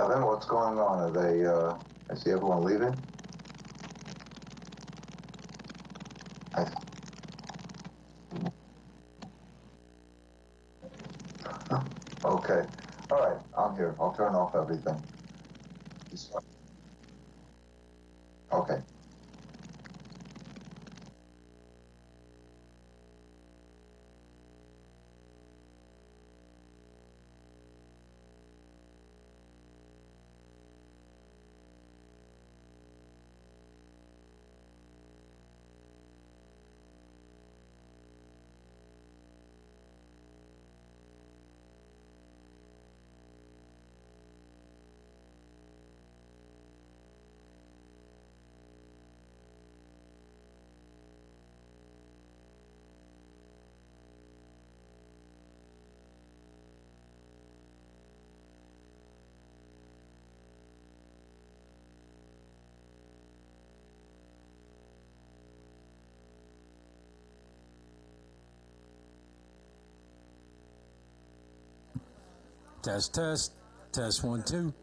Kevin, what's going on? Are they, I see everyone leaving. Okay. All right, I'm here. I'll turn off everything. Okay. Test, test. Test 1, 2.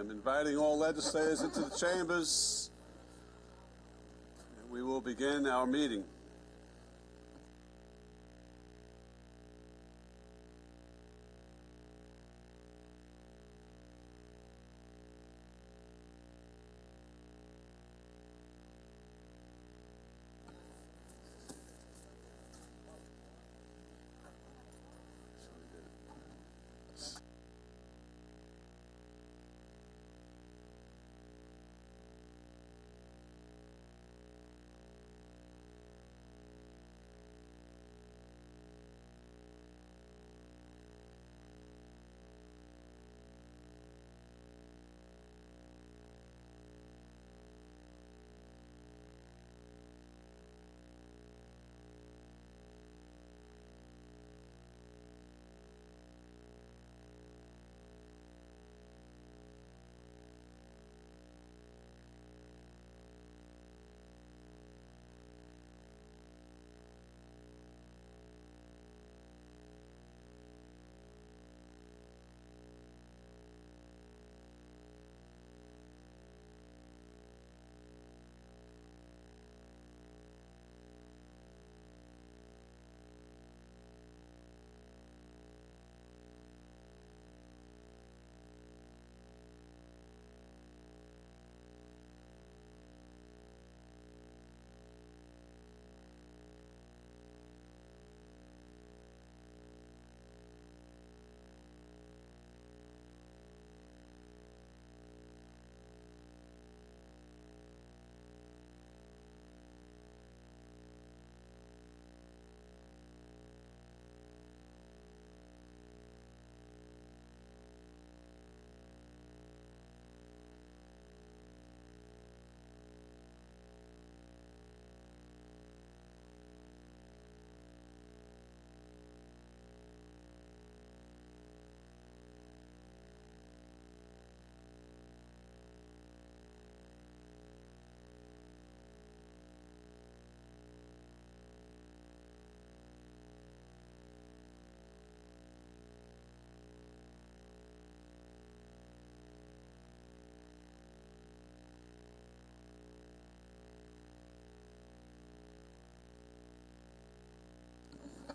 I'm inviting all legislators into the chambers, and we will begin our meeting.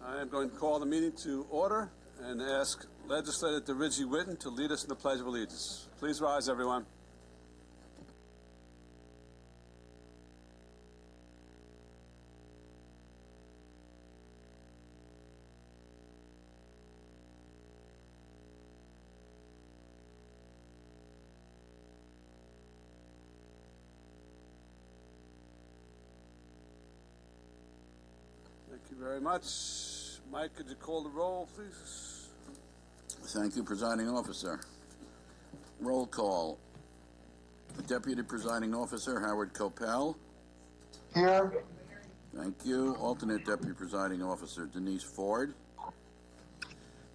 I am going to call the meeting to order and ask Legislator DeRidgie Whitten to lead us in the Pledge of Allegiance. Please rise, everyone. Thank you very much. Mike, could you call the roll, please? Thank you, Presiding Officer. Roll call. Deputy Presiding Officer Howard Coppell. Here. Thank you. Alternate Deputy Presiding Officer Denise Ford.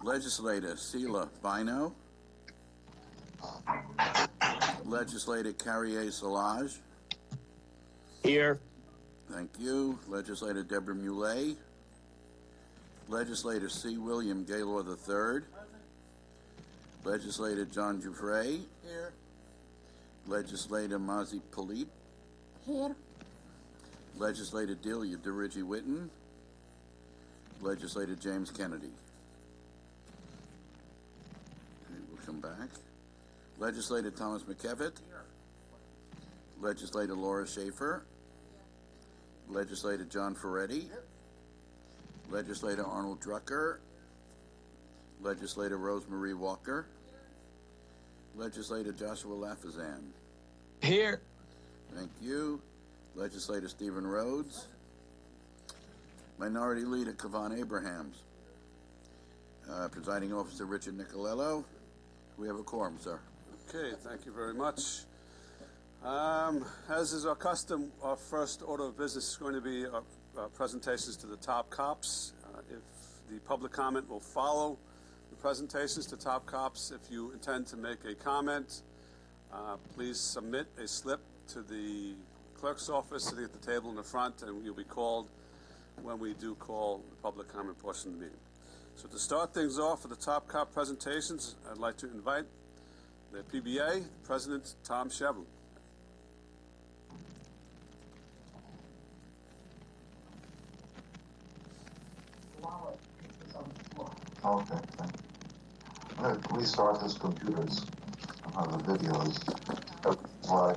Legislator Sheila Bino. Legislator Carrier Salage. Here. Thank you. Legislator Deborah Muley. Legislator C. William Gaylor III. Legislator John Giuffre. Here. Legislator Mazi Palip. Here. Legislator Delia DeRidgie Whitten. Legislator James Kennedy. Okay, we'll come back. Legislator Thomas McKevitt. Legislator Laura Schaefer. Legislator John Ferretti. Legislator Arnold Drucker. Legislator Rosemarie Walker. Legislator Joshua Lafazan. Here. Thank you. Legislator Stephen Rhodes. Minority Leader Kavan Abrahams. Presiding Officer Richard Nicolello. We have a quorum, sir. Okay, thank you very much. As is our custom, our first order of business is going to be presentations to the top cops. If the public comment will follow the presentations to top cops, if you intend to make a comment, please submit a slip to the clerk's office sitting at the table in the front, and you'll be called when we do call the public comment portion of the meeting. So to start things off with the top cop presentations, I'd like to invite The PBA, President Tom Shevlin. Okay, thank you. I'm going to restart this computers. The videos. Why?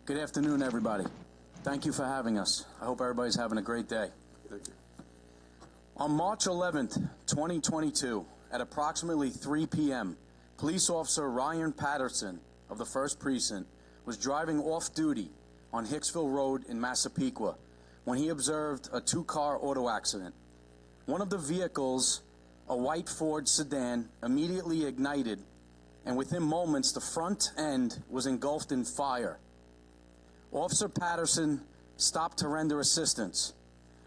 Good afternoon, everybody. Thank you for having us. I hope everybody's having a great day. Thank you. On March 11th, 2022, at approximately 3 p.m., police officer Ryan Patterson of the 1st Precinct was driving off-duty on Hicksville Road in Massapequa when he observed a two-car auto accident. One of the vehicles, a white Ford sedan, immediately ignited, and within moments the front end was engulfed in fire. Officer Patterson stopped to render assistance.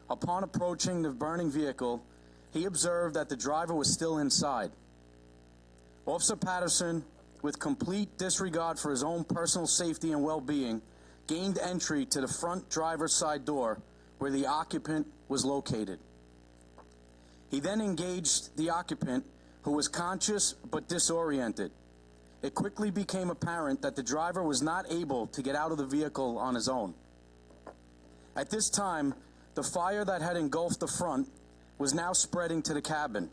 Upon approaching the burning vehicle, he observed that the driver was still inside. Officer Patterson, with complete disregard for his own personal safety and well-being, gained entry to the front driver's side door where the occupant was located. He then engaged the occupant, who was conscious but disoriented. It quickly became apparent that the driver was not able to get out of the vehicle on his own. At this time, the fire that had engulfed the front was now spreading to the cabin.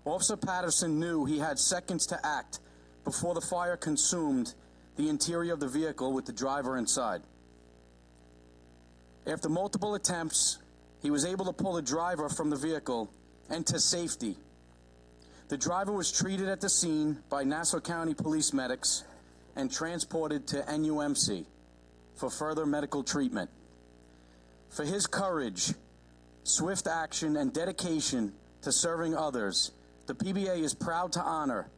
Officer Patterson knew he had seconds to act before the fire consumed the interior of the vehicle with the driver inside. After multiple attempts, he was able to pull the driver from the vehicle and to safety. The driver was treated at the scene by Nassau County police medics and transported to NUMC for further medical treatment. For his courage, swift action, and dedication to serving others, the PBA is proud to honor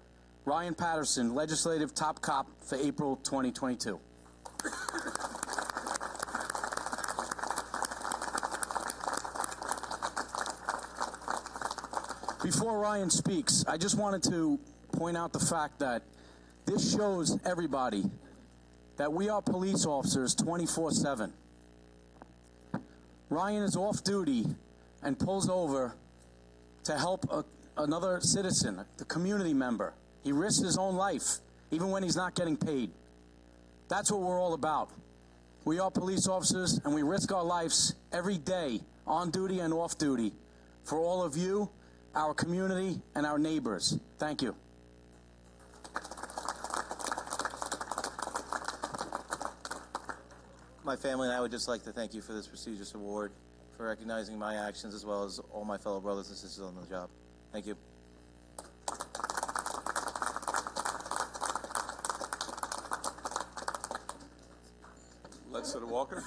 Ryan Patterson, Legislative Top Cop for April 2022. Before Ryan speaks, I just wanted to point out the fact that this shows everybody that we are police officers 24/7. Ryan is off duty and pulls over to help another citizen, the community member. He risks his own life, even when he's not getting paid. That's what we're all about. We are police officers, and we risk our lives every day, on duty and off duty, for all of you, our community, and our neighbors. Thank you. My family and I would just like to thank you for this prestigious award, for recognizing my actions as well as all my fellow brothers and sisters on the job. Thank you. Legislator Walker.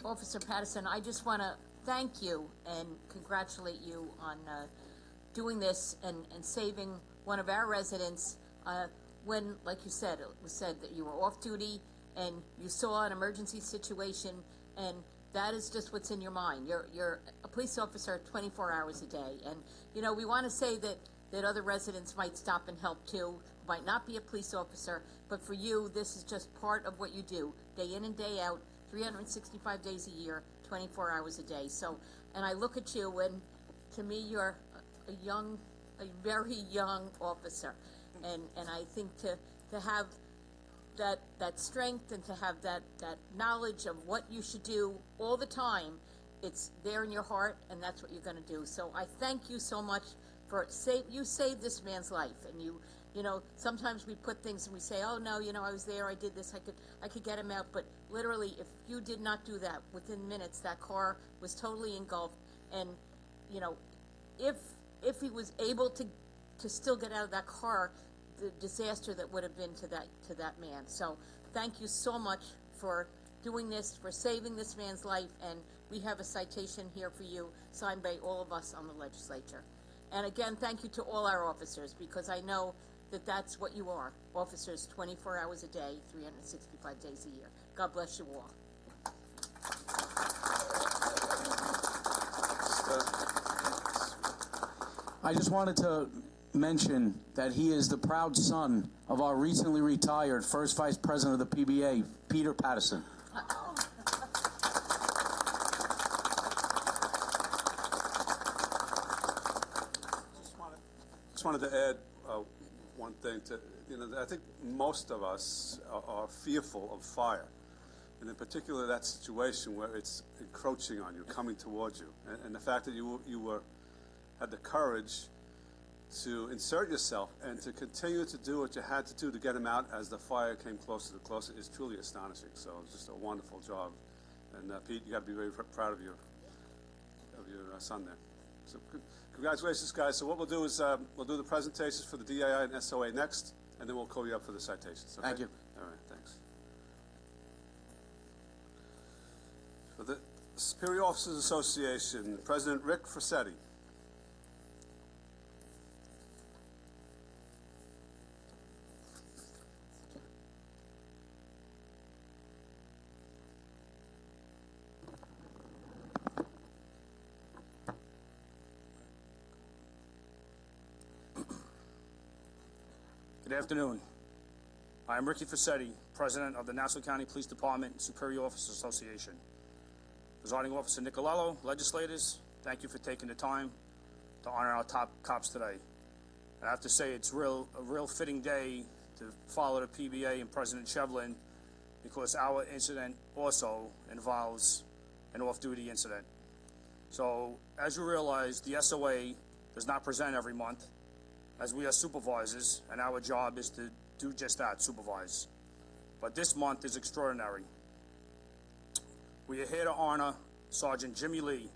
Officer Patterson, I just want to thank you and congratulate you on doing this and saving one of our residents when, like you said, it was said that you were off duty and you saw an emergency situation, and that is just what's in your mind. You're a police officer 24 hours a day, and you know, we want to say that other residents might stop and help too, might not be a police officer, but for you, this is just part of what you do, day in and day out, 365 days a year, 24 hours a day. So, and I look at you, and to me, you're a very young officer, and I think to have that strength and to have that knowledge of what you should do all the time, it's there in your heart, and that's what you're going to do. So I thank you so much for you saved this man's life, and you know, sometimes we put things and we say, oh no, you know, I was there, I did this, I could get him out, but literally, if you did not do that, within minutes, that car was totally engulfed, and you know, if he was able to still get out of that car, the disaster that would have been to that man. So thank you so much for doing this, for saving this man's life, and we have a citation here for you, signed by all of us on the legislature. And again, thank you to all our officers, because I know that that's what you are, officers 24 hours a day, 365 days a year. God bless you all. I just wanted to mention that he is the proud son of our recently retired first vice president of the PBA, Peter Patterson. just wanted to add one thing to, I think most of us are fearful of fire. And in particular, that situation where it's encroaching on you, coming towards you. And the fact that you had the courage to insert yourself and to continue to do what you had to do to get him out as the fire came closer and closer is truly astonishing. So it's just a wonderful job. And Pete, you got to be very proud of your son there. So congratulations, guys. So what we'll do is we'll do the presentations for the DAI and SOA next, and then we'll call you up for the citations. Okay? Thank you. All right, thanks. For the Superior Officers Association, President Rick Frasetti. Good afternoon. I am Ricky Frasetti, President of the Nassau County Police Department Superior Officers Association. Presiding Officer Nicolello, legislators, thank you for taking the time to honor our top cops today. And I have to say it's a real fitting day to follow the PBA and President Shevlin because our incident also involves an off-duty incident. So, as you realize, the SOA does not present every month, as we are supervisors, and our job is to do just that, supervise. But this month is extraordinary. We are here to honor Sergeant Jimmy Lee,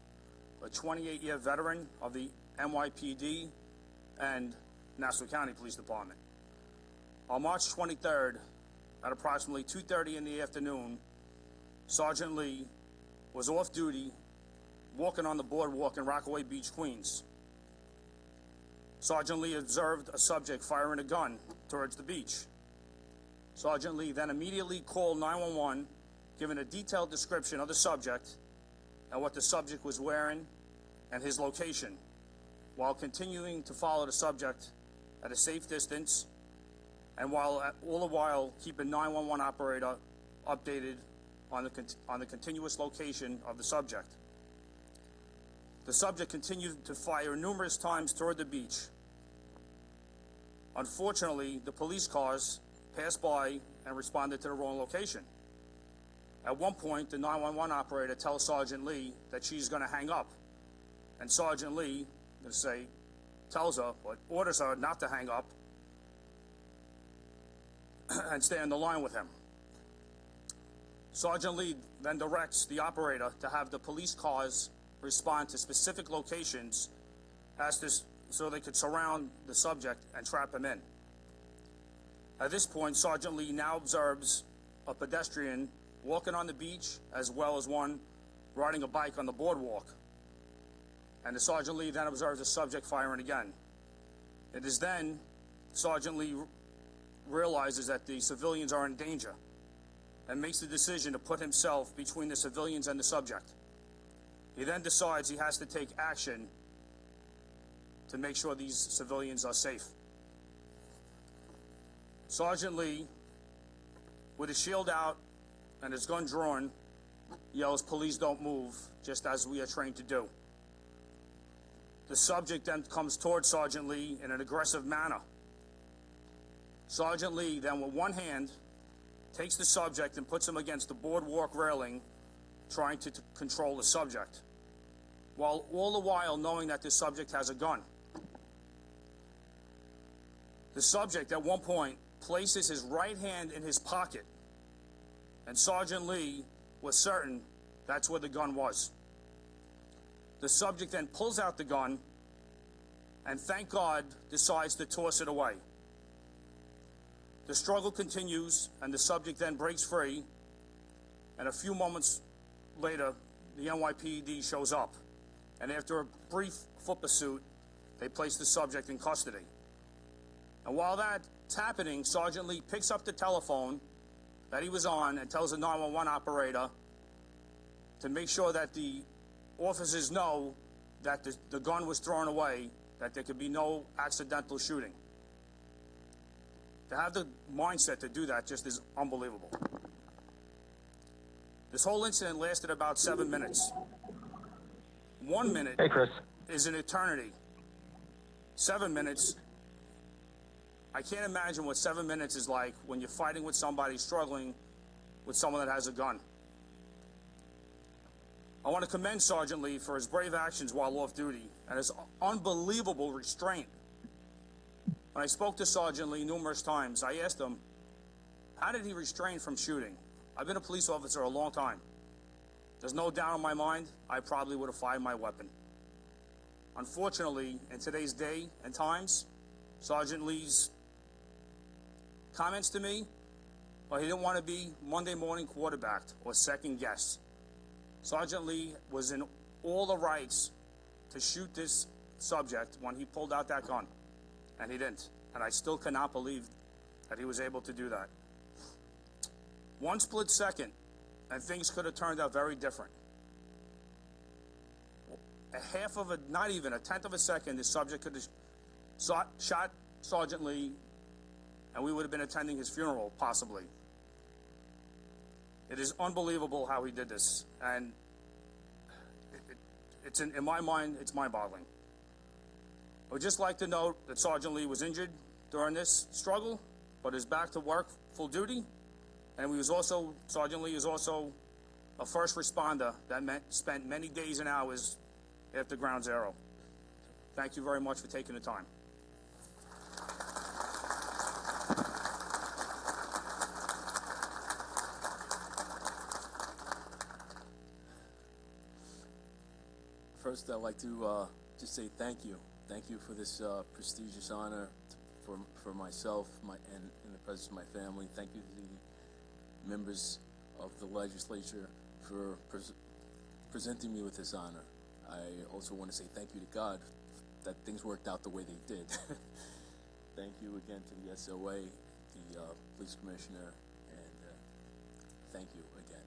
a 28-year veteran of the NYPD and Nassau County Police Department. On March 23rd, at approximately 2:30 in the afternoon, Sergeant Lee was off duty, walking on the boardwalk in Rockaway Beach, Queens. Sergeant Lee observed a subject firing a gun towards the beach. Sergeant Lee then immediately called 911, giving a detailed description of the subject and what the subject was wearing and his location, while continuing to follow the subject at a safe distance and all the while keeping 911 operator updated on the continuous location of the subject. The subject continued to fire numerous times toward the beach. Unfortunately, the police cars passed by and responded to the wrong location. At one point, the 911 operator tells Sergeant Lee that she's going to hang up. And Sergeant Lee, tells her, but orders her not to hang up and stay on the line with him. Sergeant Lee then directs the operator to have the police cars respond to specific locations so they could surround the subject and trap him in. At this point, Sergeant Lee now observes a pedestrian walking on the beach as well as one riding a bike on the boardwalk. And the Sergeant Lee then observes the subject firing again. It is then Sergeant Lee realizes that the civilians are in danger and makes the decision to put himself between the civilians and the subject. He then decides he has to take action to make sure these civilians are safe. Sergeant Lee, with his shield out and his gun drawn, yells, "Police don't move," just as we are trained to do. The subject then comes towards Sergeant Lee in an aggressive manner. Sergeant Lee then, with one hand, takes the subject and puts him against the boardwalk railing, trying to control the subject, while all the while knowing that the subject has a gun. The subject, at one point, places his right hand in his pocket, and Sergeant Lee was certain that's where the gun was. The subject then pulls out the gun and, thank God, decides to toss it away. The struggle continues, and the subject then breaks free, and a few moments later, the NYPD shows up, and after a brief foot pursuit, they place the subject in custody. And while that's happening, Sergeant Lee picks up the telephone that he was on and tells the 911 operator to make sure that the officers know that the gun was thrown away, that there could be no accidental shooting. To have the mindset to do that just is unbelievable. This whole incident lasted about 7 minutes. 1 minute Hey, Chris. is an eternity. 7 minutes I can't imagine what 7 minutes is like when you're fighting with somebody, struggling with someone that has a gun. I want to commend Sergeant Lee for his brave actions while off duty and his unbelievable restraint. When I spoke to Sergeant Lee numerous times, I asked him, how did he restrain from shooting? I've been a police officer a long time. There's no doubt in my mind, I probably would have fired my weapon. Unfortunately, in today's day and times, Sergeant Lee's comments to me, well, he didn't want to be Monday morning quarterbacked or second guessed. Sergeant Lee was in all the rights to shoot this subject when he pulled out that gun, and he didn't. And I still cannot believe that he was able to do that. One split second, and things could have turned out very different. A half of a, not even a tenth of a second, the subject could have shot Sergeant Lee, and we would have been attending his funeral, possibly. It is unbelievable how he did this, and it's in my mind, it's mind-boggling. I would just like to note that Sergeant Lee was injured during this struggle, but is back to work full duty, and Sergeant Lee is also a first responder that spent many days and hours after Ground Zero. Thank you very much for taking the time. First, I'd like to just say thank you. Thank you for this prestigious honor for myself and in the presence of my family. Thank you to the members of the legislature for presenting me with this honor. I also want to say thank you to God that things worked out the way they did. Thank you again to the SOA, the police commissioner, and thank you again.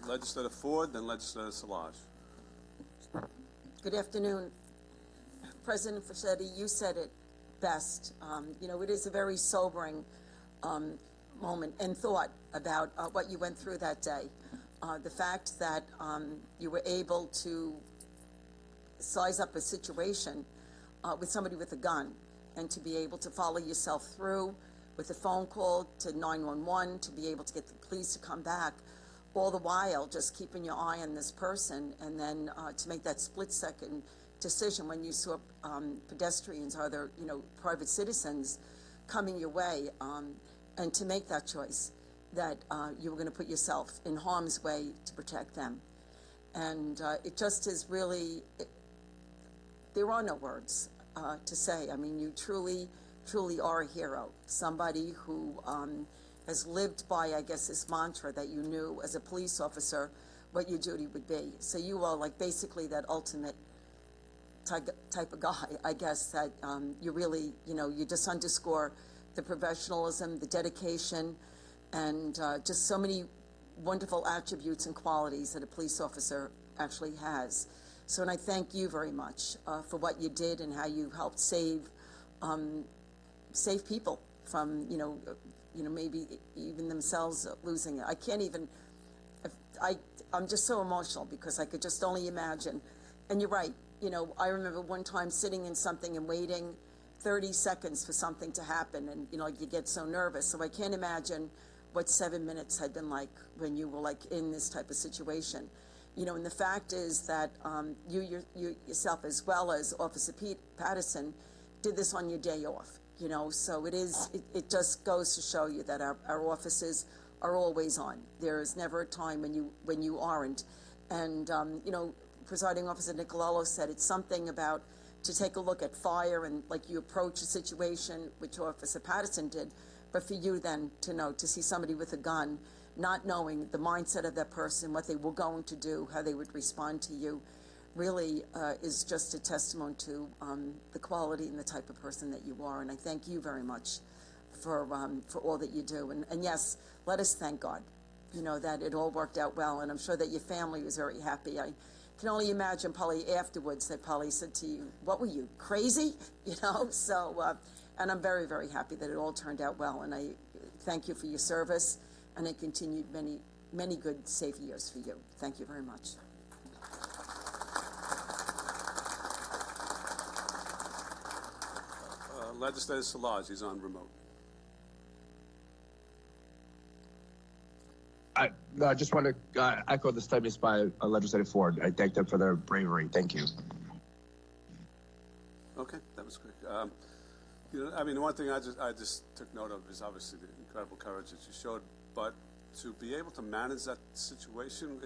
Legislator Ford, then Legislator Szilagyi. Good afternoon. President Fischetti, you said it best. It is a very sobering moment and thought about what you went through that day. The fact that you were able to size up a situation with somebody with a gun and to be able to follow yourself through with a phone call to 911, to be able to get the police to come back, all the while just keeping your eye on this person, and then to make that split-second decision when you saw pedestrians or other, private citizens coming your way, and to make that choice that you were going to put yourself in harm's way to protect them. And it just is really, there are no words to say. I mean, you truly, truly are a hero, somebody who has lived by, I guess, this mantra that you knew as a police officer what your duty would be. So you are like basically that ultimate type of guy, I guess, that you really, you just underscore the professionalism, the dedication, and just so many wonderful attributes and qualities that a police officer actually has. So, and I thank you very much for what you did and how you helped save people from, maybe even themselves losing it. I can't even, I'm just so emotional because I could just only imagine. And you're right, I remember one time sitting in something and waiting 30 seconds for something to happen, and, you get so nervous. So I can't imagine what 7 minutes had been like when you were like in this type of situation. And the fact is that you yourself, as well as Officer Patterson, did this on your day off. So it just goes to show you that our officers are always on. There is never a time when you aren't. And Presiding Officer Nicolello said it's something about to take a look at fire and like you approach a situation, which Officer Patterson did, but for you then to see somebody with a gun, not knowing the mindset of that person, what they were going to do, how they would respond to you, really is just a testimony to the quality and the type of person that you are. And I thank you very much for all that you do. And yes, let us thank God, that it all worked out well. And I'm sure that your family was very happy. I can only imagine probably afterwards they probably said to you, what were you, crazy? So, and I'm very, very happy that it all turned out well. And I thank you for your service, and it continued many, many good, safe years for you. Thank you very much. Legislator Szilagyi, he's on remote. I just want to echo the statements by Legislator Ford. I thank them for their bravery. Thank you. Okay, that was quick. You know, I mean, the one thing I just took note of is obviously the incredible courage that you showed, but to be able to manage that situation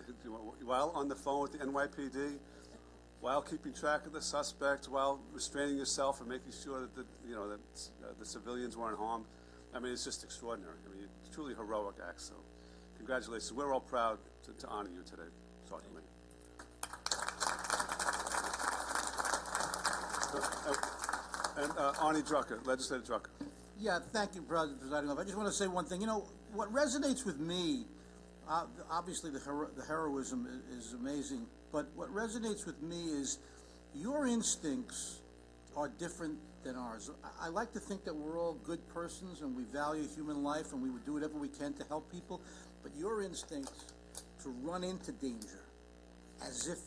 while on the phone with the NYPD, while keeping track of the suspect, while restraining yourself and making sure that the civilians weren't harmed. I mean, it's just extraordinary. I mean, it's truly heroic act. So, congratulations. We're all proud to honor you today, Sergeant Lee. And Arnie Drucker, Legislator Drucker. Yeah, thank you, Presiding Officer. I just want to say one thing. You know, what resonates with me, obviously the heroism is amazing, but what resonates with me is your instincts are different than ours. I like to think that we're all good persons and we value human life and we would do whatever we can to help people, but your instincts to run into danger as if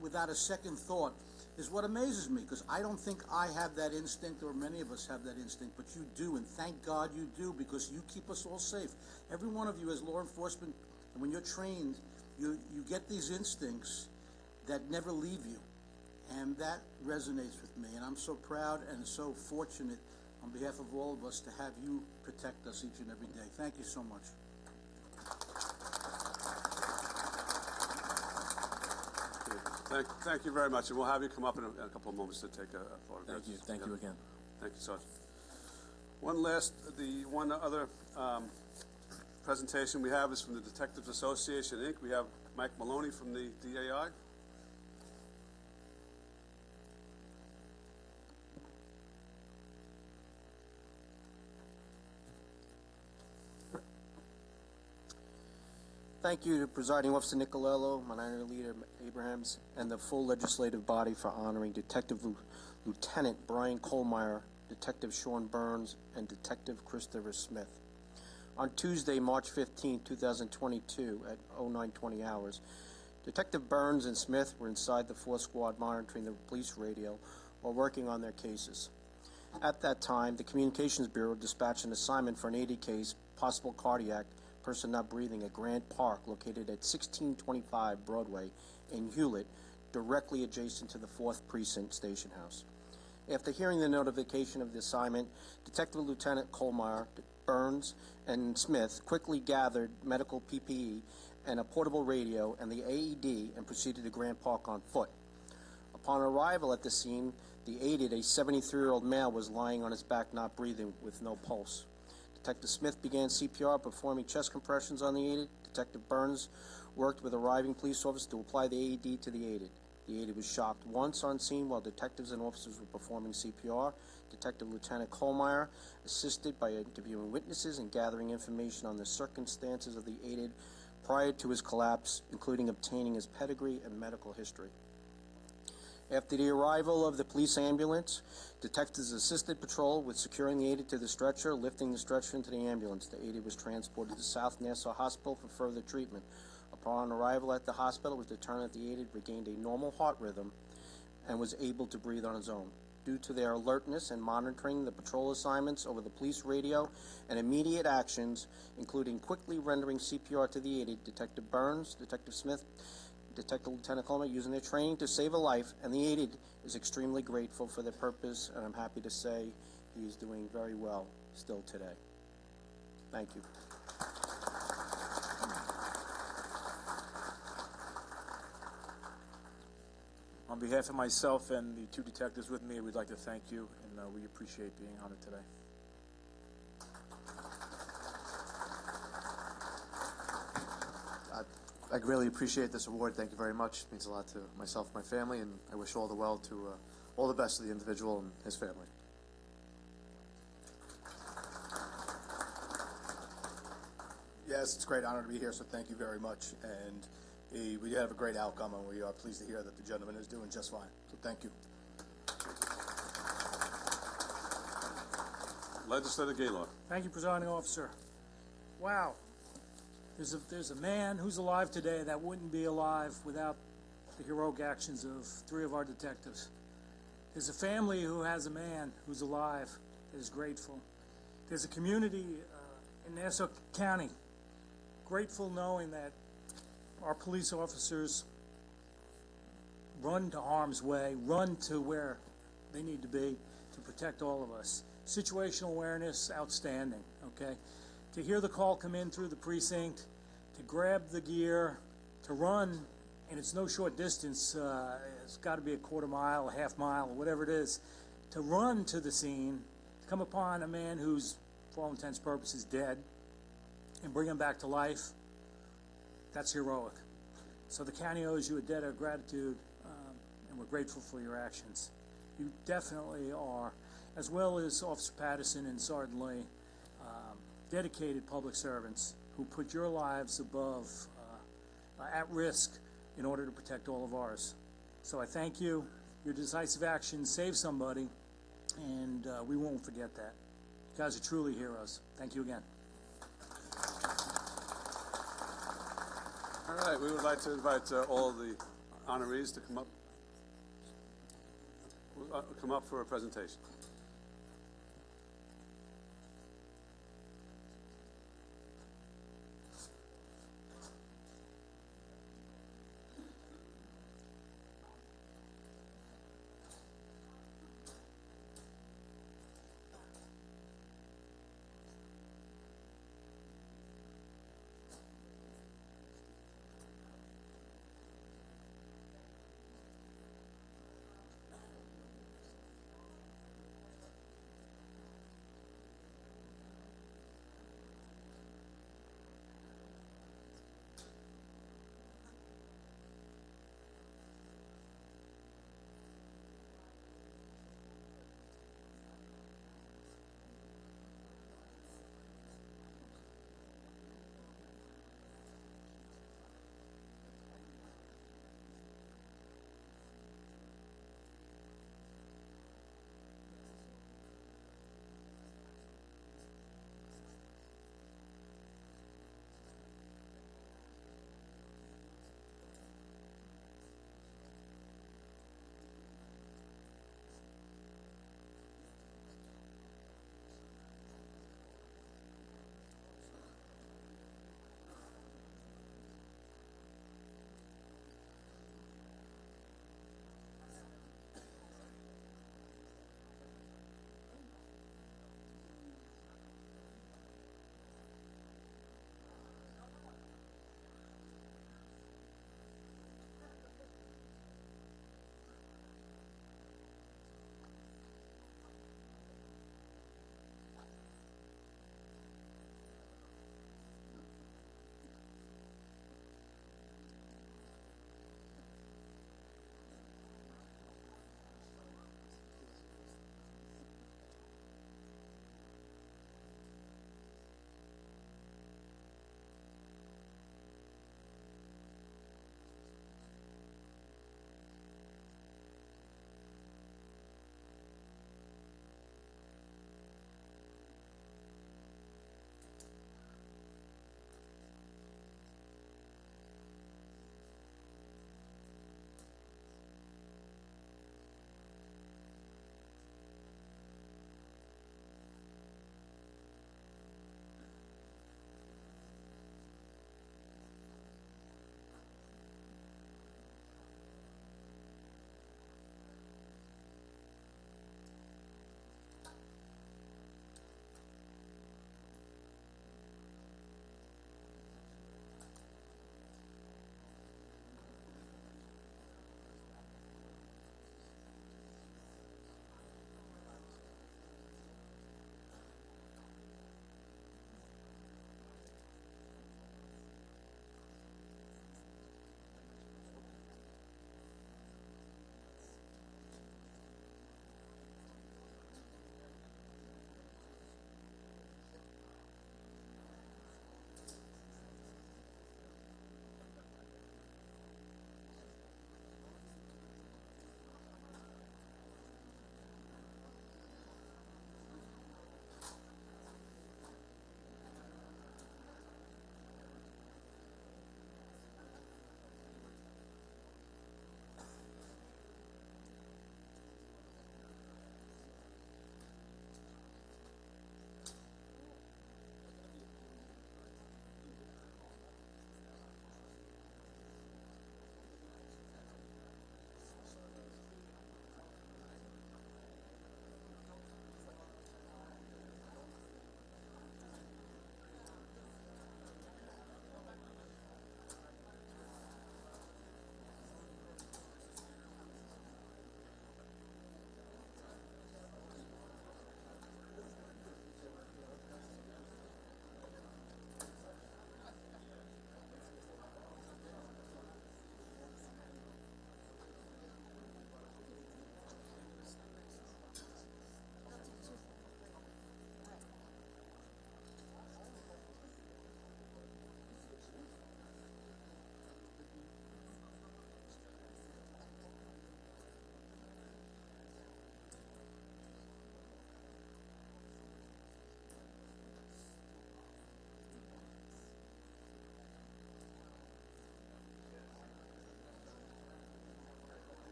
without a second thought is what amazes me, because I don't think I have that instinct, or many of us have that instinct, but you do, and thank God you do, because you keep us all safe. Every one of you as law enforcement, and when you're trained, you get these instincts that never leave you, and that resonates with me, and I'm so proud and so fortunate on behalf of all of us to have you protect us each and every day. Thank you so much. Thank you very much, and we'll have you come up in a couple of moments to take a photograph. Thank you. Thank you again. Thank you, Sergeant. One other presentation we have is from the Detectives Association, Inc. We have Mike Maloney from the DAI. Thank you to Presiding Officer Nicolello, Minority Leader Abrahams, and the full legislative body for honoring Detective Lieutenant Brian Kohlmeyer, Detective Sean Burns, and Detective Christopher Smith. On Tuesday, March 15, 2022, at 09:20 hours, Detective Burns and Smith were inside the 4th Squad monitoring the police radio while working on their cases. At that time, the Communications Bureau dispatched an assignment for an 80 case, possible cardiac, person not breathing at Grant Park, located at 1625 Broadway in Hewlett, directly adjacent to the 4th Precinct Station House. After hearing the notification of the assignment, Detective Lieutenant Kohlmeyer, Burns, and Smith quickly gathered medical PPE and a portable radio and the AED and proceeded to Grant Park on foot. Upon arrival at the scene, the aided, a 73-year-old male, was lying on his back not breathing with no pulse. Detective Smith began CPR, performing chest compressions on the aided. Detective Burns worked with arriving police officers to apply the AED to the aided. The aided was shocked once on scene while detectives and officers were performing CPR. Detective Lieutenant Kohlmeyer assisted by interviewing witnesses and gathering information on the circumstances of the aided prior to his collapse, including obtaining his pedigree and medical history. After the arrival of the police ambulance, detectives assisted patrol with securing the aided to the stretcher, lifting the stretcher into the ambulance. The aided was transported to South Nassau Hospital for further treatment. Upon arrival at the hospital, it was determined that the aided regained a normal heart rhythm and was able to breathe on his own. Due to their alertness and monitoring the patrol assignments over the police radio and immediate actions, including quickly rendering CPR to the aided, Detective Burns, Detective Smith, Detective Lieutenant Coleman, using their training to save a life, and the aided is extremely grateful for their purpose, and I'm happy to say he is doing very well still today. Thank you. On behalf of myself and the two detectives with me, we'd like to thank you, and we appreciate being honored today. I really appreciate this award. Thank you very much. It means a lot to myself and my family, and I wish all the best to the individual and his family. Yes, it's a great honor to be here, so thank you very much. And we have a great outcome, and we are pleased to hear that the gentleman is doing just fine. So thank you. Legislator Gaylord. Thank you, Presiding Officer. Wow. There's a man who's alive today that wouldn't be alive without the heroic actions of 3 of our detectives. There's a family who has a man who's alive is grateful. There's a community in Nassau County grateful knowing that our police officers run to harm's way, run to where they need to be to protect all of us. Situational awareness, outstanding, okay? To hear the call come in through the precinct, to grab the gear, to run, and it's no short distance, it's got to be a quarter mile, a half mile, or whatever it is, to run to the scene, to come upon a man who's, for all intents and purposes, dead, and bring him back to life, that's heroic. So the county owes you a debt of gratitude, and we're grateful for your actions. You definitely are, as well as Officer Patterson and Sergeant Lee, dedicated public servants who put your lives above, at risk in order to protect all of ours. So I thank you. Your decisive actions saved somebody, and we won't forget that. You guys are truly heroes. Thank you again. All right, we would like to invite all the honorees to come up for a presentation.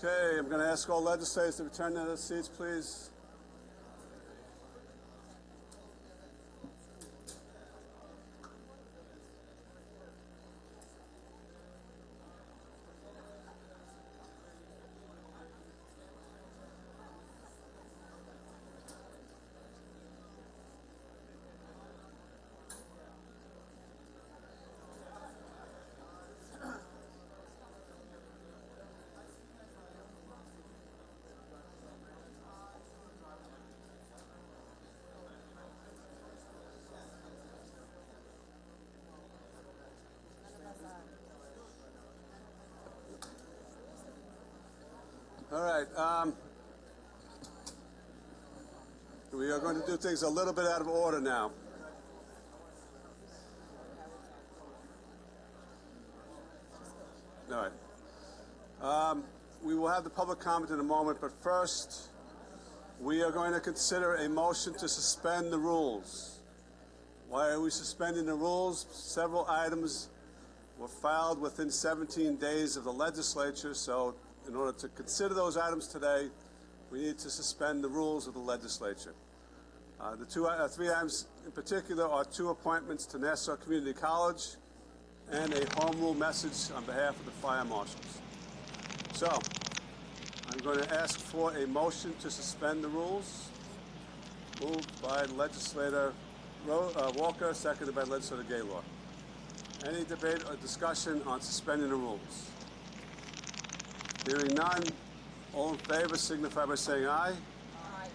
Okay, I'm going to ask all legislators to return to their seats, please. All right. We are going to do things a little bit out of order now. All right. We will have the public comment in a moment, but first, we are going to consider a motion to suspend the rules. Why are we suspending the rules? Several items were filed within 17 days of the legislature, so in order to consider those items today, we need to suspend the rules of the legislature. The three items in particular are 2 appointments to Nassau Community College and a home rule message on behalf of the fire marshals. So, I'm going to ask for a motion to suspend the rules. Moved by Legislator Walker, seconded by Legislator Gaylord. Any debate or discussion on suspending the rules? Hearing none, all in favor signify by saying aye. Aye.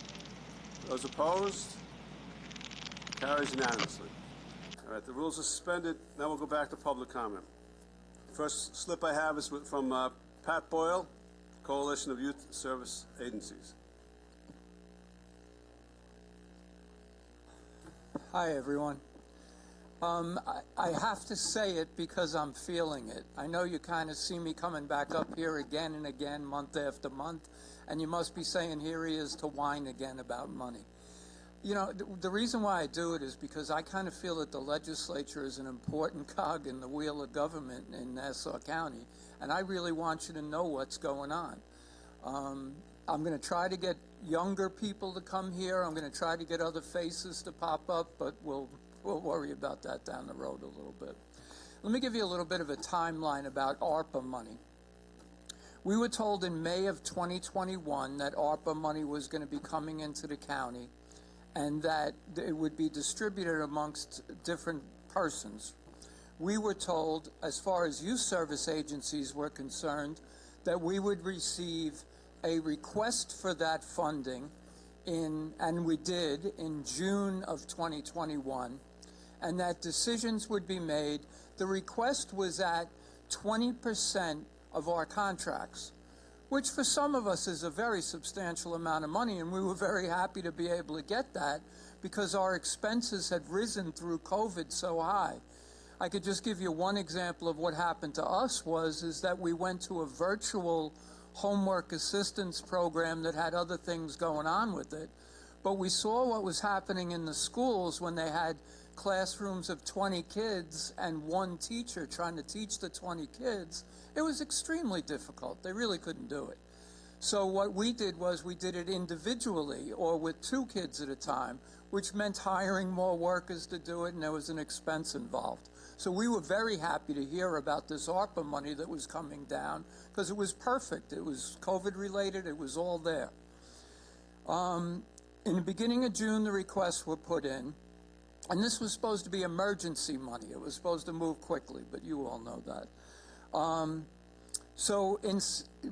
Those opposed? Carries unanimously. All right, the rules are suspended. Now we'll go back to public comment. First slip I have is from Pat Boyle, Coalition of Youth Service Agencies. Hi, everyone. I have to say it because I'm feeling it. I know you kind of see me coming back up here again and again, month after month, and you must be saying, here he is to whine again about money. You know, the reason why I do it is because I kind of feel that the legislature is an important cog in the wheel of government in Nassau County, and I really want you to know what's going on. I'm going to try to get younger people to come here. I'm going to try to get other faces to pop up, but we'll worry about that down the road a little bit. Let me give you a little bit of a timeline about ARPA money. We were told in May of 2021 that ARPA money was going to be coming into the county and that it would be distributed amongst different persons. We were told, as far as youth service agencies were concerned, that we would receive a request for that funding and we did, in June of 2021, and that decisions would be made. The request was at 20% of our contracts, which for some of us is a very substantial amount of money, and we were very happy to be able to get that because our expenses had risen through COVID so high. I could just give you one example of what happened to us is that we went to a virtual homework assistance program that had other things going on with it, but we saw what was happening in the schools when they had classrooms of 20 kids and one teacher trying to teach the 20 kids. It was extremely difficult. They really couldn't do it. So what we did was we did it individually or with 2 kids at a time, which meant hiring more workers to do it, and there was an expense involved. So we were very happy to hear about this ARPA money that was coming down because it was perfect. It was COVID related. It was all there. In the beginning of June, the requests were put in, and this was supposed to be emergency money. It was supposed to move quickly, but you all know that.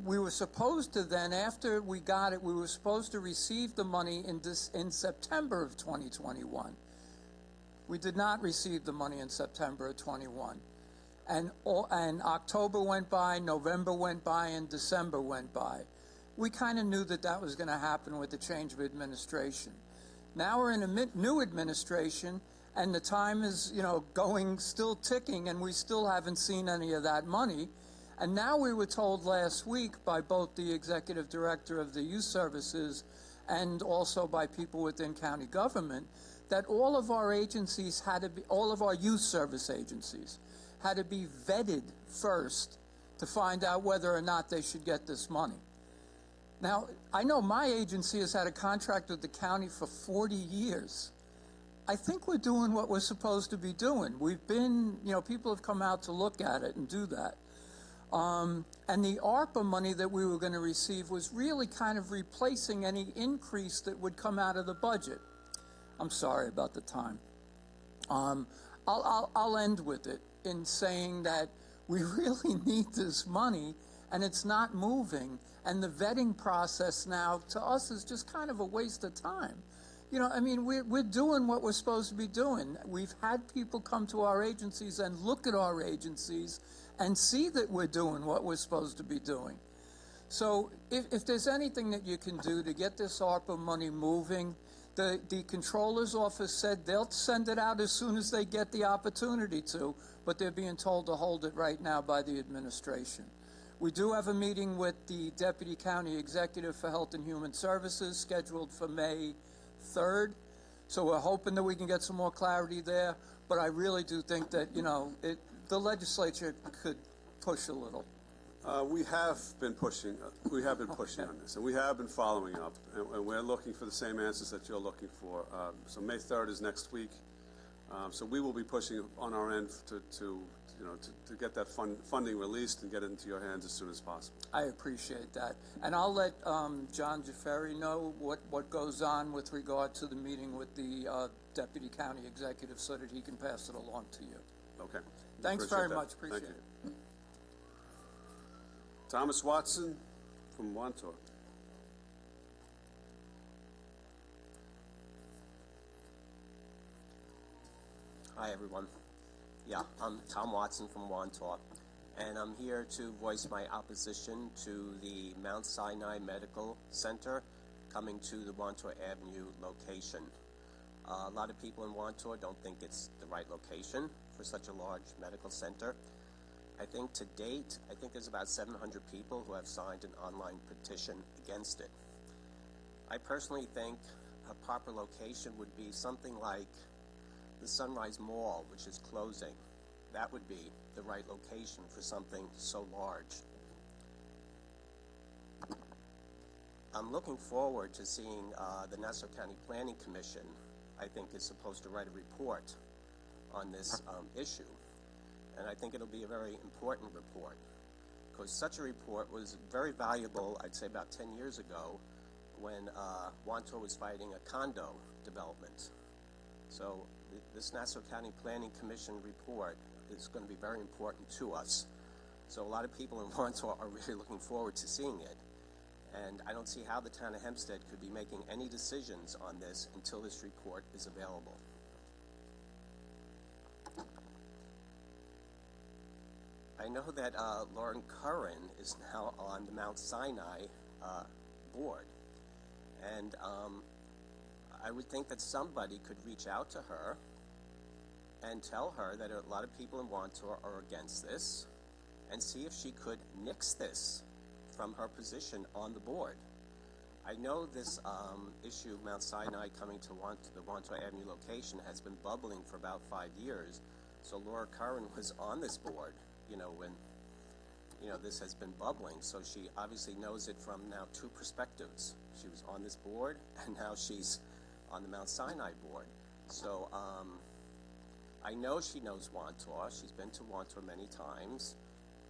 We were supposed to then, after we got it, we were supposed to receive the money in September of 2021. We did not receive the money in September of 21. And October went by, November went by, and December went by. We kind of knew that that was going to happen with the change of administration. Now we're in a new administration, and the time is, still ticking, and we still haven't seen any of that money. And now we were told last week by both the executive director of the youth services and also by people within county government that all of our agencies all of our youth service agencies had to be vetted first to find out whether or not they should get this money. Now, I know my agency has had a contract with the county for 40 years. I think we're doing what we're supposed to be doing. We've been, people have come out to look at it and do that. And the ARPA money that we were going to receive was really kind of replacing any increase that would come out of the budget. I'm sorry about the time. I'll end with it in saying that we really need this money, and it's not moving. And the vetting process now, to us, is just kind of a waste of time. We're doing what we're supposed to be doing. We've had people come to our agencies and look at our agencies and see that we're doing what we're supposed to be doing. So if there's anything that you can do to get this ARPA money moving, the Controller's Office said they'll send it out as soon as they get the opportunity to, but they're being told to hold it right now by the administration. We do have a meeting with the Deputy County Executive for Health and Human Services scheduled for May 3rd. So we're hoping that we can get some more clarity there, but I really do think that, the legislature could push a little. We have been pushing on this, and we have been following up, and we're looking for the same answers that you're looking for. So May 3rd is next week. So we will be pushing on our end to get that funding released and get it into your hands as soon as possible. I appreciate that. And I'll let John Jaffery know what goes on with regard to the meeting with the Deputy County Executive so that he can pass it along to you. Okay. Thanks very much. Appreciate Thank it. you. Thomas Watson from Wantor. Hi, everyone. Yeah, I'm Tom Watson from Wantor, and I'm here to voice my opposition to the Mount Sinai Medical Center coming to the Wantor Avenue location. A lot of people in Wantor don't think it's the right location for such a large medical center. I think to date, there's about 700 people who have signed an online petition against it. I personally think a proper location would be something like the Sunrise Mall, which is closing. That would be the right location for something so large. I'm looking forward to seeing the Nassau County Planning Commission, I think, is supposed to write a report on this issue. And I think it'll be a very important report, because such a report was very valuable, I'd say about 10 years ago, when Wantor was fighting a condo development. So this Nassau County Planning Commission report is going to be very important to us. So a lot of people in Wantor are really looking forward to seeing it. And I don't see how the town of Hempstead could be making any decisions on this until this report is available. I know that Lauren Curran is now on the Mount Sinai board. And I would think that somebody could reach out to her and tell her that a lot of people in Wantor are against this, and see if she could nix this from her position on the board. I know this issue of Mount Sinai coming to the Wantor Avenue location has been bubbling for about 5 years. So Laura Curran was on this board, when, this has been bubbling. So she obviously knows it from now 2 perspectives. She was on this board, and now she's on the Mount Sinai board. So I know she knows Wantor. She's been to Wantor many times.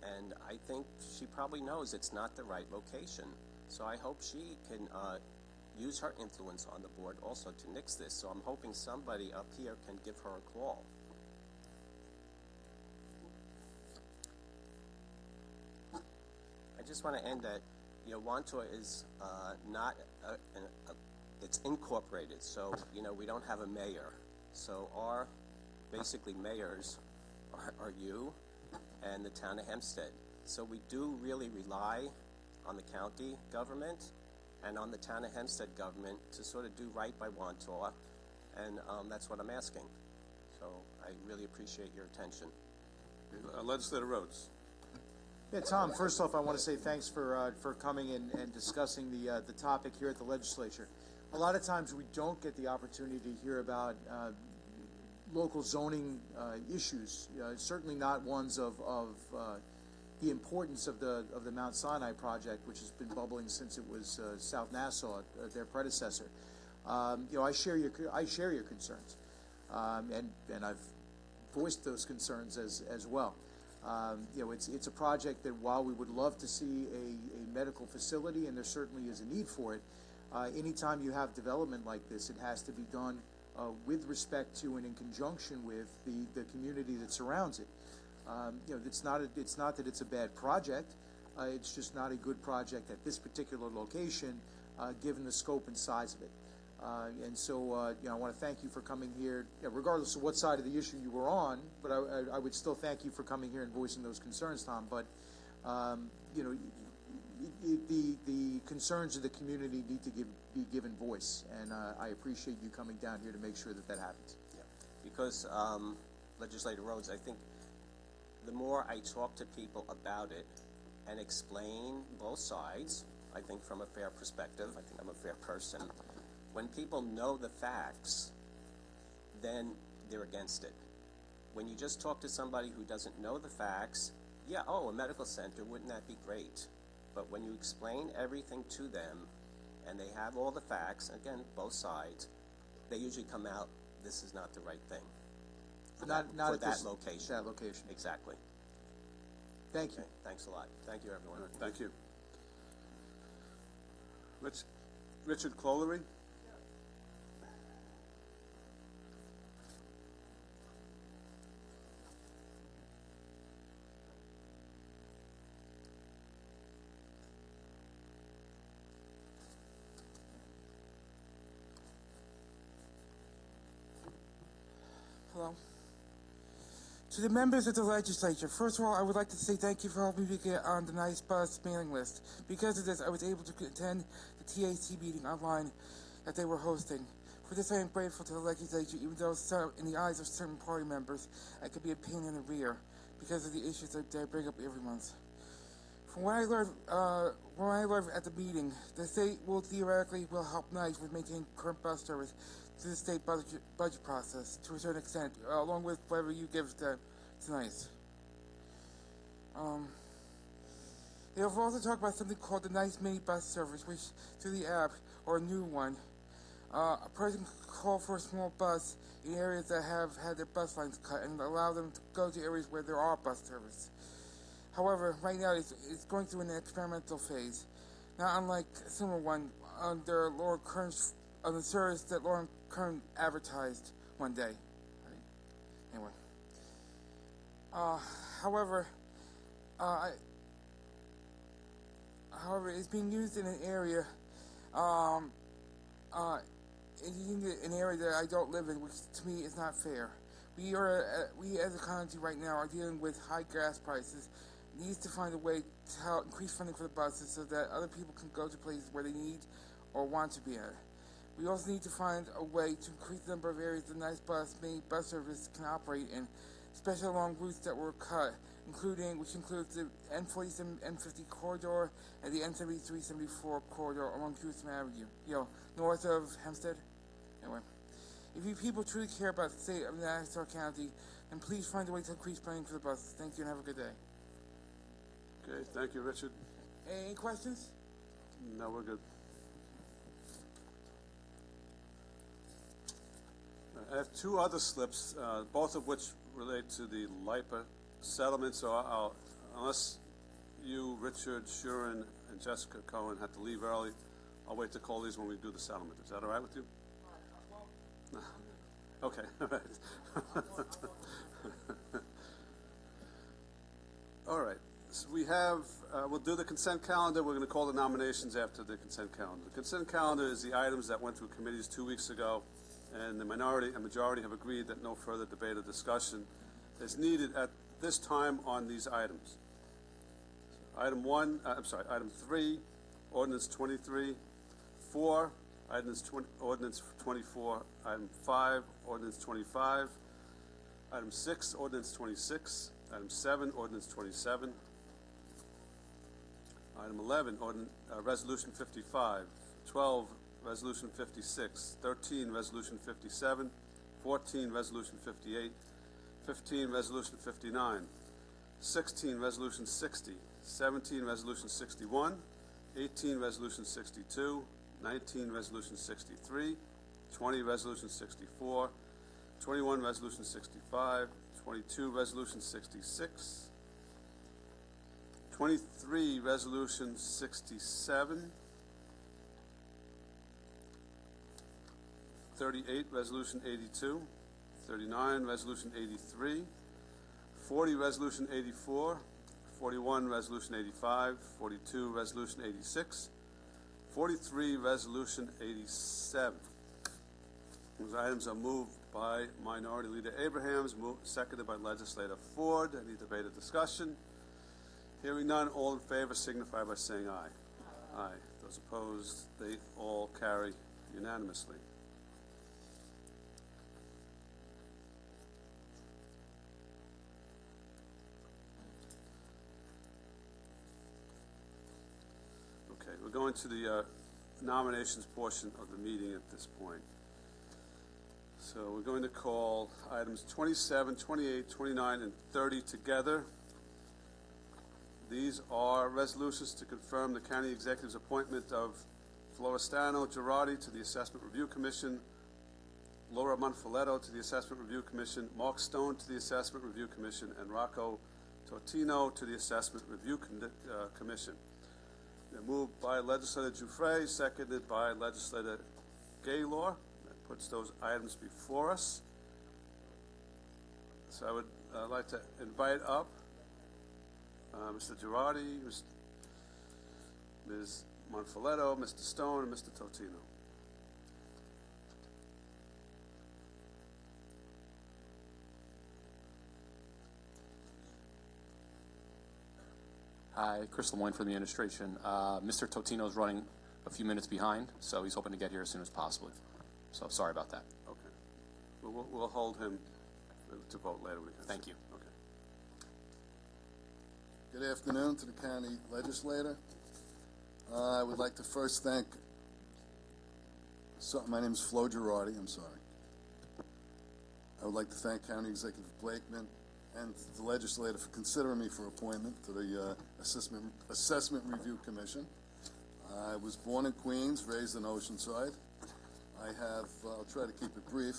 And I think she probably knows it's not the right location. So I hope she can use her influence on the board also to nix this. So I'm hoping somebody up here can give her a call. I just want to end that, Wantor is not, it's incorporated. So, we don't have a mayor. So our basically mayors are you and the town of Hempstead. So we do really rely on the county government and on the town of Hempstead government to sort of do right by Wantor, and that's what I'm asking. So I really appreciate your attention. Legislator Rhodes. Yeah, Tom, first off, I want to say thanks for coming in and discussing the topic here at the legislature. A lot of times we don't get the opportunity to hear about local zoning issues, certainly not ones of the importance of the Mount Sinai project, which has been bubbling since it was South Nassau, their predecessor. I share your concerns, and I've voiced those concerns as well. It's a project that, while we would love to see a medical facility, and there certainly is a need for it, anytime you have development like this, it has to be done with respect to and in conjunction with the community that surrounds it. It's not that it's a bad project. It's just not a good project at this particular location, given the scope and size of it. And so, I want to thank you for coming here, regardless of what side of the issue you were on. But I would still thank you for coming here and voicing those concerns, Tom. But the concerns of the community need to be given voice, and I appreciate you coming down here to make sure that happens. Yeah, because Legislator Rhodes, I think the more I talk to people about it and explain both sides, I think from a fair perspective, I think I'm a fair person. When people know the facts, then they're against it. When you just talk to somebody who doesn't know the facts, yeah, a medical center, wouldn't that be great? But when you explain everything to them and they have all the facts, again, both sides, they usually come out, this is not the right thing. For that location. That location. Exactly. Thank you. Okay, thanks a lot. Thank you, everyone. Thank you. Richard Clolery? Hello. To the members of the legislature, first of all, I would like to say thank you for helping me get on the Nice Bus mailing list. Because of this, I was able to attend the TAC meeting online that they were hosting. For this, I am grateful to the legislature, even though in the eyes of certain party members, I could be a pain in the rear because of the issues that I bring up every month. From what I learned at the meeting, the state will theoretically help NICE with maintaining current bus service through the state budget process to a certain extent, along with whatever you give to NICE. They have also talked about something called the NICE mini bus service, which through the app, or a new one, a person can call for a small bus in areas that have had their bus lines cut and allow them to go to areas where there are bus service. However, right now it's going through an experimental phase, not unlike a similar one under Laura Kern's on the service that Lauren Kern advertised one day. Anyway, however, it's being used in an area, an area that I don't live in, which to me is not fair. We as a country right now are dealing with high gas prices. Needs to find a way to help increase funding for the buses so that other people can go to places where they need or want to be at. We also need to find a way to increase the number of areas the NICE mini bus service can operate in, especially along routes that were cut, which includes the N47, N50 corridor and the N73-74 corridor along Houston Avenue, north of Hempstead. Anyway, if you people truly care about the state of Nassau County, then please find a way to increase funding for the buses. Thank you and have a good day. Okay, thank you, Richard. Any questions? No, we're good. I have two other slips, both of which relate to the LIPA settlement, so unless you, Richard, Shuren, and Jessica Cohen have to leave early, I'll wait to call these when we do the settlement. Is that all right with you? Okay, all right. All right. So we have, we'll do the consent calendar. We're going to call the nominations after the consent calendar. The consent calendar is the items that went through committees 2 weeks ago, and the minority and majority have agreed that no further debate or discussion is needed at this time on these items. Item 3, Ordinance 23, 4, Ordinance 24, Item 5, Ordinance 25, Item 6, Ordinance 26, Item 7, Ordinance 27, Item 11, Resolution 55, 12, Resolution 56, 13, Resolution 57, 14, Resolution 58, 15, Resolution 59, 16, Resolution 60, 17, Resolution 61, 18, Resolution 62, 19, Resolution 63, 20, Resolution 64, 21, Resolution 65, 22, Resolution 66, 23, Resolution 67, 38, Resolution 82, 39, Resolution 83, 40, Resolution 84, 41, Resolution 85, 42, Resolution 86, 43, Resolution 87. Those items are moved by Minority Leader Abrahams, seconded by Legislator Ford. Any debate or discussion? Hearing none, all in favor signify by saying aye. Aye. Those opposed, they all carry unanimously. Okay, we're going to the nominations portion of the meeting at this point. So we're going to call items 27, 28, 29, and 30 together. These are resolutions to confirm the county executive's appointment of Florestano Girardi to the Assessment Review Commission, Laura Monfiletto to the Assessment Review Commission, Mark Stone to the Assessment Review Commission, and Rocco Tortino to the Assessment Review Commission. They're moved by Legislator Giuffre, seconded by Legislator Gaylor. That puts those items before us. So I would like to invite up Mr. Girardi, Ms. Monfiletto, Mr. Stone, and Mr. Totino. Hi, Chris Lemoyne from the administration. Mr. Totino is running a few minutes behind, so he's hoping to get here as soon as possible. So sorry about that. Okay. We'll hold him to vote later. Thank you. Okay. Good afternoon to the county legislator. I would like to first thank, my name is Flo Girardi, I'm sorry. I would like to thank County Executive Blakeman and the legislator for considering me for appointment to the Assessment Review Commission. I was born in Queens, raised in Oceanside. I'll try to keep it brief.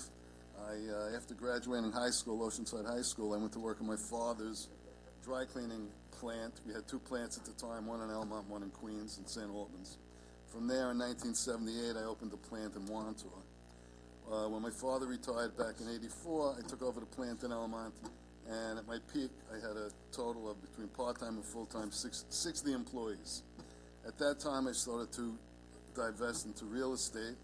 After graduating high school, Oceanside High School, I went to work in my father's dry cleaning plant. We had two plants at the time, one in Elmont, one in Queens and St. Albans. From there, in 1978, I opened a plant in Wantor. When my father retired back in '84, I took over the plant in Elmont, and at my peak, I had a total of between part-time and full-time 60 employees. At that time, I started to divest into real estate,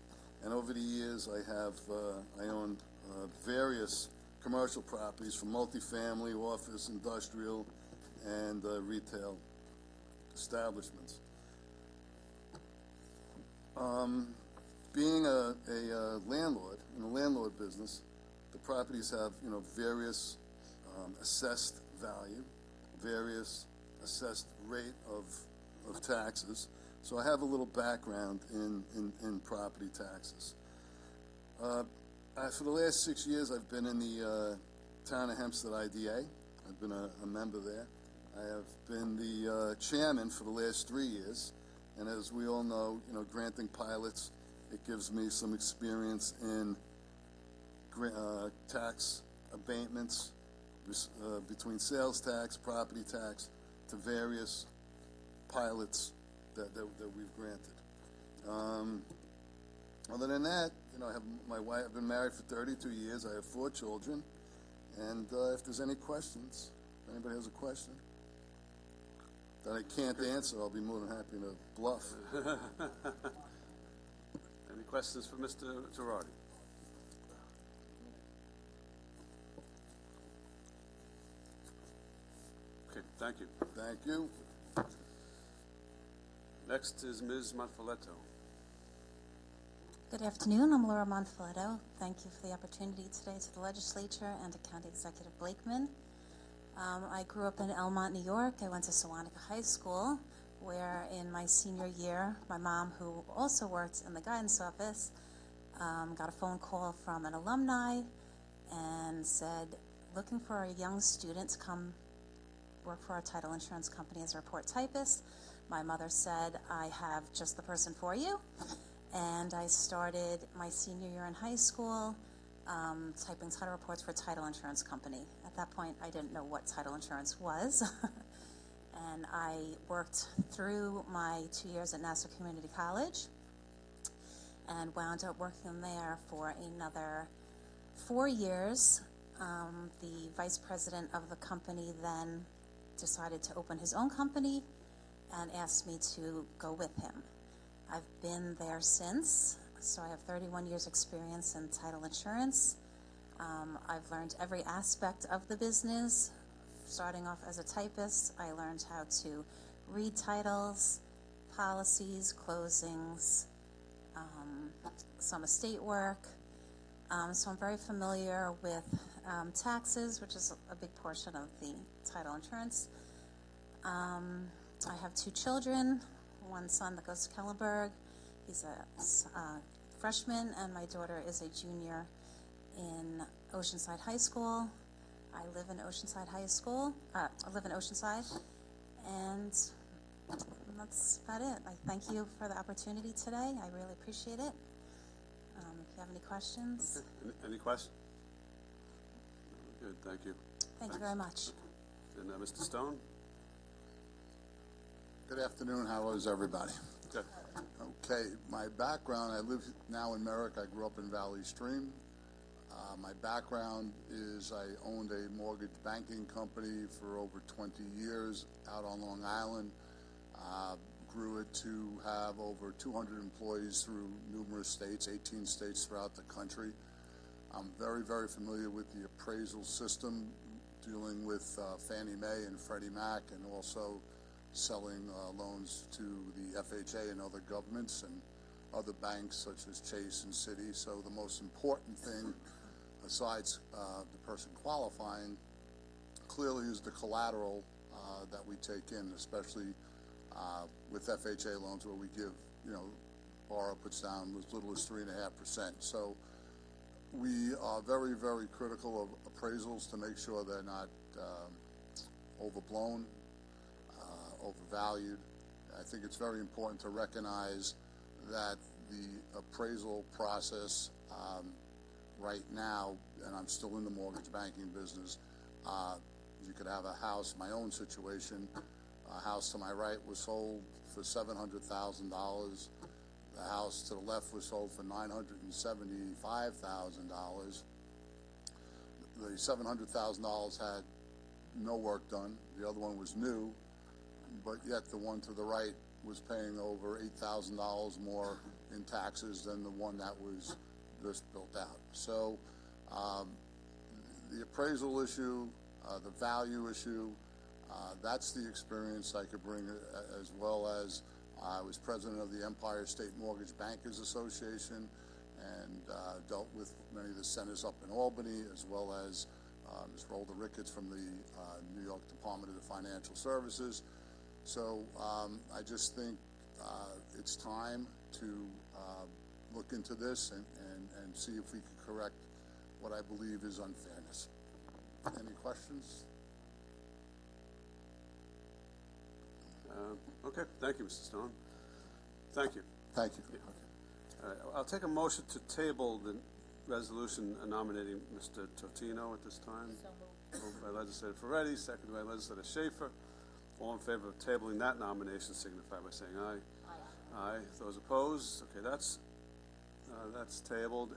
and over the years, I owned various commercial properties from multifamily, office, industrial, and retail establishments. Being a landlord in the landlord business, the properties have various assessed value, various assessed rate of taxes. So I have a little background in property taxes. For the last 6 years, I've been in the Town of Hempstead IDA. I've been a member there. I have been the chairman for the last 3 years. And as we all know, granting pilots, it gives me some experience in tax abatements between sales tax, property tax, to various pilots that we've granted. Other than that, I have my wife. I've been married for 32 years. I have 4 children. And if there's any questions, if anybody has a question that I can't answer, I'll be more than happy to bluff. Any questions for Mr. Girardi? Okay, thank you. Thank you. Next is Ms. Monfiletto. Good afternoon. I'm Laura Monfiletto. Thank you for the opportunity today to the legislature and to County Executive Blakeman. I grew up in Elmont, New York. I went to Sewantica High School, where in my senior year, my mom, who also works in the guidance office, got a phone call from an alumni and said, looking for a young student to come work for a title insurance company as a report typist. My mother said, I have just the person for you. And I started my senior year in high school typing title reports for a title insurance company. At that point, I didn't know what title insurance was. And I worked through my 2 years at Nassau Community College and wound up working there for another 4 years. The vice president of the company then decided to open his own company and asked me to go with him. I've been there since, so I have 31 years experience in title insurance. I've learned every aspect of the business. Starting off as a typist, I learned how to read titles, policies, closings, some estate work. So I'm very familiar with taxes, which is a big portion of the title insurance. I have 2 children, one son that goes to Kellenberg. He's a freshman, and my daughter is a junior in Oceanside High School. I live in Oceanside High School. I live in Oceanside, and that's about it. I thank you for the opportunity today. I really appreciate it. If you have any questions. Okay. Any questions? Good, thank you. Thank you very much. And Mr. Stone? Good afternoon. How is everybody? Good. Okay, my background, I live now in Merrick. I grew up in Valley Stream. My background is I owned a mortgage banking company for over 20 years out on Long Island. Grew it to have over 200 employees through numerous states, 18 states throughout the country. I'm very, very familiar with the appraisal system, dealing with Fannie Mae and Freddie Mac, and also selling loans to the FHA and other governments and other banks such as Chase and Citi. So the most important thing, besides the person qualifying, clearly is the collateral that we take in, especially with FHA loans where we give, borrower puts down as little as 3.5%. So we are very, very critical of appraisals to make sure they're not overblown, overvalued. I think it's very important to recognize that the appraisal process right now, and I'm still in the mortgage banking business, you could have a house, my own situation, a house to my right was sold for $700,000. The house to the left was sold for $975,000. The $700,000 had no work done. The other one was new, but yet the one to the right was paying over $8,000 more in taxes than the one that was just built out. So the appraisal issue, the value issue, that's the experience I could bring, as well as I was president of the Empire State Mortgage Bankers Association and dealt with many of the centers up in Albany, as well as Ms. Rhoda Ricketts from the New York Department of the Financial Services. So I just think it's time to look into this and see if we can correct what I believe is unfairness. Any questions? Okay, thank you, Mr. Stone. Thank you. Thank you. Yeah. All right, I'll take a motion to table the resolution nominating Mr. Totino at this time. Moved by Legislator Ferretti, seconded by Legislator Schaefer. All in favor of tabling that nomination signify by saying aye. Aye. Those opposed? Okay, that's tabled.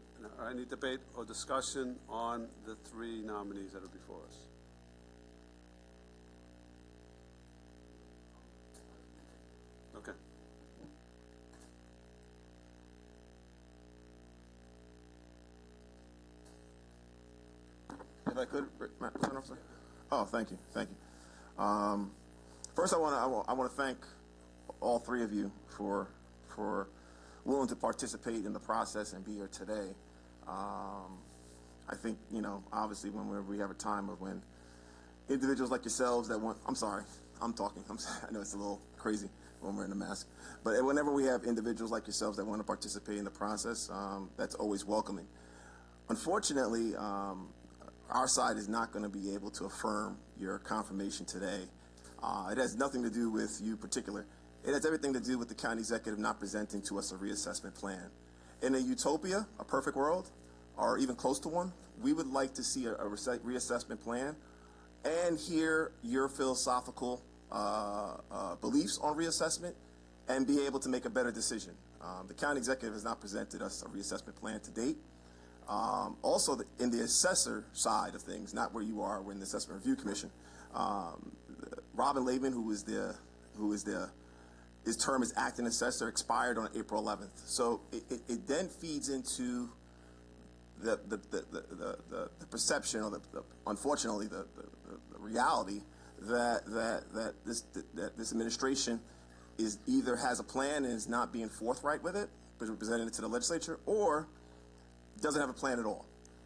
Any debate or discussion on the 3 nominees that are before us? Okay. If I could, oh, thank you. First, I want to thank all 3 of you for willing to participate in the process and be here today. I think, obviously when we have a time of when individuals like yourselves that want, I'm sorry, I'm talking, I know it's a little crazy when we're in a mask, but whenever we have individuals like yourselves that want to participate in the process, that's always welcoming. Unfortunately, our side is not going to be able to affirm your confirmation today It has nothing to do with you particular. It has everything to do with the county executive not presenting to us a reassessment plan. In a utopia, a perfect world, or even close to one, we would like to see a reassessment plan and hear your philosophical beliefs on reassessment and be able to make a better decision. The county executive has not presented us a reassessment plan to date. Also, in the assessor side of things, not where you are, we're in the Assessment Review Commission. Robin Laban, his term as acting assessor expired on April 11th. So it then feeds into the perception, or unfortunately the reality that this administration either has a plan and is not being forthright with it, presenting it to the legislature, or doesn't have a plan at all.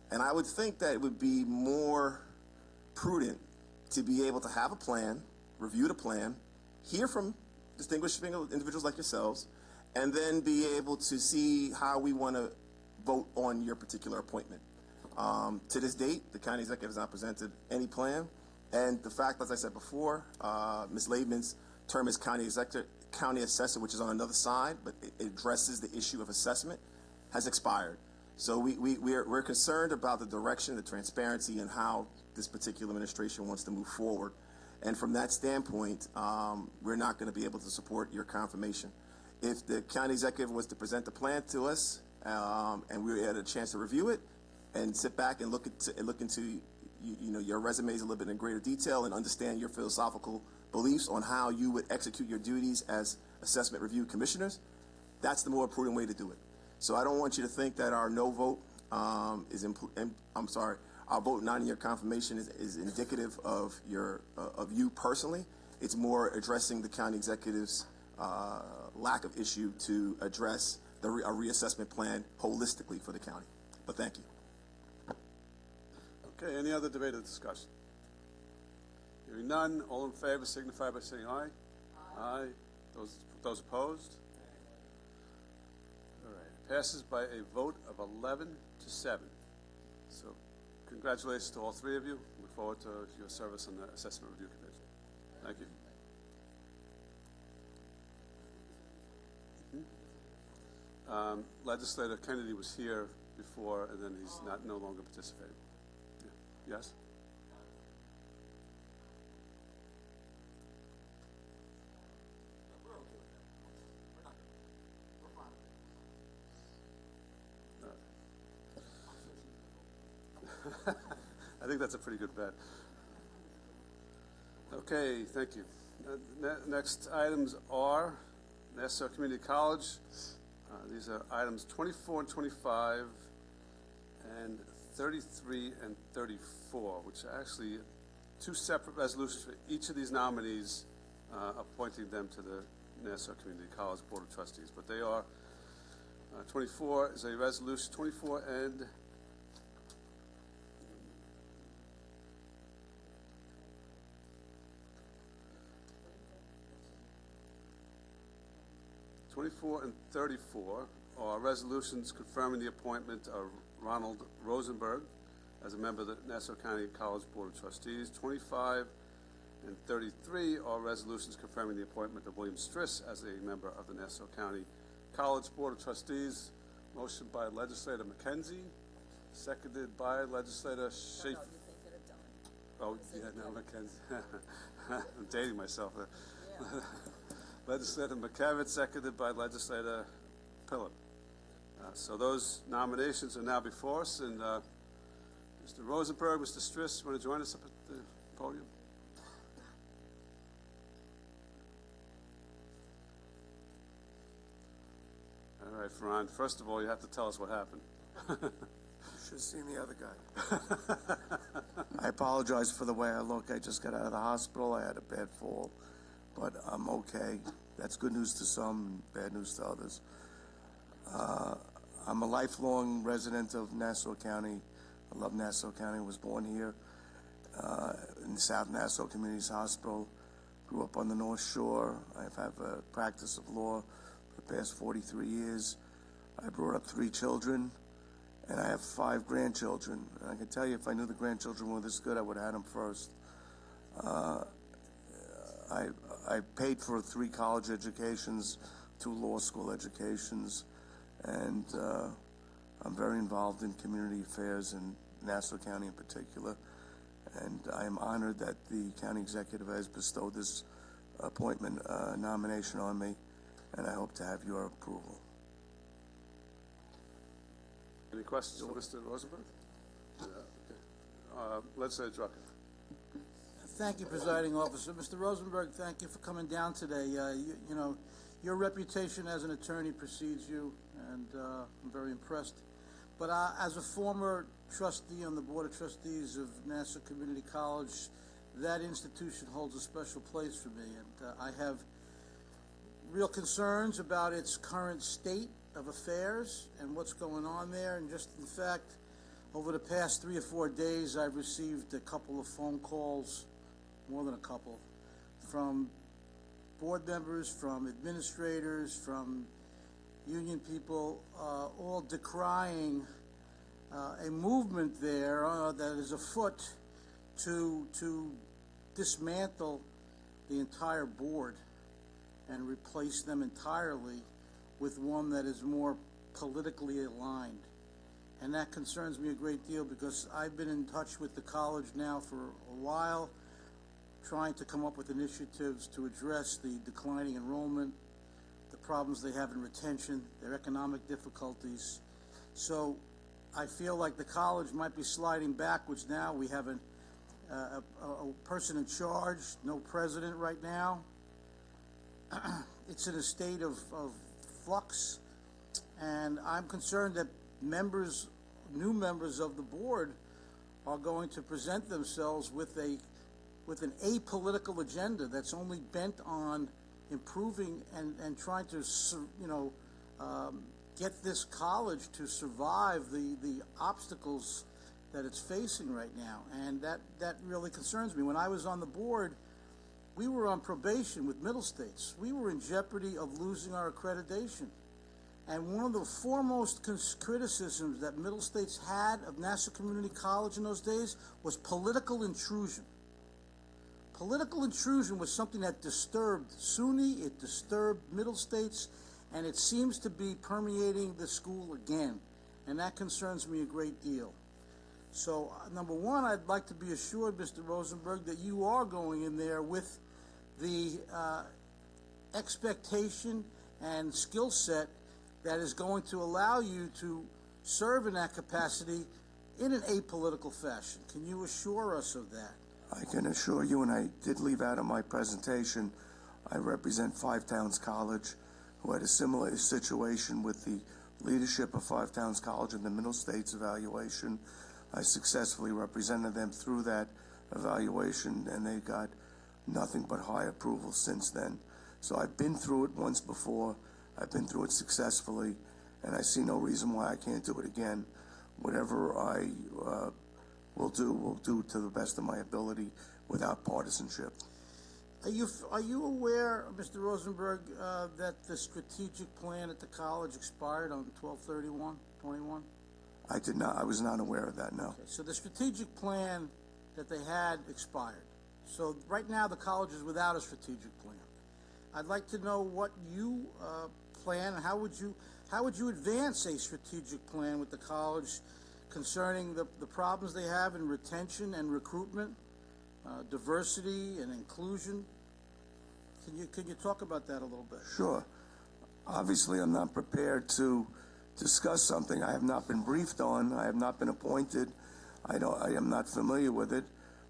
And I would think that it would be more prudent to be able to have a plan, review the plan, hear from distinguished individuals like yourselves, and then be able to see how we want to vote on your particular appointment. To this date, the county executive has not presented any plan, and the fact, as I said before, Ms. Laban's term as county assessor, which is on another side, but it addresses the issue of assessment, has expired. So we're concerned about the direction, the transparency, and how this particular administration wants to move forward. And from that standpoint, we're not going to be able to support your confirmation. If the county executive was to present the plan to us, and we had a chance to review it, and sit back and look into your resumes a little bit in greater detail and understand your philosophical beliefs on how you would execute your duties as assessment review commissioners, that's the more prudent way to do it. So I don't want you to think that our no vote our vote not in your confirmation is indicative of you personally. It's more addressing the county executive's lack of issue to address a reassessment plan holistically for the county. But thank you. Okay, any other debate or discussion? Hearing none, all in favor signify by saying aye. Aye. Those opposed? All right, it passes by a vote of 11 to 7. So congratulations to all three of you. Look forward to your service on the Assessment Review Commission. Thank you. Legislator Kennedy was here before, and then he's no longer participating. Yeah. Yes? I think that's a pretty good bet. Okay, thank you. Next items are Nassau Community College. These are items 24 and 25 and 33 and 34, which are actually two separate resolutions for each of these nominees, appointing them to the Nassau Community College Board of Trustees. But they are, 24 is a resolution, 24 and 24 and 34 are resolutions confirming the appointment of Ronald Rosenberg as a member of the Nassau County College Board of Trustees. 25 and 33 are resolutions confirming the appointment of William Striss as a member of the Nassau County College Board of Trustees. Motion by Legislator McKenzie, seconded by Legislator Schaefer. Oh, yeah, no, McKenzie. I'm dating myself. Yeah. Legislator McCavitt, seconded by Legislator Pillip. So those nominations are now before us, and Mr. Rosenberg, Mr. Striss, you want to join us up at the podium? All right, Ferran, first of all, you have to tell us what happened. You should have seen the other guy. I apologize for the way I look. I just got out of the hospital. I had a bad fall, but I'm okay. That's good news to some and bad news to others. I'm a lifelong resident of Nassau County. I love Nassau County. I was born here in South Nassau Community Hospital. Grew up on the North Shore. I have a practice of law for the past 43 years. I brought up 3 children, and I have 5 grandchildren. And I can tell you, if I knew the grandchildren were this good, I would have had them first. I paid for 3 college educations, 2 law school educations, and I'm very involved in community affairs in Nassau County in particular. And I am honored that the county executive has bestowed this appointment nomination on me, and I hope to have your approval. Any questions for Mr. Rosenberg? Yeah, okay. Legislator Drucker. Thank you, Presiding Officer. Mr. Rosenberg, thank you for coming down today. You know, your reputation as an attorney precedes you, and I'm very impressed. But as a former trustee on the Board of Trustees of Nassau Community College, that institution holds a special place for me, and I have real concerns about its current state of affairs and what's going on there. And just in fact, over the past 3 or 4 days, I've received a couple of phone calls, more than a couple, from board members, from administrators, from union people, all decrying a movement there that is afoot to dismantle the entire board and replace them entirely with one that is more politically aligned. And that concerns me a great deal because I've been in touch with the college now for a while, trying to come up with initiatives to address the declining enrollment, the problems they have in retention, their economic difficulties. So I feel like the college might be sliding backwards now. We have a person in charge, no president right now. It's in a state of flux, and I'm concerned that new members of the board are going to present themselves with an apolitical agenda that's only bent on improving and trying to, get this college to survive the obstacles that it's facing right now. And that really concerns me. When I was on the board, we were on probation with Middle States. We were in jeopardy of losing our accreditation. And one of the foremost criticisms that Middle States had of Nassau Community College in those days was political intrusion. Political intrusion was something that disturbed SUNY, it disturbed Middle States, and it seems to be permeating the school again. And that concerns me a great deal. So, number one, I'd like to be assured, Mr. Rosenberg, that you are going in there with the expectation and skill set that is going to allow you to serve in that capacity in an apolitical fashion. Can you assure us of that? I can assure you, and I did leave out of my presentation, I represent Five Towns College, who had a similar situation with the leadership of Five Towns College in the Middle States evaluation. I successfully represented them through that evaluation, and they got nothing but high approval since then. So I've been through it once before. I've been through it successfully, and I see no reason why I can't do it again. Whatever I will do to the best of my ability without partisanship. Are you aware, Mr. Rosenberg, that the strategic plan at the college expired on 12/31/21? I did not. I was not aware of that. No. Okay, so the strategic plan that they had expired. So right now the college is without a strategic plan. I'd like to know what you plan, and how would you advance a strategic plan with the college concerning the problems they have in retention and recruitment, diversity and inclusion. Can you talk about that a little bit? Sure. Obviously, I'm not prepared to discuss something I have not been briefed on. I have not been appointed. I am not familiar with it.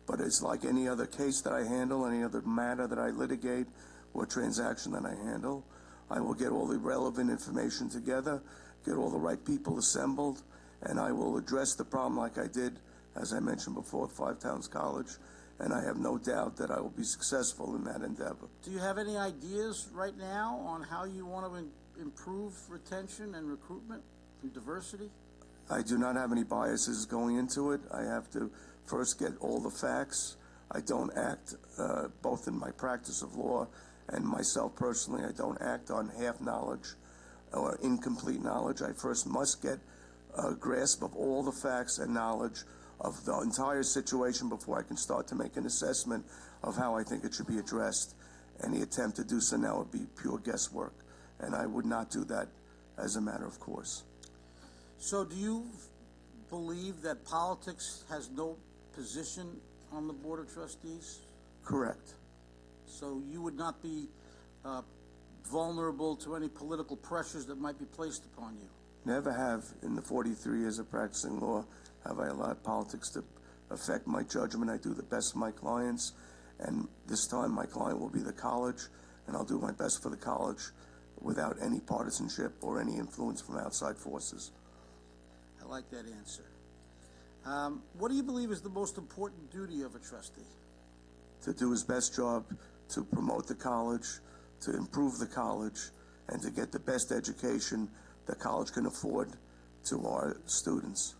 But it's like any other case that I handle, any other matter that I litigate or transaction that I handle. I will get all the relevant information together, get all the right people assembled, and I will address the problem like I did, as I mentioned before, at Five Towns College. And I have no doubt that I will be successful in that endeavor. Do you have any ideas right now on how you want to improve retention and recruitment and diversity? I do not have any biases going into it. I have to first get all the facts. I don't act, both in my practice of law and myself personally, I don't act on half knowledge or incomplete knowledge. I first must get a grasp of all the facts and knowledge of the entire situation before I can start to make an assessment of how I think it should be addressed. Any attempt to do so now would be pure guesswork, and I would not do that as a matter of course. So do you believe that politics has no position on the Board of Trustees? Correct. So you would not be vulnerable to any political pressures that might be placed upon you? Never have, in the 43 years of practicing law, have I allowed politics to affect my judgment. I do the best for my clients, and this time my client will be the college, and I'll do my best for the college without any partisanship or any influence from outside forces. I like that answer. What do you believe is the most important duty of a trustee? To do his best job to promote the college, to improve the college, and to get the best education the college can afford to our students.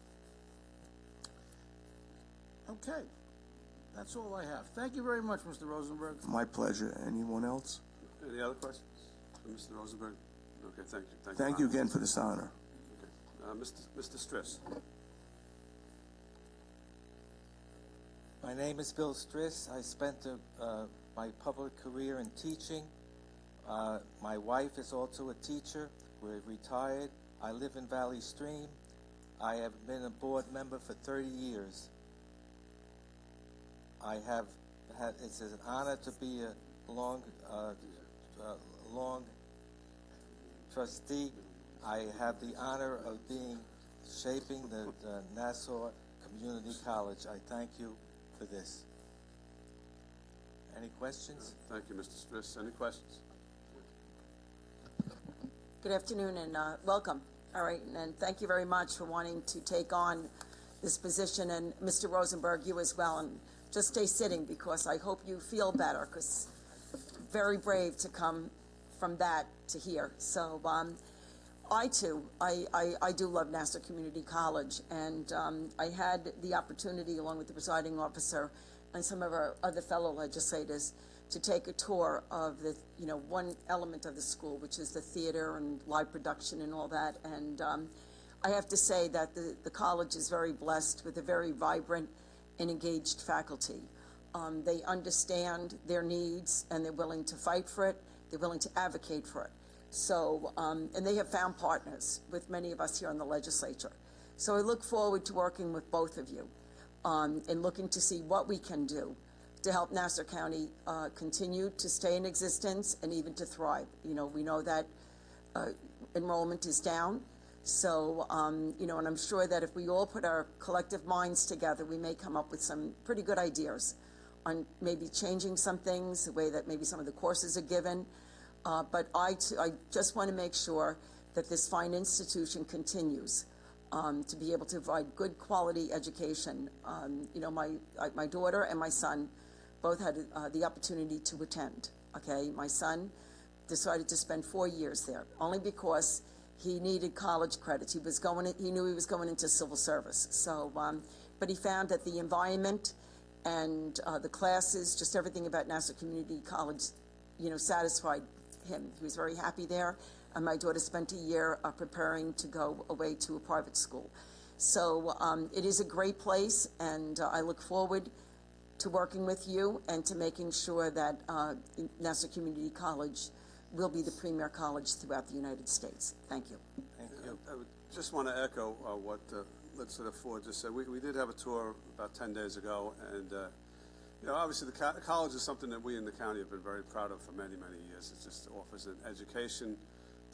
Okay. That's all I have. Thank you very much, Mr. Rosenberg. My pleasure. Anyone else? Any other questions for Mr. Rosenberg? Okay, thank you. Thank you again for this honor. Okay. Mr. Striss. My name is Bill Striss. I spent my public career in teaching. My wife is also a teacher. We're retired. I live in Valley Stream. I have been a board member for 30 years. I have had, it's an honor to be a long trustee. I have the honor of shaping the Nassau Community College. I thank you for this. Any questions? Thank you, Mr. Striss. Any questions? Good afternoon and welcome. All right, and thank you very much for wanting to take on this position, and Mr. Rosenberg, you as well, and just stay sitting because I hope you feel better, because very brave to come from that to here. So I too, I do love Nassau Community College, and I had the opportunity, along with the presiding officer and some of our other fellow legislators, to take a tour of the, one element of the school, which is the theater and live production and all that. And I have to say that the college is very blessed with a very vibrant and engaged faculty. They understand their needs and they're willing to fight for it. They're willing to advocate for it. So, and they have found partners with many of us here in the legislature. So I look forward to working with both of you and looking to see what we can do to help Nassau County continue to stay in existence and even to thrive. We know that enrollment is down. So, and I'm sure that if we all put our collective minds together, we may come up with some pretty good ideas on maybe changing some things, the way that maybe some of the courses are given. But I just want to make sure that this fine institution continues to be able to provide good quality education. My daughter and my son both had the opportunity to attend, okay? My son decided to spend 4 years there, only because he needed college credits. He knew he was going into civil service. So, but he found that the environment and the classes, just everything about Nassau Community College, satisfied him. He was very happy there. And my daughter spent a year preparing to go away to a private school. So it is a great place, and I look forward to working with you and to making sure that Nassau Community College will be the premier college throughout the United States. Thank you. Thank you. I would just want to echo what Legislator Ford just said. We did have a tour about 10 days ago, and obviously the college is something that we in the county have been very proud of for many, many years. It just offers an education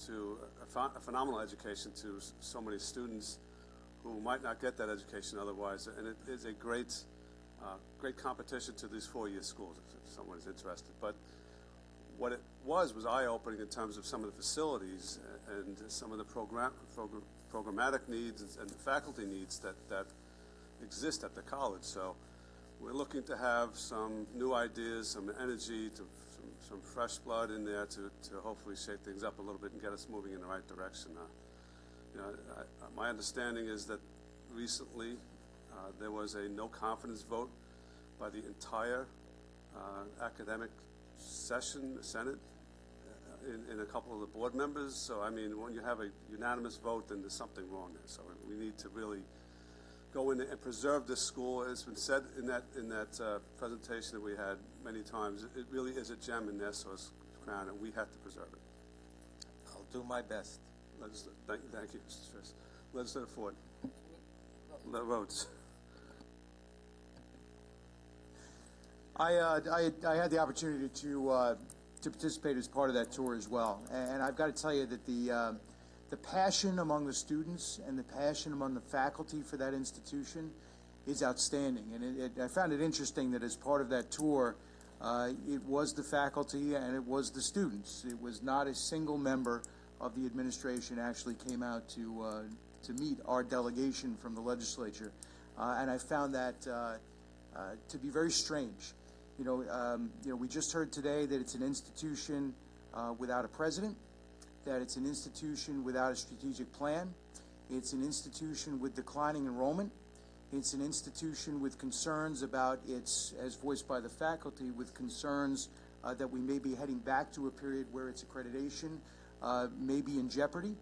a phenomenal education to so many students who might not get that education otherwise, and it is a great competition to these 4-year schools if someone is interested. But what it was eye-opening in terms of some of the facilities and some of the programmatic needs and the faculty needs that exist at the college. So we're looking to have some new ideas, some energy, some fresh blood in there to hopefully shake things up a little bit and get us moving in the right direction. My understanding is that recently there was a no confidence vote by the entire academic session, the Senate, in a couple of the board members. So, I mean, when you have a unanimous vote, then there's something wrong there. So we need to really go in and preserve this school. It's been said in that presentation that we had many times. It really is a gem in Nassau's crown, and we have to preserve it. I'll do my best. Thank you, Mr. Strauss. Legislator Ford. Votes. I had the opportunity to participate as part of that tour as well, and I've got to tell you that the passion among the students and the passion among the faculty for that institution is outstanding. And I found it interesting that as part of that tour, it was the faculty and it was the students. It was not a single member of the administration actually came out to meet our delegation from the legislature, and I found that to be very strange. You know, we just heard today that it's an institution without a president, that it's an institution without a strategic plan, it's an institution with declining enrollment, it's an institution with concerns about its, as voiced by the faculty, with concerns that we may be heading back to a period where its accreditation may be in jeopardy.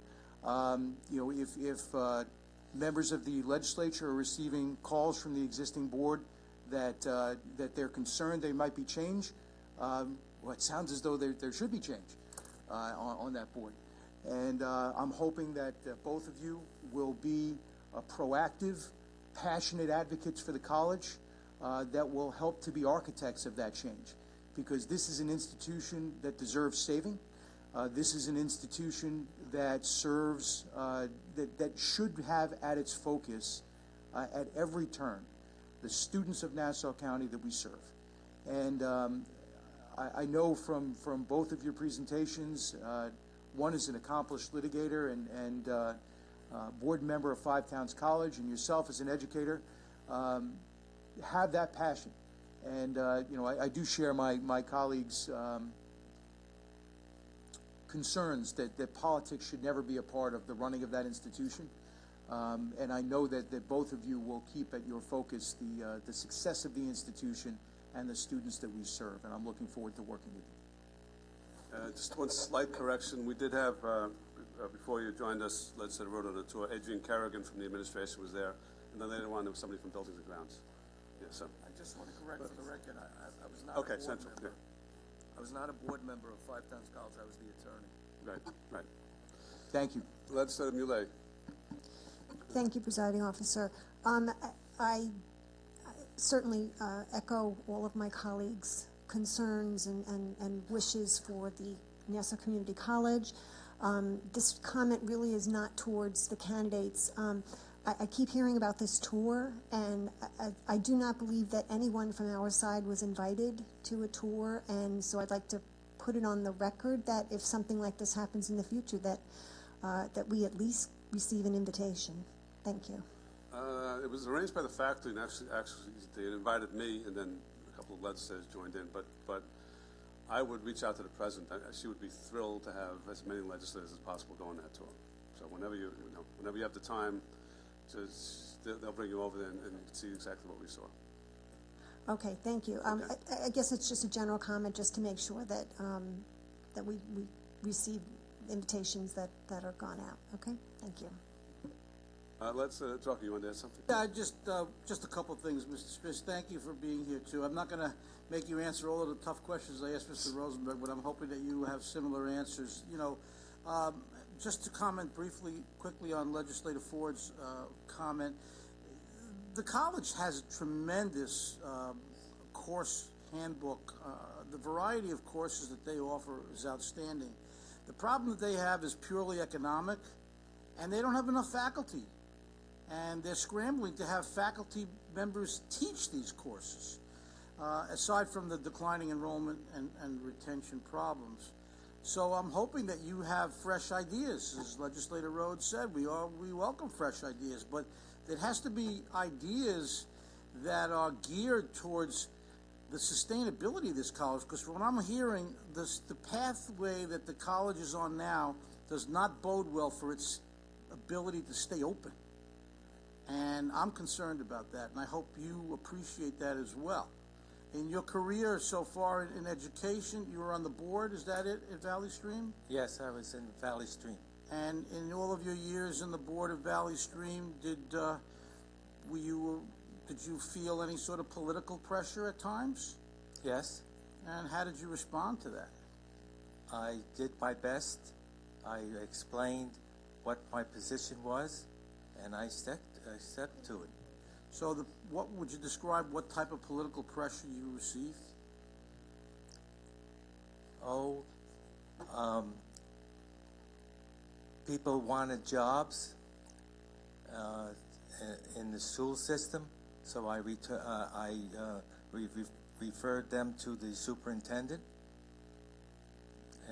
You know, if members of the legislature are receiving calls from the existing board that they're concerned they might be change, well, it sounds as though there should be change on that board. And I'm hoping that both of you will be proactive, passionate advocates for the college that will help to be architects of that change. Because this is an institution that deserves saving. This is an institution that serves, that should have at its focus at every turn the students of Nassau County that we serve. And I know from both of your presentations, one is an accomplished litigator and board member of Five Towns College, and yourself as an educator, have that passion. And you know, I do share my colleagues' concerns that politics should never be a part of the running of that institution. And I know that both of you will keep at your focus the success of the institution and the students that we serve, and I'm looking forward to working with you. Just one slight correction. We did have, before you joined us, Legislator wrote on the tour, Adrian Kerrigan from the administration was there, and then later on there was somebody from Buildings and Grounds. Yeah, so. I just want to correct for the record, I was not Okay, a board Central, member. I was not a board member of Five Towns College, I was the attorney. Right. Thank you. Legislator Muley. Thank you, Presiding Officer. I certainly echo all of my colleagues' concerns and wishes for the Nassau Community College. This comment really is not towards the candidates. I keep hearing about this tour, and I do not believe that anyone from our side was invited to a tour, and so I'd like to put it on the record that if something like this happens in the future, that we at least receive an invitation. Thank you. It was arranged by the faculty, and actually they invited me, and then a couple of legislators joined in. But I would reach out to the president. She would be thrilled to have as many legislators as possible go on that tour. So whenever you have the time, they'll bring you over there and see exactly what we saw. Okay, thank you. I guess it's just a general comment, just to make sure that that we receive invitations that are gone out. Okay, thank you. Let's talk. You want to add something? Yeah, just a couple of things, Mr. Spitz. Thank you for being here too. I'm not going to make you answer all of the tough questions I asked Mr. Rosenberg, but I'm hoping that you have similar answers. You know, just to comment quickly on Legislator Ford's comment, the college has a tremendous course handbook. The variety of courses that they offer is outstanding. The problem that they have is purely economic, and they don't have enough faculty. And they're scrambling to have faculty members teach these courses, aside from the declining enrollment and retention problems. So I'm hoping that you have fresh ideas. As Legislator Rhodes said, we welcome fresh ideas, but it has to be ideas that are geared towards the sustainability of this college, because from what I'm hearing, the pathway that the college is on now does not bode well for its ability to stay open. And I'm concerned about that, and I hope you appreciate that as well. In your career so far in education, you were on the board, is that it, at Valley Stream? Yes, I was in Valley Stream. And in all of your years in the board of Valley Stream, did did you feel any sort of political pressure at times? Yes, And how did you respond to that? I did my best. I explained what my position was, and I stepped to it. So what would you describe, what type of political pressure you received? Oh, people wanted jobs in the school system, so I referred them to the superintendent,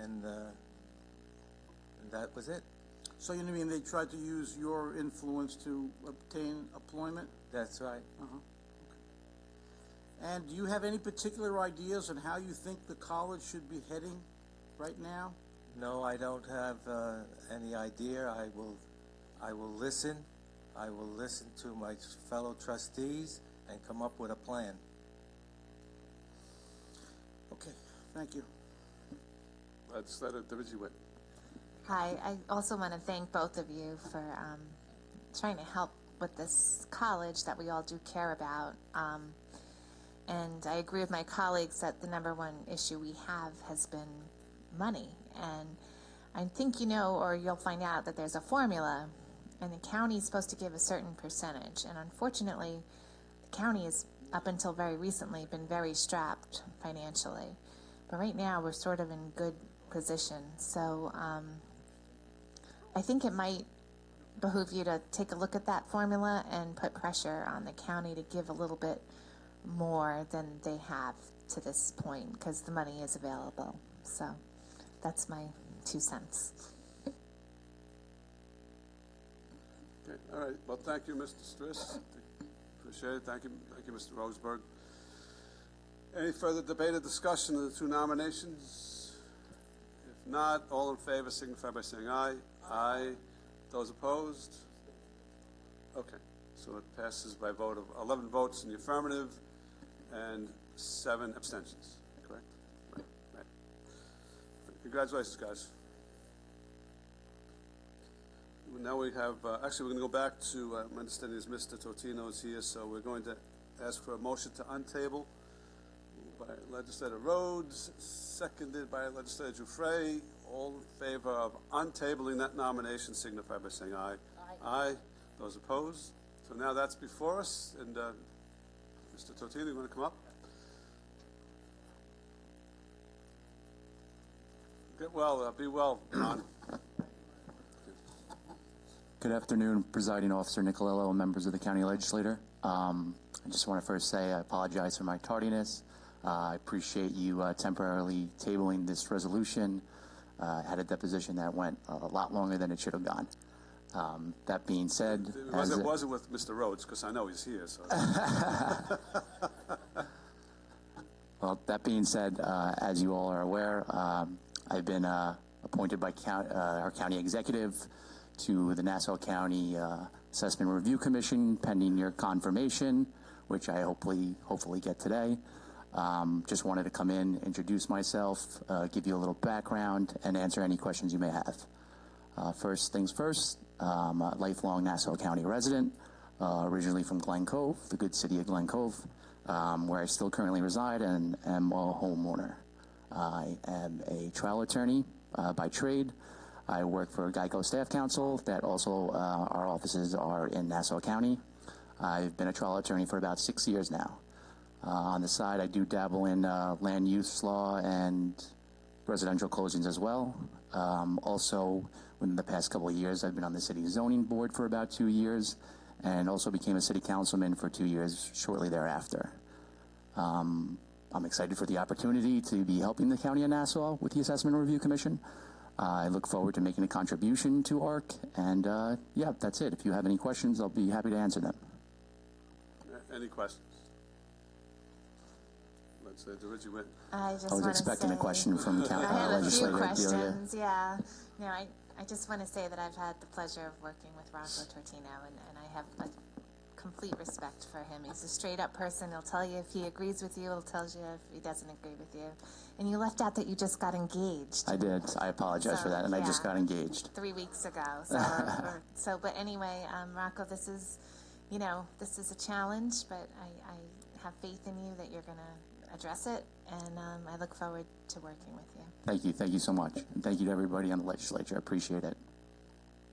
and that was it. So you mean they tried to use your influence to obtain employment? That's right. Uh-huh. Okay. And do you have any particular ideas on how you think the college should be heading right now? No, I don't have any idea. I will listen. I will listen to my fellow trustees and come up with a plan. Okay, thank you. Legislator Division Witt. Hi, I also want to thank both of you for trying to help with this college that we all do care about. And I agree with my colleagues that the number one issue we have has been money. And I think you know, or you'll find out, that there's a formula, and the county is supposed to give a certain percentage. And unfortunately, the county has, up until very recently, been very strapped financially. But right now, we're sort of in good position. So I think it might behoove you to take a look at that formula and put pressure on the county to give a little bit more than they have to this point, because the money is available. So that's my 2 cents. Okay, all right. Well, thank you, Mr. Stris. Appreciate it. Thank you, Mr. Roseberg. Any further debate or discussion of the 2 nominations? If not, all in favor signify by saying aye. Aye. Those opposed? Okay. So it passes by a vote of 11 votes in the affirmative and 7 abstentions. Correct? Right. Congratulations, guys. Now we have, actually, we're going to go back to, my understanding is Mr. Totino is here, so we're going to ask for a motion to untable by Legislator Rhodes, seconded by Legislator Giuffre. All in favor of untabling that nomination signify by saying aye. Aye. Aye. Those opposed? So now that's before us, and Mr. Totino, you want to come up? Get well, be well, Ron. Good afternoon, Presiding Officer Nicolello and members of the County Legislature. I just want to first say I apologize for my tardiness. I appreciate you temporarily tabling this resolution. Had a deposition that went a lot longer than it should have gone. That being said... It wasn't with Mr. Rhodes, because I know he's here. So. Well, that being said, as you all are aware, I've been appointed by our county executive to the Nassau County Assessment Review Commission, pending your confirmation, which I hopefully get today. Just wanted to come in, introduce myself, give you a little background, and answer any questions you may have. First things first, I'm a lifelong Nassau County resident, originally from Glen Cove, the good city of Glen Cove, where I still currently reside and am a homeowner. I am a trial attorney by trade. I work for Geico Staff Council that also our offices are in Nassau County. I've been a trial attorney for about 6 years now. On the side, I do dabble in land use law and residential closings as well. Also, within the past couple of years, I've been on the city zoning board for about 2 years and also became a city councilman for 2 years shortly thereafter. I'm excited for the opportunity to be helping the County of Nassau with the Assessment Review Commission. I look forward to making a contribution to ARC, and yeah, that's it. If you have any questions, I'll be happy to answer them. Any questions? Legislator Richie Witt. I was expecting a question from I have a few Legislator questions, yeah. No, I just want to say that I've had the pleasure of working with Rocco Tortino, and I have a complete respect for him. He's a straight-up person. He'll tell you if he agrees with you. He'll tell you if he doesn't agree with you. And you left out that you just got engaged. I did. I apologize for that, and yeah. I just got engaged. 3 weeks ago. But anyway, Rocco, this is you know, this is a challenge, but I have faith in you that you're going to address it, and I look forward to working with you. Thank you so much. And thank you to everybody on the legislature. I appreciate it.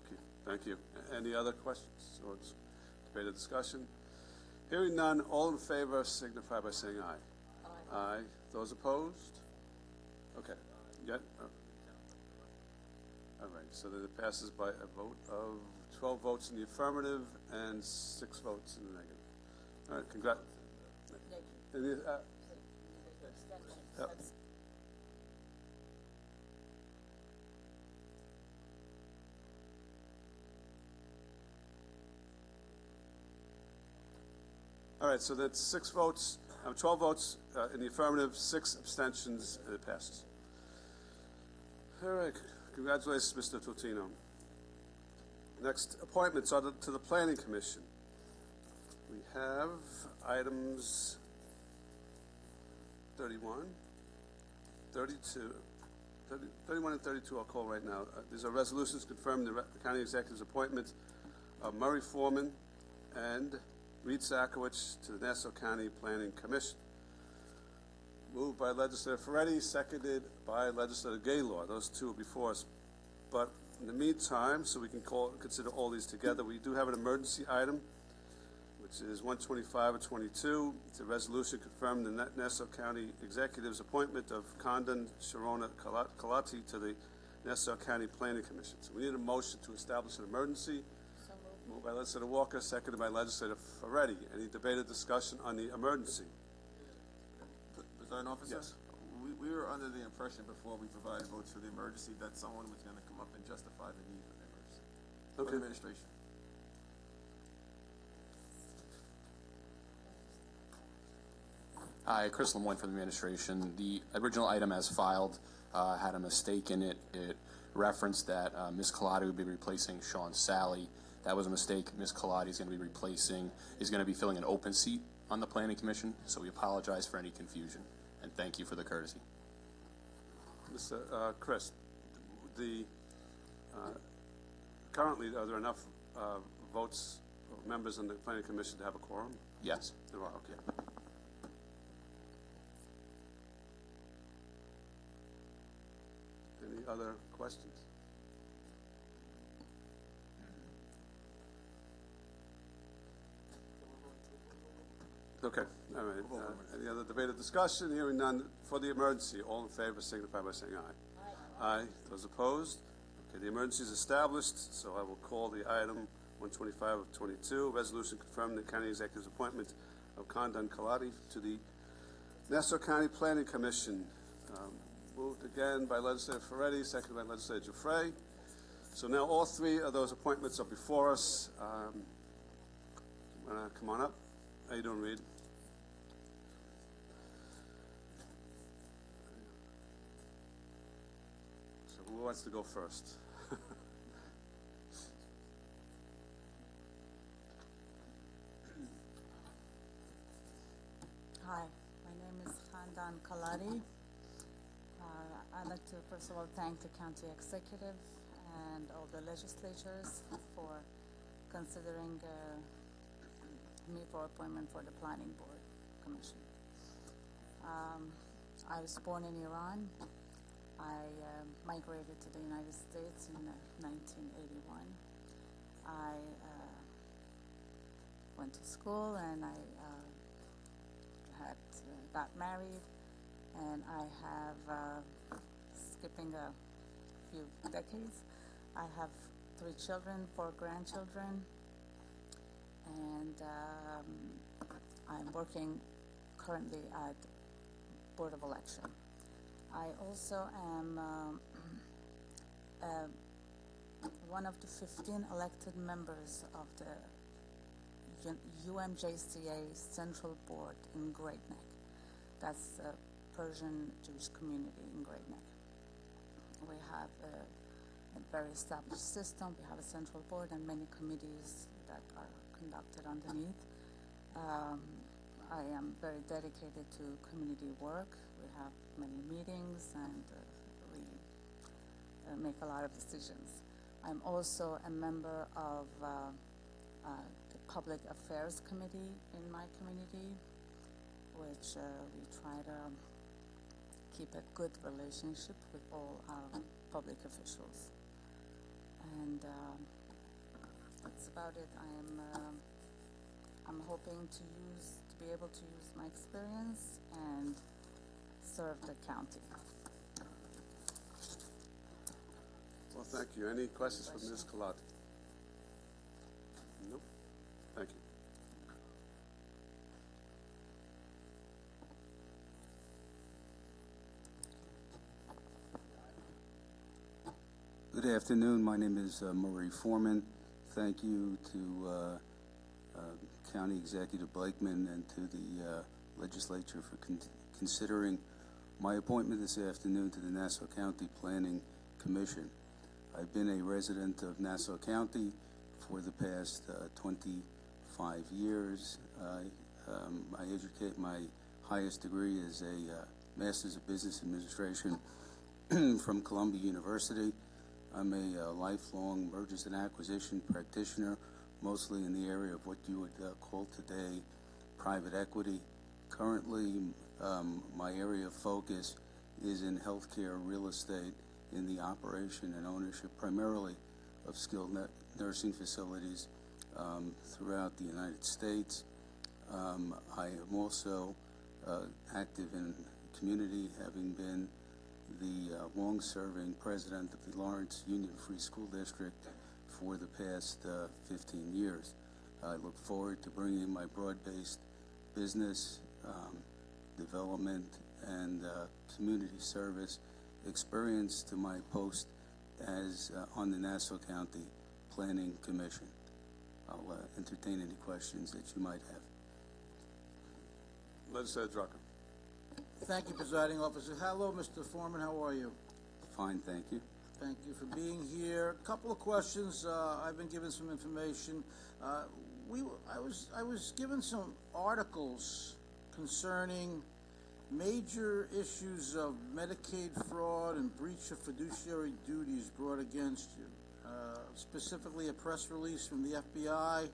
Okay, thank you. Any other questions or debate or discussion? Hearing none, all in favor signify by saying aye. Aye. Those opposed? Okay. Yeah. All right. So then it passes by a vote of 12 votes in the affirmative and 6 votes in the negative. All right. Congrats. Yep. All right, so that's 12 votes in the affirmative, 6 abstentions, and it passes. All right, congratulations, Mr. Totino. Next appointments are to the Planning Commission. We have items 31, 31 and 32 I'll call right now. These are resolutions confirming the county executive's appointment of Murray Foreman and Reed Sakowicz to the Nassau County Planning Commission. Moved by Legislator Ferretti, seconded by Legislator Gaylord. Those two are before us. But in the meantime, so we can consider all these together, we do have an emergency item, which is 125 or 22. It's a resolution confirming the Nassau County Executive's appointment of Condon Sharona Kalati to the Nassau County Planning Commission. So we need a motion to establish an emergency. Moved by Legislator Walker, seconded by Legislator Ferretti. Any debate or discussion on the emergency? Presiding Officer? Yes. We were under the impression before we provided votes for the emergency that someone was going to come up and justify the need for the emergency. Okay. For administration. Hi, Chris Lemoyne for the administration. The original item as filed had a mistake in it. It referenced that Ms. Kalati would be replacing Sean Sally. That was a mistake. Ms. Kalati is going to be filling an open seat on the Planning Commission, so we apologize for any confusion, and thank you for the courtesy. Mr. Chris, currently, are there enough votes of members on the Planning Commission to have a quorum? Yes. There are, okay. Any other questions? Okay, all right. Any other debate or discussion? Hearing none for the emergency. All in favor signify by saying aye. Aye. Aye. Those opposed? Okay, the emergency is established, so I will call the item 125 of 22, resolution confirming the county executive's appointment of Condon Kalati to the Nassau County Planning Commission. Moved again by Legislator Ferretti, seconded by Legislator Giuffre. So now all 3 of those appointments are before us. Come on up. How you doing, Reed? So who wants to go first? Hi, my name is Condon Kalati. I'd like to first of all thank the county executive and all the legislatures for considering me for appointment for the Planning Board Commission. I was born in Iran. I migrated to the United States in 1981. I went to school and I got married, and I have, skipping a few decades, I have 3 children, 4 grandchildren, and I'm working currently at Board of Election. I also am one of the 15 elected members of the UMJCA Central Board in Great Neck. That's the Persian Jewish community in Great Neck. We have a very established system. We have a central board and many committees that are conducted underneath. I am very dedicated to community work. We have many meetings and we make a lot of decisions. I'm also a member of the Public Affairs Committee in my community, which we try to keep a good relationship with all our public officials. And that's about it. I'm hoping to be able to use my experience and serve the county. Well, thank you. Any questions for Ms. Colati? No? Thank you. Good afternoon. My name is Murray Foreman. Thank you to County Executive Blakeman and to the legislature for considering my appointment this afternoon to the Nassau County Planning Commission. I've been a resident of Nassau County for the past 25 years. I educate. My highest degree is a Master's of Business Administration from Columbia University. I'm a lifelong mergers and acquisition practitioner, mostly in the area of what you would call today private equity. Currently, my area of focus is in healthcare real estate, in the operation and ownership primarily of skilled nursing facilities throughout the United States. I am also active in community, having been the long-serving president of the Lawrence Union Free School District for the past 15 years. I look forward to bringing my broad-based business, development, and community service experience to my post as on the Nassau County Planning Commission. I'll entertain any questions that you might have. Legislator Drucker. Thank you, Presiding Officer. Hello, Mr. Foreman. How are you? Fine, thank you. Thank you for being here. A couple of questions. I've been given some information. I was given some articles concerning major issues of Medicaid fraud and breach of fiduciary duties brought against you. Specifically, a press release from the FBI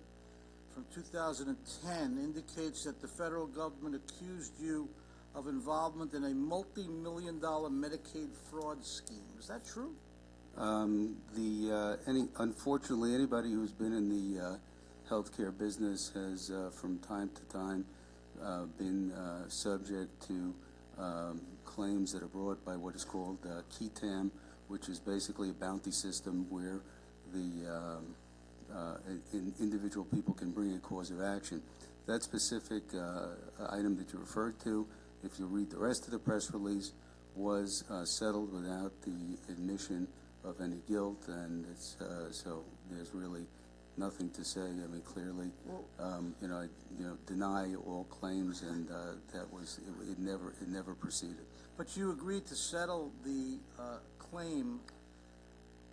from 2010 indicates that the federal government accused you of involvement in a multi-million-dollar Medicaid fraud scheme. Is that true? Unfortunately, anybody who's been in the healthcare business has, from time to time, been subject to claims that are brought by what is called KETAM, which is basically a bounty system where the individual people can bring a cause of action. That specific item that you referred to, if you read the rest of the press release, was settled without the admission of any guilt, and it's so there's really nothing to say. I mean, clearly, I deny all claims, and that was it never proceeded. But you agreed to settle the claim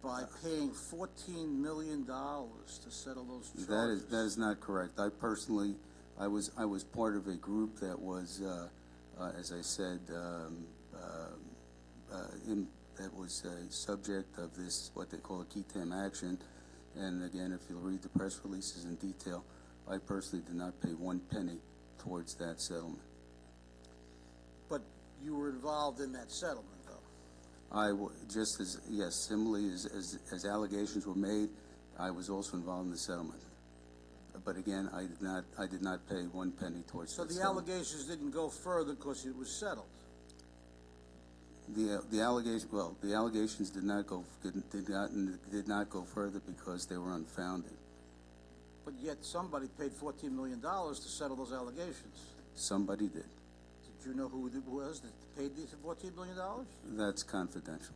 by paying $14 million to settle those charges. That is not correct. I personally, I was part of a group that was, as I said, that was a subject of this, what they call a KETAM action. And again, if you'll read the press releases in detail, I personally did not pay one penny towards that settlement. But you were involved in that settlement, though? Just as, yes, similarly as allegations were made, I was also involved in the settlement. But again, I did not pay one penny towards that settlement. So the allegations didn't go further because it was settled? The allegations did not go further because they were unfounded. But yet somebody paid $14 million to settle those allegations. Somebody did. Did you know who it was that paid these $14 million? That's confidential.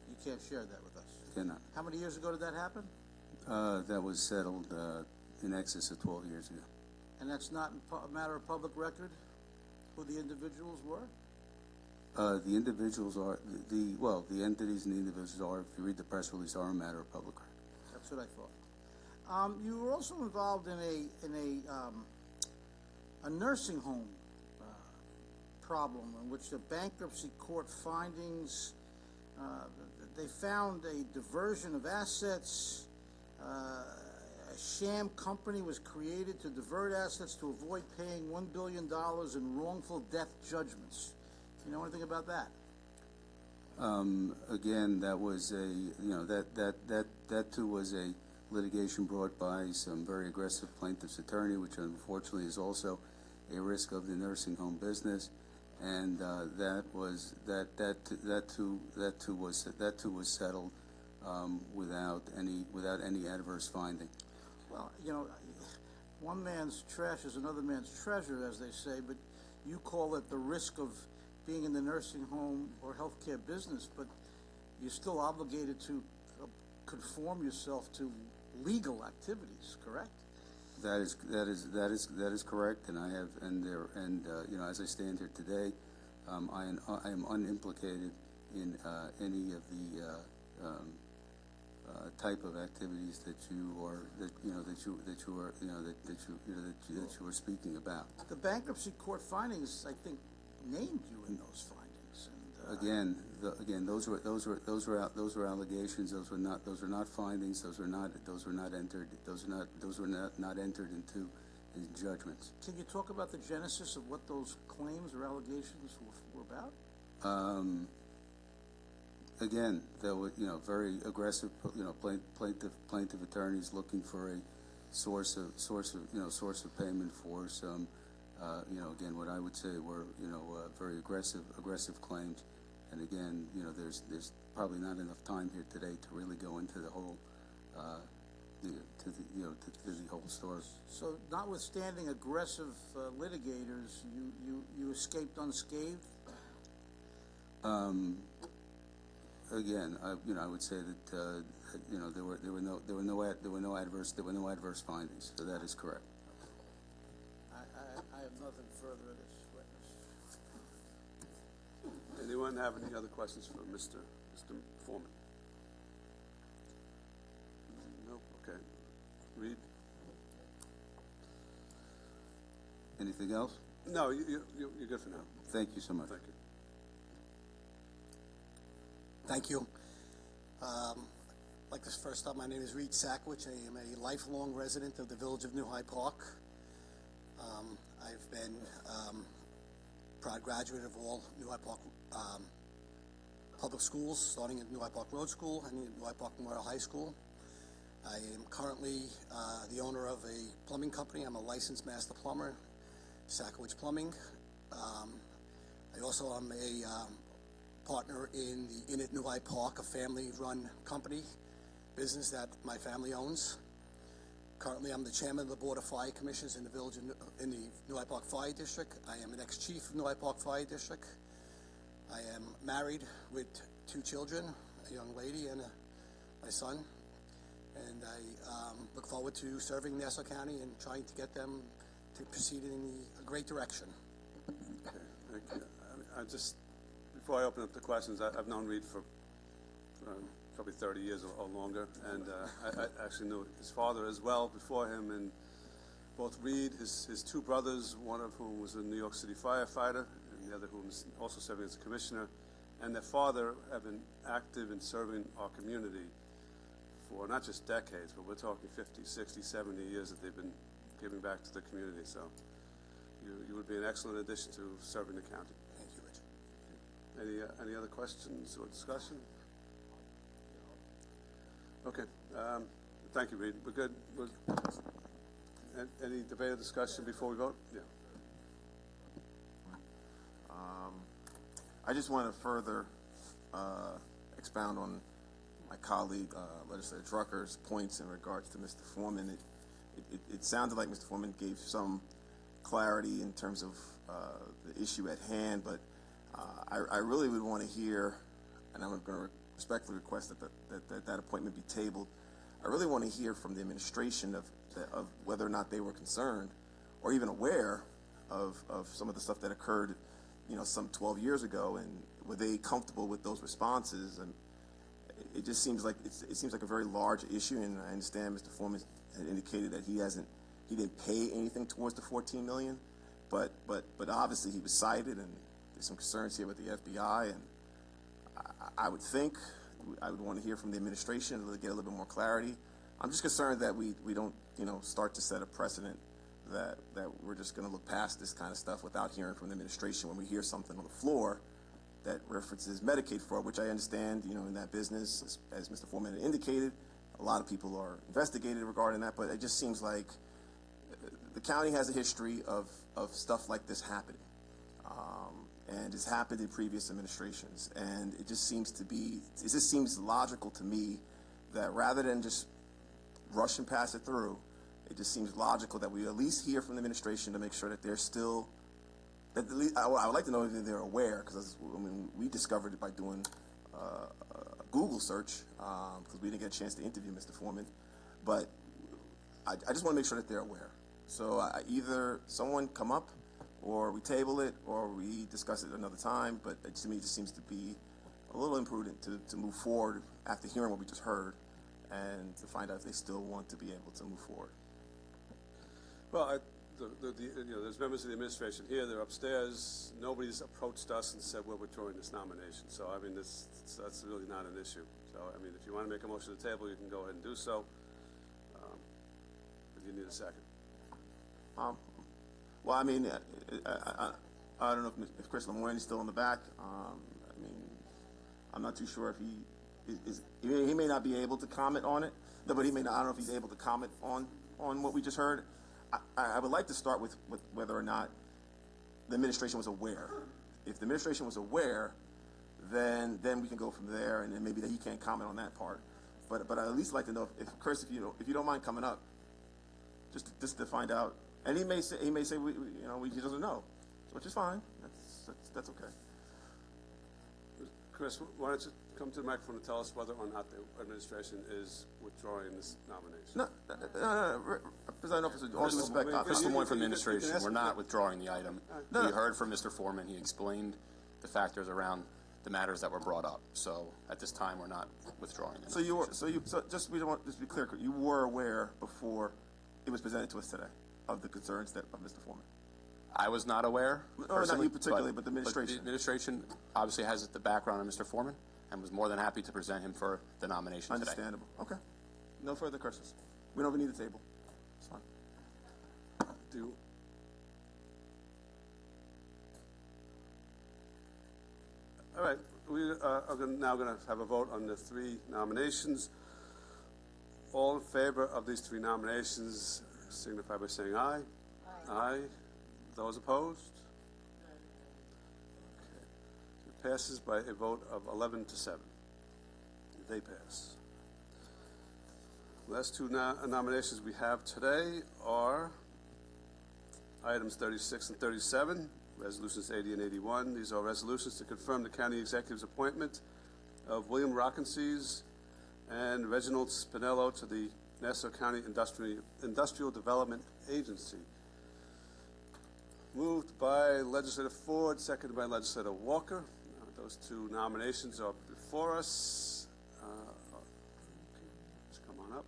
You can't share that with us. Cannot. How many years ago did that happen? That was settled in excess of 12 years ago. And that's not a matter of public record, who the individuals were? The individuals are, the entities and the individuals are, if you read the press release, are a matter of public record. That's what I thought. You were also involved in a nursing home problem in which the bankruptcy court findings, they found a diversion of assets, a sham company was created to divert assets to avoid paying $1 billion in wrongful death judgments. Do you know anything about that? Again, that was a, that too was a litigation brought by some very aggressive plaintiff's attorney, which unfortunately is also a risk of the nursing home business, and that too was settled without any adverse finding. Well, one man's trash is another man's treasure, as they say, but you call it the risk of being in the nursing home or healthcare business, but you're still obligated to conform yourself to legal activities, correct? That is correct, and I have, as I stand here today, I am unimplicated in any of the type of activities that you are speaking about. The bankruptcy court findings, I think, named you in those findings. Again, those were allegations. Those were not findings. Those were not entered into judgments. Can you talk about the genesis of what those claims or allegations were about? Again, there were very aggressive plaintiff attorneys looking for a source of payment for some again, what I would say were very aggressive claims. And again, there's probably not enough time here today to really go into the whole the whole story. So, notwithstanding aggressive litigators, you escaped unscathed. Again, I would say that there were no adverse findings. So that is correct. I have nothing further of this witness. Anyone have any other questions for Mr. Foreman? No? Okay. Reed? Anything else? No, you're good for now. Thank you so much. Thank you. Thank you. Like this first up, my name is Reed Sackowich. I am a lifelong resident of the village of New High Park. I've been proud graduate of all New High Park public schools, starting at New High Park Road School and New High Park Memorial High School. I am currently the owner of a plumbing company. I'm a licensed master plumber, Sackowich Plumbing. I also am a partner in the Inn at New High Park, a family-run company business that my family owns. Currently, I'm the chairman of the Board of Fire Commissioners in the village in the New High Park Fire District. I am an ex-chief of New High Park Fire District. I am married with 2 children, a young lady and my son. And I look forward to serving Nassau County and trying to get them to proceed in a great direction. Okay, thank you. Before I open up the questions, I've known Reed for probably 30 years or longer, and I actually knew his father as well before him, and both Reed, his 2 brothers, one of whom was a New York City firefighter, and the other whom is also serving as a commissioner, and their father have been active in serving our community for not just decades, but we're talking 50, 60, 70 years that they've been giving back to the community. So you would be an excellent addition to serving the county. Thank you, Richard. Any other questions or discussion? Okay. Thank you, Reed. We're good. Any debate or discussion before we vote? Yeah. I just want to further expound on my colleague, Legislator Drucker's points in regards to Mr. Foreman. It sounded like Mr. Foreman gave some clarity in terms of the issue at hand, but I really would want to hear, and I'm going to respectfully request that appointment be tabled. I really want to hear from the administration of whether or not they were concerned or even aware of some of the stuff that occurred, some 12 years ago, and were they comfortable with those responses? And it just seems like it seems like a very large issue, and I understand Mr. Foreman had indicated that he didn't pay anything towards the $14 million, but obviously he was cited, and there's some concerns here with the FBI, and I would think I would want to hear from the administration to get a little bit more clarity. I'm just concerned that we don't, start to set a precedent that we're just going to look past this kind of stuff without hearing from the administration when we hear something on the floor that references Medicaid fraud, which I understand, in that business, as Mr. Foreman had indicated, a lot of people are investigated regarding that, but it just seems like the county has a history of stuff like this happening. And it's happened in previous administrations. And it just seems logical to me that rather than just rush and pass it through, it just seems logical that we at least hear from the administration to make sure that they're still, that at least, I would like to know if they're aware, because we discovered it by doing a Google search, because we didn't get a chance to interview Mr. Foreman. But I just want to make sure that they're aware. So either someone come up, or we table it, or we discuss it another time, but to me it just seems to be a little imprudent to move forward after hearing what we just heard, and to find out if they still want to be able to move forward. Well, there's members of the administration here, they're upstairs, nobody's approached us and said we're withdrawing this nomination, so I mean, that's really not an issue. So, I mean, if you want to make a motion to the table, you can go ahead and do so, but you need a second. Well, I mean, I don't know if Chris Lemoyne is still in the back. I mean, I'm not too sure if he may not be able to comment on it. No, but he may not. I don't know if he's able to comment on what we just heard. I would like to start with whether or not the administration was aware. If the administration was aware, then we can go from there, and then maybe that he can't comment on that part. But I'd at least like to know if Chris, if you don't mind coming up, just to find out. And he may say he doesn't know, which is fine. That's okay. Chris, why don't you come to the microphone and tell us whether or not the administration is withdrawing this nomination? No. Presiding officer, all due respect, Chris Lemoyne from the administration. We're not withdrawing the item. We heard from Mr. Foreman. He explained the factors around the matters that were brought up. So at this time, we're not withdrawing it. So just to be clear, you were aware before it was presented to us today of the concerns of Mr. Foreman? I was not aware. No, not you particularly, but the administration. But the administration obviously has the background on Mr. Foreman and was more than happy to present him for the nomination Understandable. today. Okay. No further questions. We don't even need a table. It's fine. All right. We are now going to have a vote on the three nominations. All in favor of these three nominations signify by saying aye. Aye. Those opposed? Okay. It passes by a vote of 11-7. They pass. Last two nominations we have today are items 36 and 37, resolutions 80 and 81. These are resolutions to confirm the county executive's appointment of William Rockensees and Reginald Spinello to the Nassau County Industrial Development Agency. Moved by Legislator Ford, seconded by Legislator Walker. Those two nominations are before us. Just come on up.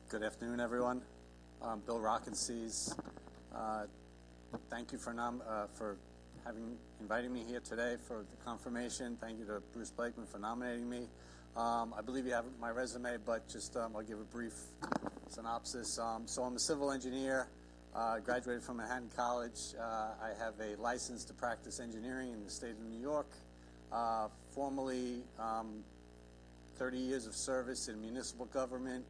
Good afternoon, everyone. Bill Rockensees. Thank you for inviting me here today for the confirmation. Thank you to Bruce Blakeman for nominating me. I believe you have my resume, but just I'll give a brief synopsis. So I'm a civil engineer, graduated from Manhattan College. I have a license to practice engineering in the state of New York. Formerly 30 years of service in municipal government,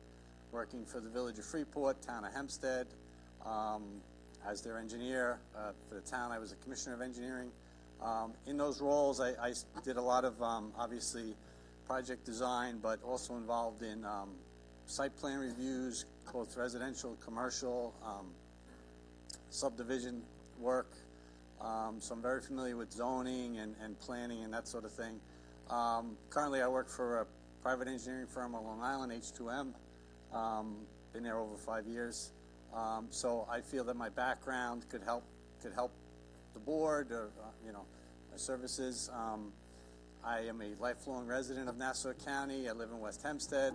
working for the Village of Freeport, Town of Hempstead. As their engineer for the town, I was a commissioner of engineering. In those roles, I did a lot of, obviously, project design, but also involved in site plan reviews, both residential, commercial, subdivision work. So I'm very familiar with zoning and planning and that sort of thing. Currently, I work for a private engineering firm on Long Island, H2M. Been there over 5 years. So I feel that my background could help the board or my services. I am a lifelong resident of Nassau County. I live in West Hempstead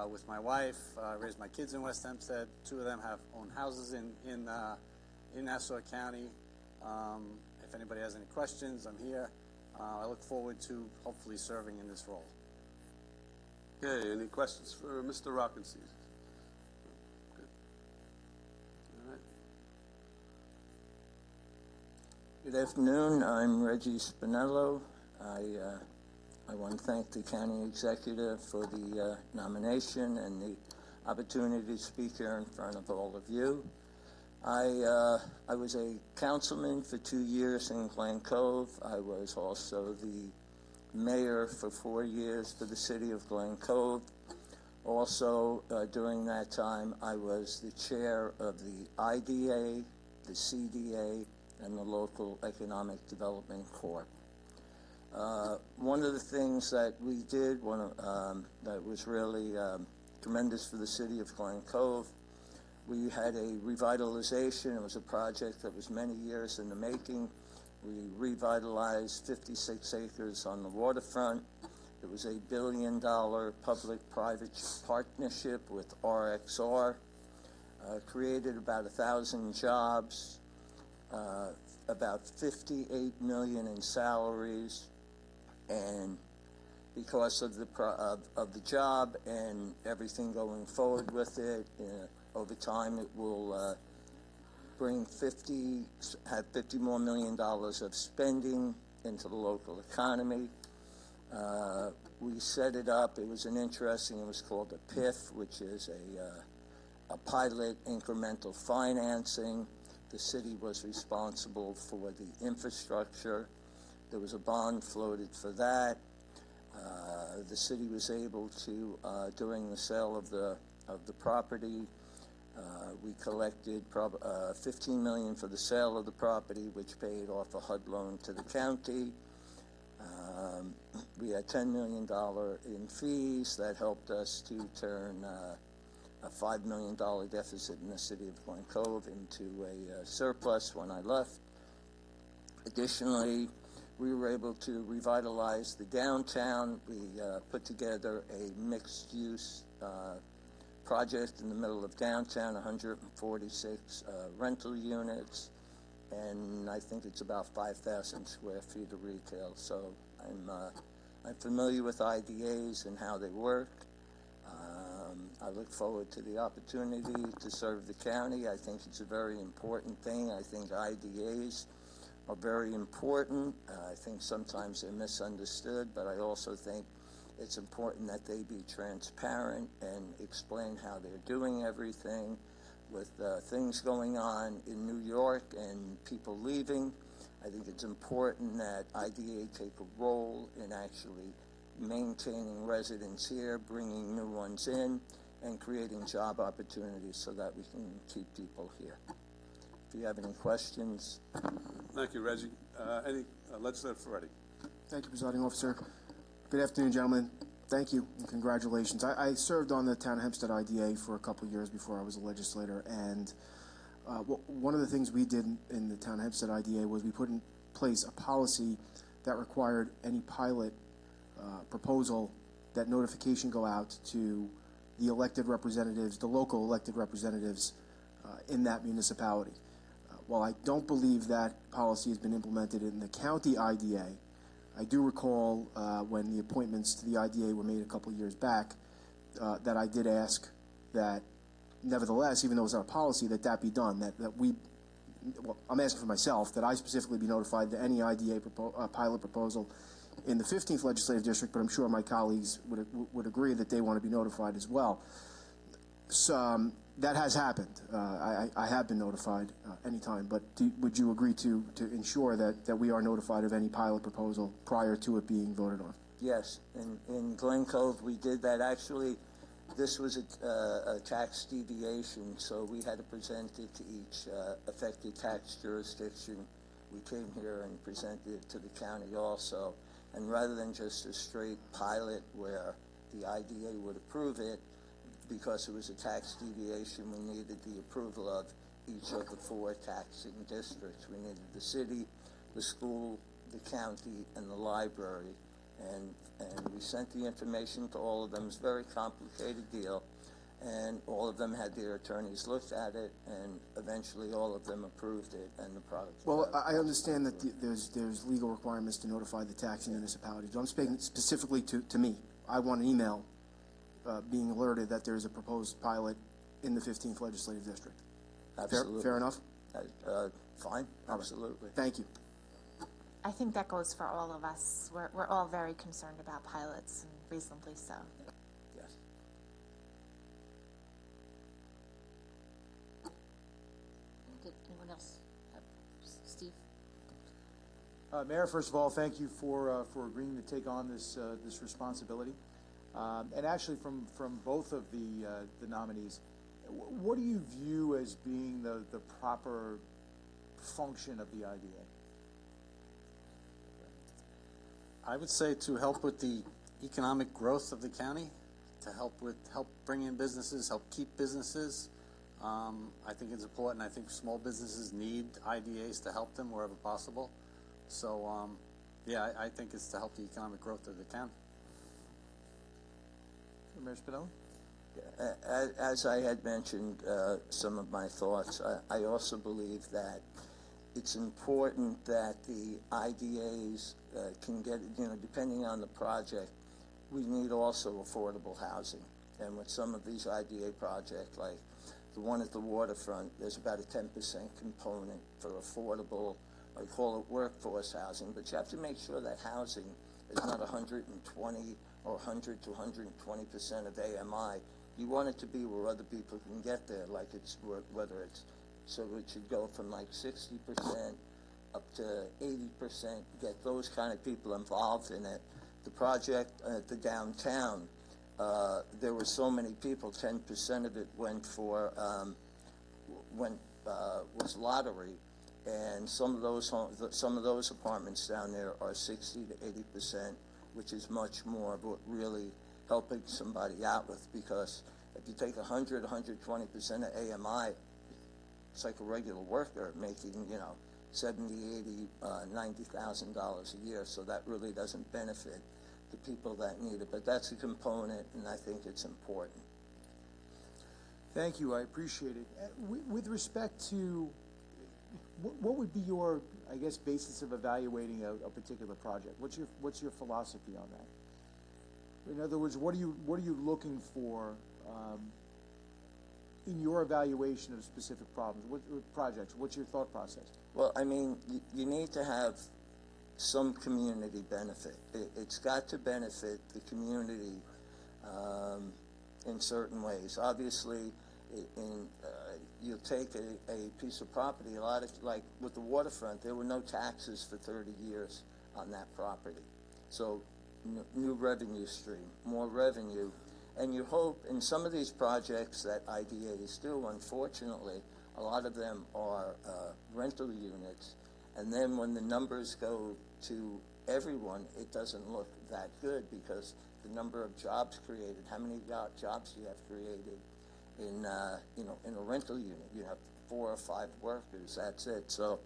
with my wife. I raised my kids in West Hempstead. Two of them own houses in in Nassau County. If anybody has any questions, I'm here. I look forward to hopefully serving in this role. Okay, any questions for Mr. Rockenstein? Good. All right. Good afternoon. I'm Reggie Spinello. I want to thank the county executive for the nomination and the opportunity to speak here in front of all of you. I was a councilman for 2 years in Glen Cove. I was also the mayor for 4 years for the city of Glen Cove. Also, during that time, I was the chair of the IDA, the CDA, and the local economic development corp. One of the things that we did, that was really tremendous for the city of Glen Cove, we had a revitalization. It was a project that was many years in the making. We revitalized 56 acres on the waterfront. It was $1 billion public-private partnership with RXR. Created about 1,000 jobs, about $58 million in salaries, and because of the job and everything going forward with it, over time it will bring $50 more million of spending into the local economy. We set it up. It was it was called a PIF, which is a pilot incremental financing. The city was responsible for the infrastructure. There was a bond floated for that. The city was able to, during the sale of the property, we collected $15 million for the sale of the property, which paid off a HUD loan to the county. We had $10 million in fees that helped us to turn a $5 million deficit in the city of Glen Cove into a surplus when I left. Additionally, we were able to revitalize the downtown. We put together a mixed-use project in the middle of downtown, 146 rental units, and I think it's about 5,000 square feet of retail. So I'm familiar with IDAs and how they work. I look forward to the opportunity to serve the county. I think it's a very important thing. I think IDAs are very important. I think sometimes they're misunderstood, but I also think it's important that they be transparent and explain how they're doing everything. With things going on in New York and people leaving, I think it's important that IDA take a role in actually maintaining residents here, bringing new ones in, and creating job opportunities so that we can keep people here. If you have any questions. Thank you, Reggie. Any Legislator Ferretti? Thank you, Presiding Officer. Good afternoon, gentlemen. Thank you and congratulations. I served on the Town of Hempstead IDA for a couple of years before I was a legislator, and one of the things we did in the Town of Hempstead IDA was we put in place a policy that required any pilot proposal that notification go out to the elected representatives, the local elected representatives in that municipality. While I don't believe that policy has been implemented in the county IDA, I do recall when the appointments to the IDA were made a couple of years back that I did ask that, nevertheless, even though it's not a policy, that be done, well, I'm asking for myself, that I specifically be notified that any IDA pilot proposal in the 15th legislative district, but I'm sure my colleagues would agree that they want to be notified as well. So that has happened. I have been notified anytime, but would you agree to ensure that we are notified of any pilot proposal prior to it being voted on? Yes, in Glen Cove we did that. Actually, this was a tax deviation, so we had to present it to each affected tax jurisdiction. We came here and presented it to the county also. And rather than just a straight pilot where the IDA would approve it, because it was a tax deviation, we needed the approval of each of the 4 taxing districts. We needed the city, the school, the county, and the library. And we sent the information to all of them. It's a very complicated deal. and all of them had their attorneys look at it, and eventually all of them approved it, and the product. Well, I understand that there's legal requirements to notify the taxing municipalities. I'm speaking specifically to me. I want an email being alerted that there's a proposed pilot in the 15th Legislative District. Absolutely. Fair enough? Fine, absolutely. Thank you. I think that goes for all of us. We're all very concerned about pilots, and reasonably so. Yes. Good. Anyone else? Steve? Mayor, first of all, thank you for agreeing to take on this responsibility. And actually, from both of the nominees, what do you view as being the proper function of the IDA? I would say to help with the economic growth of the county, to help bring in businesses, help keep businesses. I think it's important. I think small businesses need IDAs to help them wherever possible. So, yeah, I think it's to help the economic growth of the county. Mayor Spinelli? As I had mentioned some of my thoughts, I also believe that it's important that the IDAs can get, depending on the project, we need also affordable housing. And with some of these IDA projects, like the one at the waterfront, there's about a 10% component for affordable, I call it workforce housing, but you have to make sure that housing is not 120 or 100 to 120% of AMI. You want it to be where other people can get there, like whether it's, so it should go from like 60% up to 80%, get those kind of people involved in it. The project at the downtown, there were so many people, 10% of it went for, was lottery. And some of those apartments down there are 60 to 80%, which is much more of what really helping somebody out with, because if you take 100, 120% of AMI, it's like a regular worker making, $70, $80, $90,000 a year. So that really doesn't benefit the people that need it. But that's a component, and I think it's important. Thank you. I appreciate it. With respect to what would be your, I guess, basis of evaluating a particular project? What's your philosophy on that? In other words, what are you looking for in your evaluation of specific problems, projects? What's your thought process? Well, I mean, you need to have some community benefit. It's got to benefit the community in certain ways. Obviously, you take a piece of property, like with the waterfront, there were no taxes for 30 years on that property. So new revenue stream, more revenue. And you hope in some of these projects that IDAs do, unfortunately, a lot of them are rental units. And then when the numbers go to everyone, it doesn't look that good, because the number of jobs created, how many jobs do you have created in a rental unit? You have 4 or 5 workers, that's it. So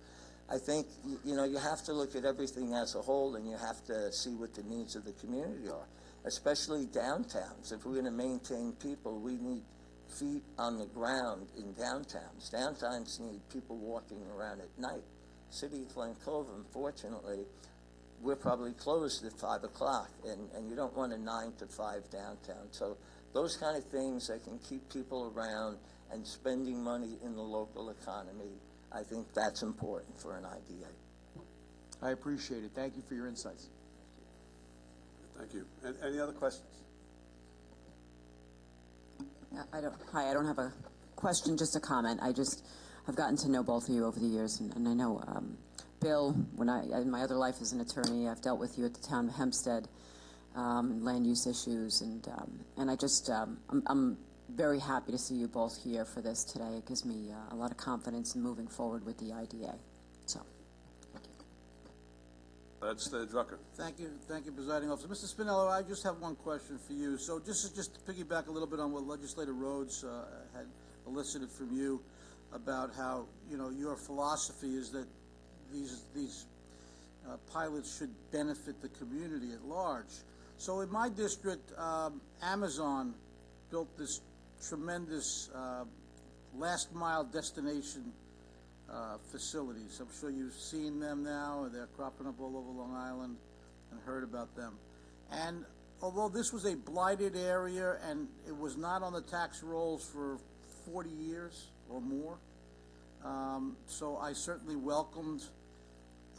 I think, you have to look at everything as a whole, and you have to see what the needs of the community are, especially downtowns. If we're going to maintain people, we need feet on the ground in downtowns. Downtowns need people walking around at night. City of Glen Cove, unfortunately, we're probably closed at 5 o'clock, and you don't want a 9 to 5 downtown. So those kind of things that can keep people around and spending money in the local economy, I think that's important for an IDA. I appreciate it. Thank you for your insights. Thank you. Any other questions? Hi, I don't have a question, just a comment. I've gotten to know both of you over the years, and I know Bill, in my other life as an attorney, I've dealt with you at the town of Hempstead, land use issues, and I'm very happy to see you both here for this today. It gives me a lot of confidence in moving forward with the IDA. So, thank you. Legislator Drucker. Thank you, Presiding Officer. Mr. Spinello, I just have one question for you. So just to piggyback a little bit on what Legislator Rhodes had elicited from you about how, your philosophy is that these pilots should benefit the community at large. So in my district, Amazon built this tremendous last mile destination facilities. I'm sure you've seen them now. They're cropping up all over Long Island and heard about them. And although this was a blighted area and it was not on the tax rolls for 40 years or more, so I certainly welcomed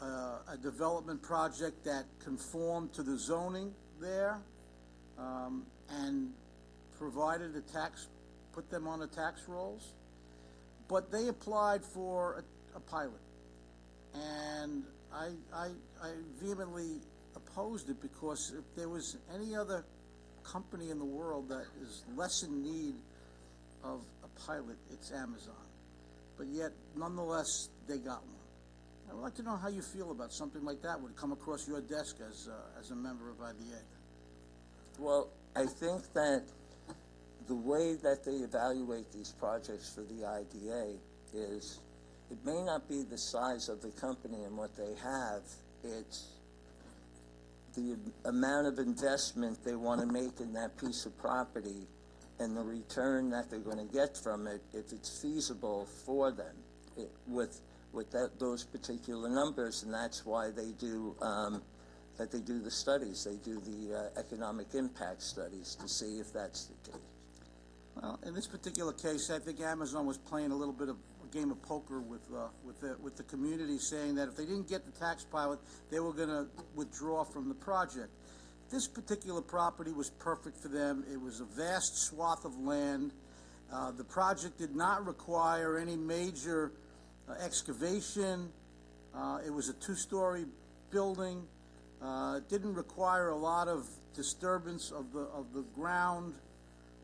a development project that conformed to the zoning there and provided a tax, put them on the tax rolls. But they applied for a pilot, and I vehemently opposed it, because if there was any other company in the world that is less in need of a pilot, it's Amazon. But yet, nonetheless, they got one. I would like to know how you feel about something like that would come across your desk as a member of IDA. Well, I think that the way that they evaluate these projects for the IDA is, it may not be the size of the company and what they have, it's the amount of investment they want to make in that piece of property and the return that they're going to get from it, if it's feasible for them with those particular numbers. And that's why they do the studies. They do the economic impact studies to see if that's the case. Well, in this particular case, I think Amazon was playing a little bit of a game of poker with the community, saying that if they didn't get the tax pilot, they were going to withdraw from the project. This particular property was perfect for them. It was a vast swath of land. The project did not require any major excavation. It was a two-story building. It didn't require a lot of disturbance of the ground,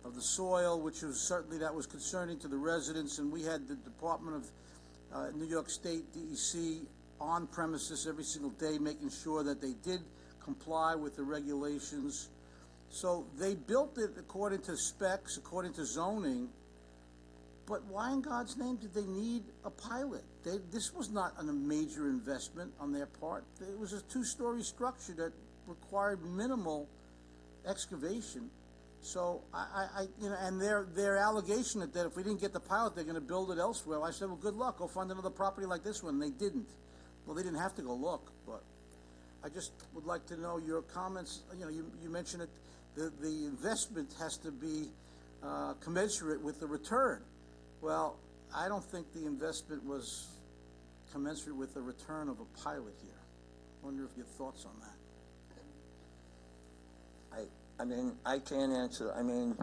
of the soil, which was certainly that was concerning to the residents. And we had the Department of New York State DEC on premises every single day, making sure that they did comply with the regulations. So they built it according to specs, according to zoning. But why in God's name did they need a pilot? This was not a major investment on their part. It was a two-story structure that required minimal excavation. So and their allegation that if we didn't get the pilot, they're going to build it elsewhere. I said, well, good luck. Go find another property like this one. And they didn't. Well, they didn't have to go look, but I just would like to know your comments. You mentioned it. The investment has to be commensurate with the return. Well, I don't think the investment was commensurate with the return of a pilot here. I wonder if your thoughts on that. I mean, I can't answer. I mean,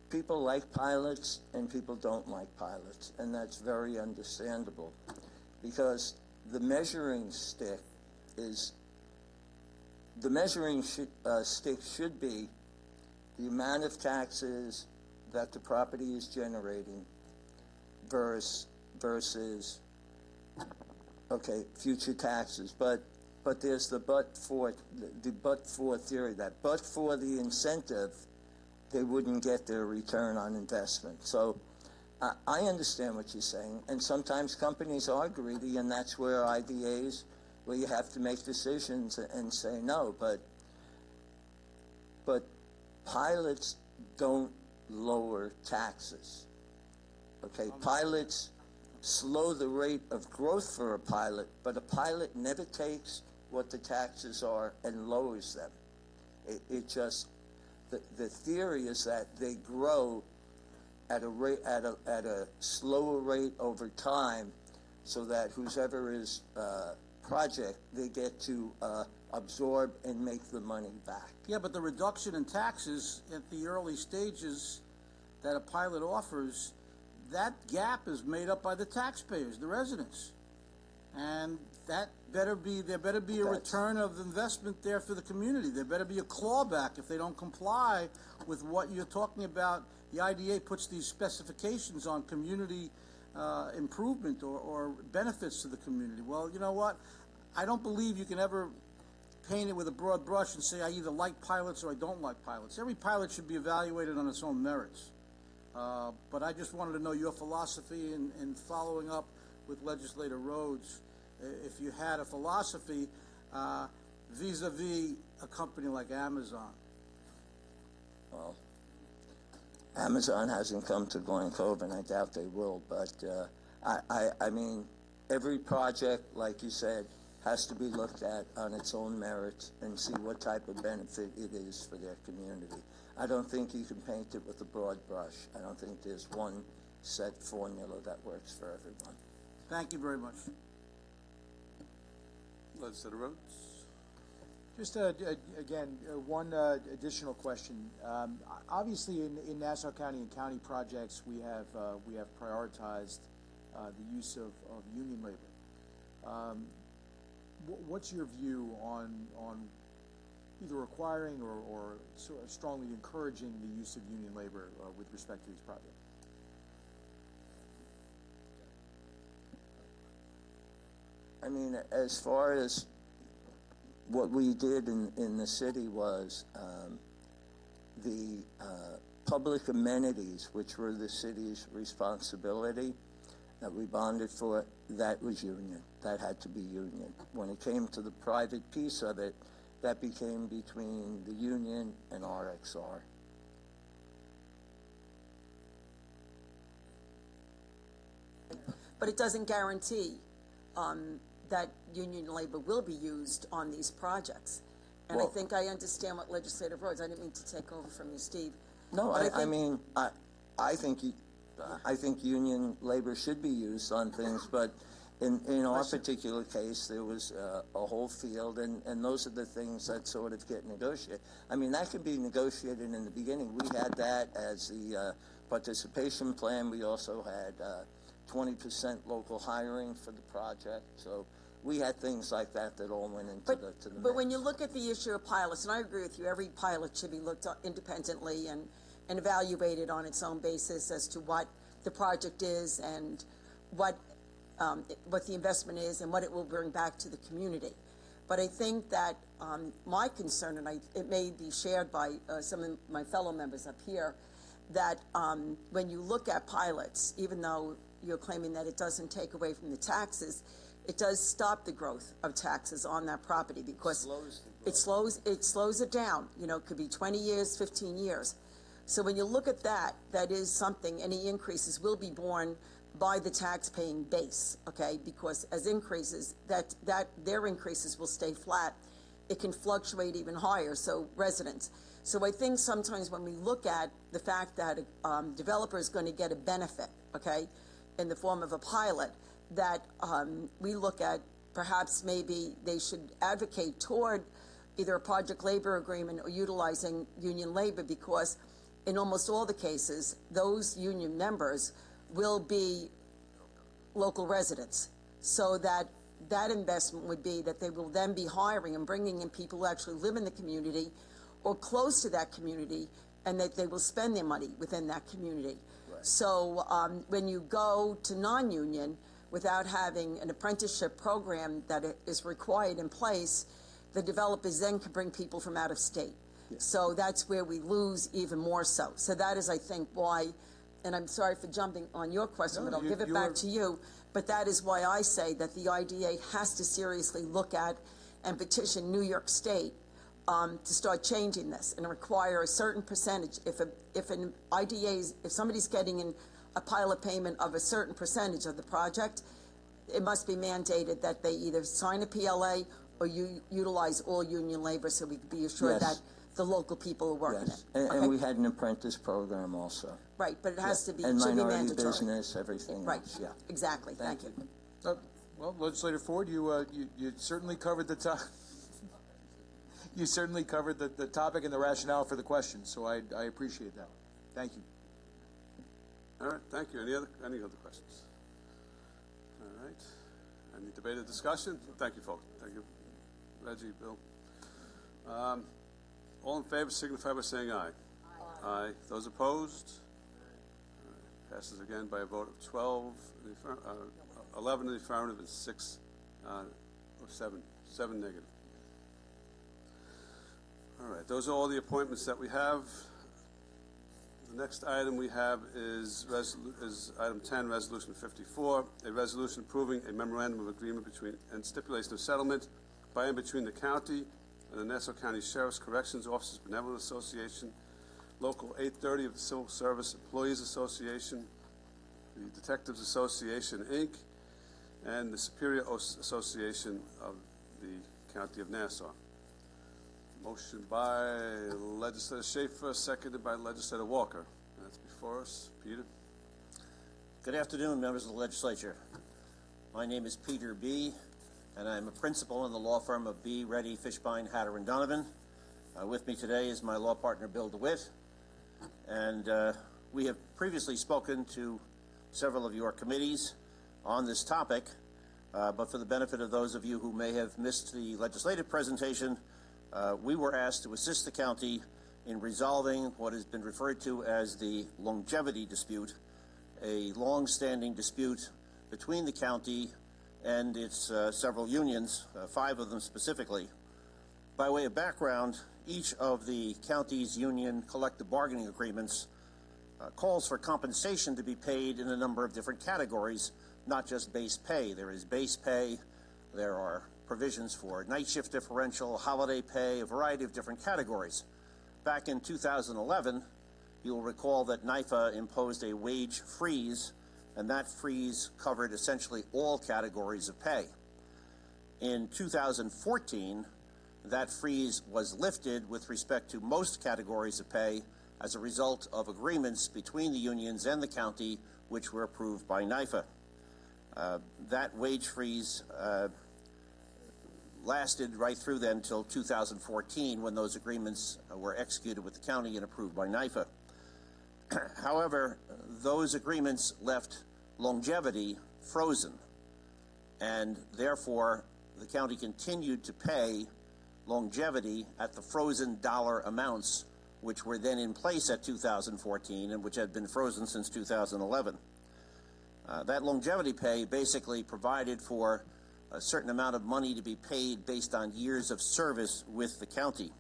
people like pilots and people don't like pilots, and that's very understandable, because the measuring stick should be the amount of taxes that the property is generating versus future taxes. But there's the but for theory, that but for the incentive, they wouldn't get their return on investment. So I understand what you're saying, and sometimes companies are greedy, and that's where IDAs, where you have to make decisions and say no. But pilots don't lower taxes. Okay, pilots slow the rate of growth for a pilot, but a pilot never takes what the taxes are and lowers them. It just, the theory is that they grow at a slower rate over time, so that whoever is project, they get to absorb and make the money back. Yeah, but the reduction in taxes at the early stages that a pilot offers, that gap is made up by the taxpayers, the residents. And there better be a return of investment there for the community. There better be a clawback if they don't comply with what you're talking about. The IDA puts these specifications on community improvement or benefits to the community. Well, you know what? I don't believe you can ever paint it with a broad brush and say I either like pilots or I don't like pilots. Every pilot should be evaluated on its own merits. But I just wanted to know your philosophy in following up with Legislator Rhodes. If you had a philosophy vis-a-vis a company like Amazon. Well, Amazon hasn't come to Glen Cove, and I doubt they will. But I mean, every project, like you said, has to be looked at on its own merits and see what type of benefit it is for their community. I don't think you can paint it with a broad brush. I don't think there's one set formula that works for everyone. Thank you very much. Legislator Rhodes. Just again, one additional question. Obviously, in Nassau County and county projects, we have prioritized the use of union labor. What's your view on either requiring or sort of strongly encouraging the use of union labor with respect to these projects? I mean, as far as what we did in the city was the public amenities, which were the city's responsibility, that we bonded for, that was union. That had to be union. When it came to the private piece of it, that became between the union and RXR. But it doesn't guarantee that union labor will be used on these projects. And Well, I think I understand what Legislative Rhodes, I didn't mean to take over from you, Steve. No, But I think union labor should be used on things, but in our particular case, there was a whole field, and those are the things that sort of get negotiated. I mean, that could be negotiated in the beginning. We had that as the participation plan. We also had 20% local hiring for the project. So we had things like that that all went into the But mix. when you look at the issue of pilots, and I agree with you, every pilot should be looked at independently and evaluated on its own basis as to what the project is and what the investment is and what it will bring back to the community. But I think that my concern, and it may be shared by some of my fellow members up here, that when you look at pilots, even though you're claiming that it doesn't take away from the taxes, it does stop the growth of taxes on that property because it slows it down. You know, it could be 20 years, 15 years. So when you look at that, that is something, any increases will be borne by the tax-paying base, okay? Because as increases, their increases will stay flat. It can fluctuate even higher, so residents. So I think sometimes when we look at the fact that a developer is going to get a benefit, okay, in the form of a pilot, that we look at perhaps maybe they should advocate toward either a project labor agreement or utilizing union labor, because in almost all the cases, those union members will be local residents. So that investment would be that they will then be hiring and bringing in people who actually live in the community or close to that community, and that they will spend their money within that community. Right. So when you go to non-union without having an apprenticeship program that is required in place, the developers then can bring people from out of state. Yeah. So that's where we lose even more so. So that is, I think, why, and I'm sorry for jumping on your question, but I'll give it back to you, but that is why I say that the IDA has to seriously look at and petition New York State to start changing this and require a certain percentage. If an IDA, if somebody's getting in a pilot payment of a certain percentage of the project, it must be mandated that they either sign a PLA or utilize all union labor, so we can be assured that the local people are working it. And we had an apprentice program also. Right, but it has to be, and should be minority mandatory. business, everything Right, else. Yeah. exactly. Thank you. Well, Legislator Ford, you certainly covered the top. You certainly covered the topic and the rationale for the question, so I appreciate that. Thank you. All right, thank you. Any other questions? All right. Any debate or discussion? Thank you, folks. Thank you, Reggie, Bill. All in favor signify by saying aye. Aye. Those opposed? All right. Passes again by a vote of 12, 11 in the affirmative and 7 negative. All right, those are all the appointments that we have. The next item we have is item 10, Resolution 54, a resolution approving a memorandum of agreement between and stipulation of settlement by and between the county and the Nassau County Sheriff's Corrections Officers Benevolent Association Local 830 of the Civil Service Employees Association, the Detectives Association, Inc., and the Superior Association of the County of Nassau. Motion by Legislator Schaefer, seconded by Legislator Walker. That's before us. Peter. Good afternoon, members of the legislature. My name is Peter B., and I'm a principal in the law firm of B. Reddy, Fishbein, Hatter, and Donovan. With me today is my law partner, Bill DeWitt, and we have previously spoken to several of your committees on this topic, but for the benefit of those of you who may have missed the legislative presentation, we were asked to assist the county in resolving what has been referred to as the longevity dispute, a long-standing dispute between the county and its several unions, 5 of them specifically. By way of background, each of the county's union collective bargaining agreements calls for compensation to be paid in a number of different categories, not just base pay. There is base pay, there are provisions for night shift differential, holiday pay, a variety of different categories. Back in 2011, you'll recall that NYFA imposed a wage freeze, and that freeze covered essentially all categories of pay. In 2014, that freeze was lifted with respect to most categories of pay as a result of agreements between the unions and the county, which were approved by NYFA. That wage freeze lasted right through then until 2014, when those agreements were executed with the county and approved by NYFA. However, those agreements left longevity frozen, and therefore the county continued to pay longevity at the frozen dollar amounts, which were then in place at 2014 and which had been frozen since 2011. That longevity pay basically provided for a certain amount of money to be paid based on years of service with the county.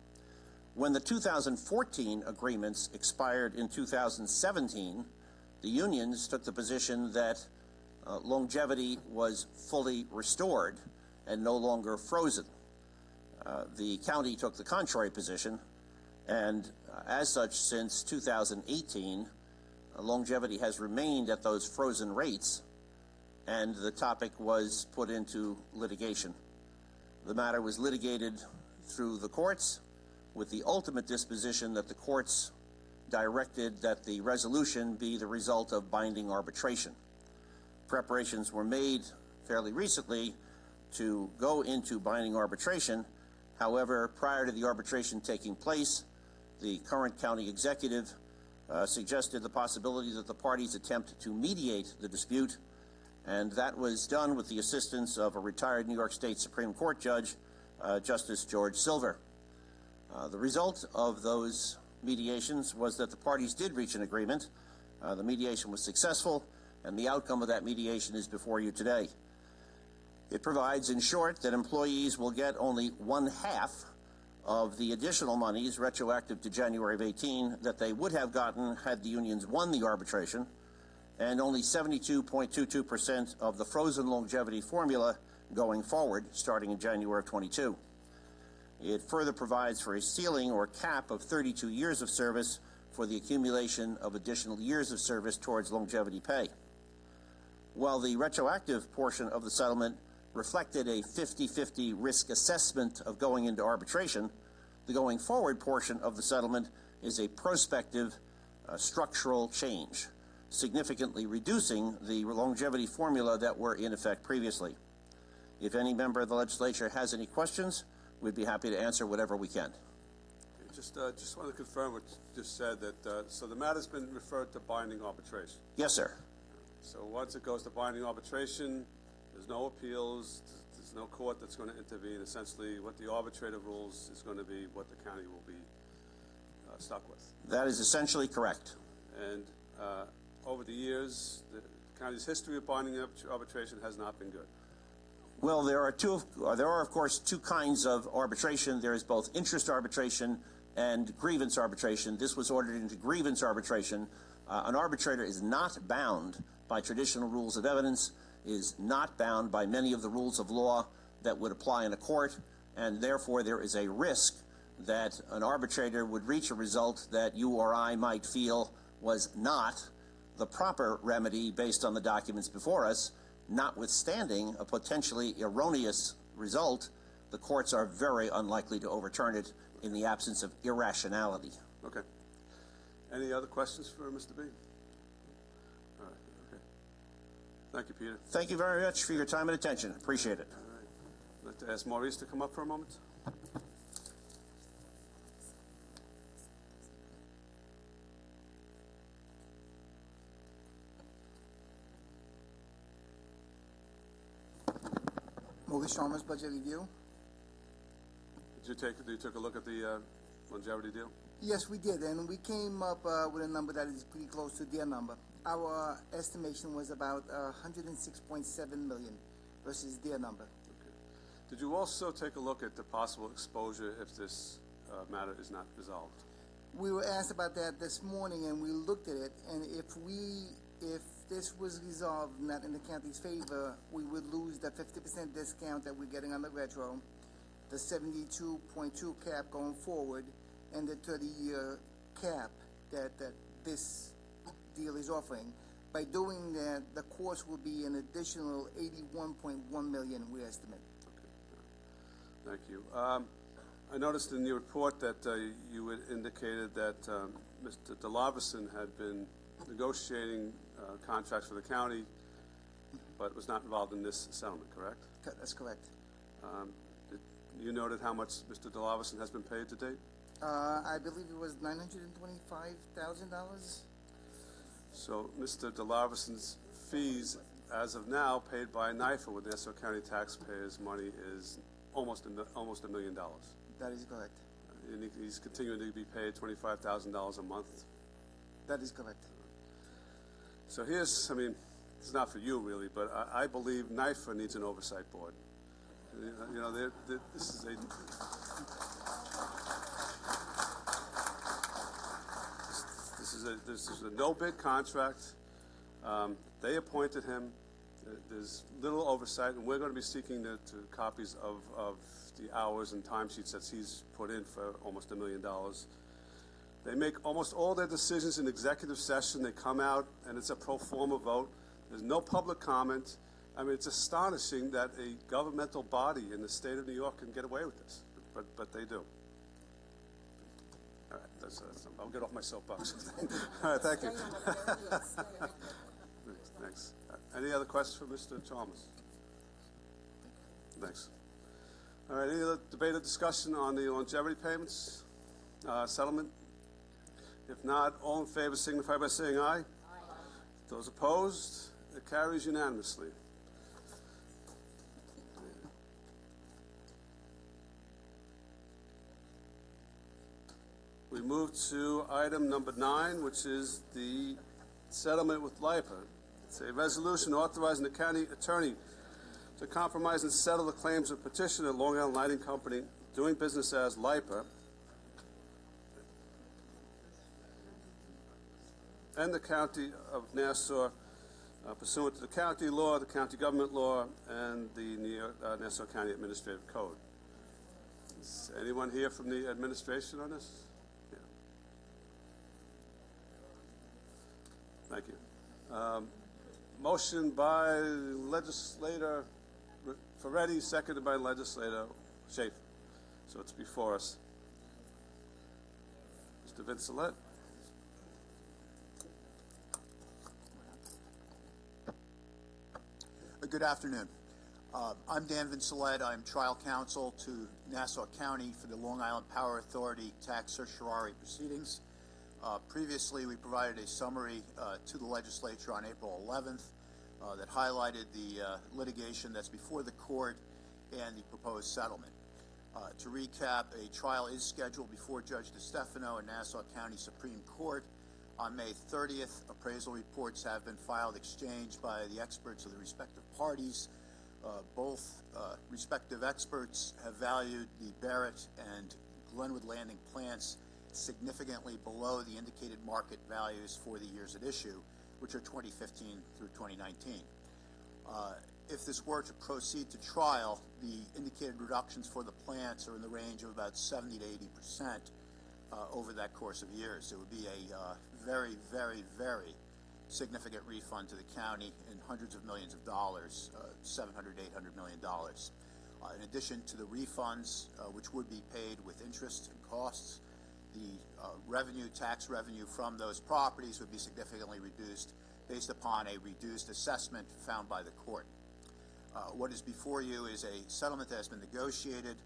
When the 2014 agreements expired in 2017, the unions took the position that longevity was fully restored and no longer frozen. The county took the contrary position, and as such, since 2018, longevity has remained at those frozen rates, and the topic was put into litigation. The matter was litigated through the courts, with the ultimate disposition that the courts directed that the resolution be the result of binding arbitration. Preparations were made fairly recently to go into binding arbitration. However, prior to the arbitration taking place, the current county executive suggested the possibility that the parties attempt to mediate the dispute, and that was done with the assistance of a retired New York State Supreme Court judge, Justice George Silver. The result of those mediations was that the parties did reach an agreement. The mediation was successful, and the outcome of that mediation is before you today. It provides, in short, that employees will get only 1/2 of the additional monies retroactive to January of 18 that they would have gotten had the unions won the arbitration, and only 72.22% of the frozen longevity formula going forward, starting in January of 22. It further provides for a ceiling or cap of 32 years of service for the accumulation of additional years of service towards longevity pay. While the retroactive portion of the settlement reflected a 50-50 risk assessment of going into arbitration, the going forward portion of the settlement is a prospective structural change, significantly reducing the longevity formula that were in effect previously. If any member of the legislature has any questions, we'd be happy to answer whatever we can. Just want to confirm what you just said, that so the matter's been referred to binding arbitration. Yes, sir. So once it goes to binding arbitration, there's no appeals, there's no court that's going to intervene. Essentially, what the arbitrator rules is going to be what the county will be stuck with. That is essentially correct. And over the years, the county's history of binding arbitration has not been good. Well, there are of course two kinds of arbitration. There is both interest arbitration and grievance arbitration. This was ordered into grievance arbitration. An arbitrator is not bound by traditional rules of evidence, is not bound by many of the rules of law that would apply in a court, and therefore there is a risk that an arbitrator would reach a result that you or I might feel was not the proper remedy based on the documents before us, notwithstanding a potentially erroneous result, the courts are very unlikely to overturn it in the absence of irrationality. Okay. Any other questions for Mr. B? All right, okay. Thank you, Peter. Thank you very much for your time and attention. Appreciate it. All right. I'd like to ask Maurice to come up for a moment. Maurice Chalmers, budget review. Did you take a look at the longevity deal? Yes, we did, and we came up with a number that is pretty close to their number. Our estimation was about 106.7 million versus their number. Okay. Did you also take a look at the possible exposure if this matter is not resolved? We were asked about that this morning, and we looked at it, and if this was resolved not in the county's favor, we would lose the 50% discount that we're getting on the retro, the 72.2 cap going forward, and the 30-year cap that this deal is offering. By doing that, the cost will be an additional 81.1 million, we estimate. Okay. Thank you. I noticed in your report that you had indicated that Mr. DeLavison had been negotiating contracts for the county, but was not involved in this settlement, correct? That's correct. You noted how much Mr. DeLavison has been paid to date? I believe it was $925,000. So Mr. DeLavison's fees, as of now, paid by NYFA with Nassau County taxpayers' money is almost $1 million. That is correct. And he's continuing to be paid $25,000 a month. That is correct. So here's, I mean, it's not for you really, but I believe NYFA needs an oversight board. You know, this is a no-bid contract. They appointed him. There's little oversight, and we're going to be seeking copies of the hours and timesheets that he's put in for almost $1 million. They make almost all their decisions in executive session. They come out, and it's a pro forma vote. There's no public comment. I mean, it's astonishing that a governmental body in the state of New York can get away with this, but they do. All right, I'll get off my soapbox. All right, thank you. Thanks. Any other questions for Mr. Chalmers? Thanks. All right, any other debate or discussion on the longevity payments settlement? If not, all in favor signify by saying aye. Aye. Those opposed, it carries unanimously. We move to item number 9, which is the settlement with LIPA. It's a resolution authorizing the county attorney to compromise and settle the claims of petitioner Long Island Lighting Company doing business as LIPA and the County of Nassau pursuant to the county law, the county government law, and the Nassau County Administrative Code. Is anyone here from the administration on this? Yeah. Thank you. Motion by legislator Ferretti, seconded by legislator Schaefer. So it's before us. Mr. Vincelette. Good afternoon. I'm Dan Vincelette. I'm trial counsel to Nassau County for the Long Island Power Authority tax certiorari proceedings. Previously, we provided a summary to the legislature on April 11th that highlighted the litigation that's before the court and the proposed settlement. To recap, a trial is scheduled before Judge DeStefano in Nassau County Supreme Court on May 30th. Appraisal reports have been filed, exchanged by the experts of the respective parties. Both respective experts have valued the Barrett and Glenwood Landing plants significantly below the indicated market values for the years at issue, which are 2015 through 2019. if this were to proceed to trial, the indicated reductions for the plants are in the range of about 70 to 80% over that course of years. It would be a very, very, very significant refund to the county in hundreds of millions of dollars, $700, $800 million. In addition to the refunds, which would be paid with interest and costs, the tax revenue from those properties would be significantly reduced based upon a reduced assessment found by the court. What is before you is a settlement that has been negotiated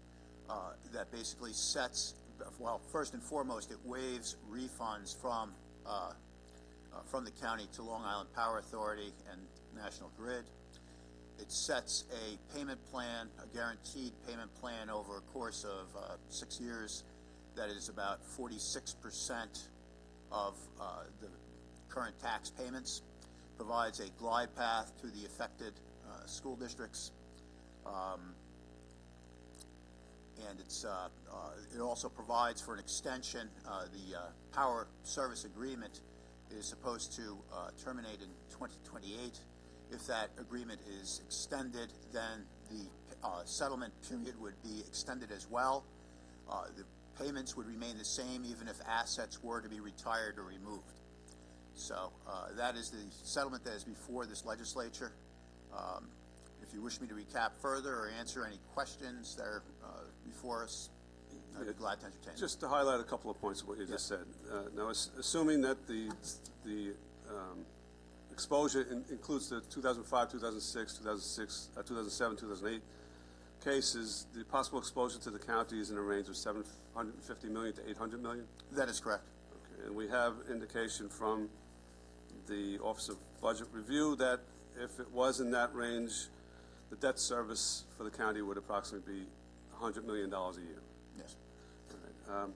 that basically sets, well, first and foremost, it waives refunds from the county to Long Island Power Authority and National Grid. It sets a payment plan, a guaranteed payment plan over a course of 6 years that is about 46% of the current tax payments, provides a glide path to the affected school districts, and it also provides for an extension. The power service agreement is supposed to terminate in 2028. If that agreement is extended, then the settlement period would be extended as well. The payments would remain the same even if assets were to be retired or removed. So that is the settlement that is before this legislature. If you wish me to recap further or answer any questions that are before us, I'd be glad to entertain. Just to highlight a couple of points of what you just said. Now, assuming that the exposure includes the 2005, 2006, 2007, 2008 cases, the possible exposure to the county is in a range of $750 million to $800 million? That is correct. Okay, and we have indication from the Office of Budget Review that if it was in that range, the debt service for the county would approximately be $100 million a year. Yes. All right.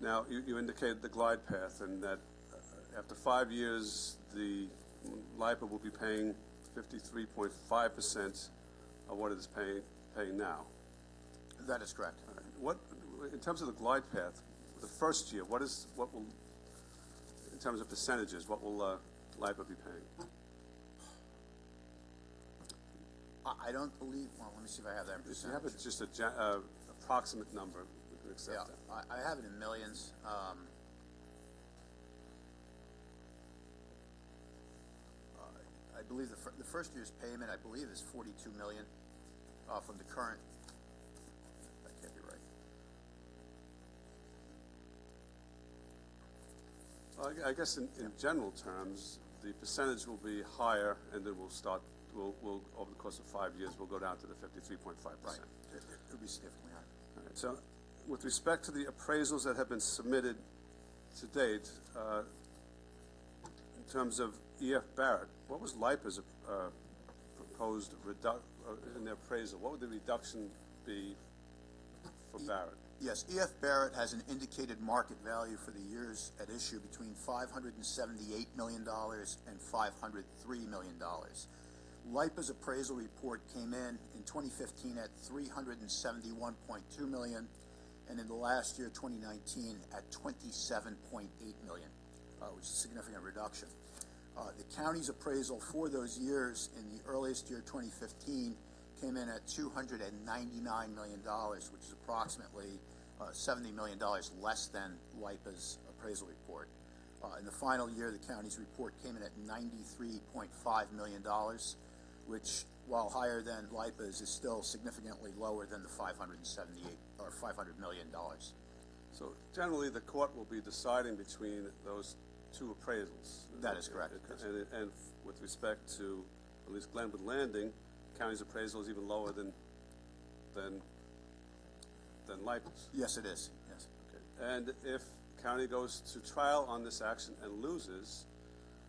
Now, you indicated the glide path, and that after 5 years, the LIPA will be paying 53.5% of what it is paying now. That is correct. All right. What, in terms of the glide path, the first year, what will, in terms of percentages, what will LIPA be paying? I don't believe. Well, let me see if I have that in percentage. If you have just a approximate number, we can accept that. I have it in millions. I believe the first year's payment, I believe, is $42 million from the current. That can't be right. Well, I guess in general terms, the percentage will be higher, and then we'll over the course of 5 years, we'll go down to the 53.5%. Right. It will be significantly higher. All right. So, with respect to the appraisals that have been submitted to date, in terms of E.F. Barrett, what was LIPA's proposed in their appraisal? What would the reduction be for Barrett? Yes, E.F. Barrett has an indicated market value for the years at issue between $578 million and $503 million. LIPA's appraisal report came in 2015 at $371.2 million, and in the last year, 2019, at $27.8 million, which is a significant reduction. The county's appraisal for those years in the earliest year, 2015, came in at $299 million, which is approximately $70 million less than LIPA's appraisal report. In the final year, the county's report came in at $93.5 million, which, while higher than LIPA's, is still significantly lower than the $578 or $500 million. So generally, the court will be deciding between those two appraisals. That is correct. And with respect to at least Glenwood Landing, the county's appraisal is even lower than LIPA's. Yes, it is. Yes. Okay. And if county goes to trial on this action and loses,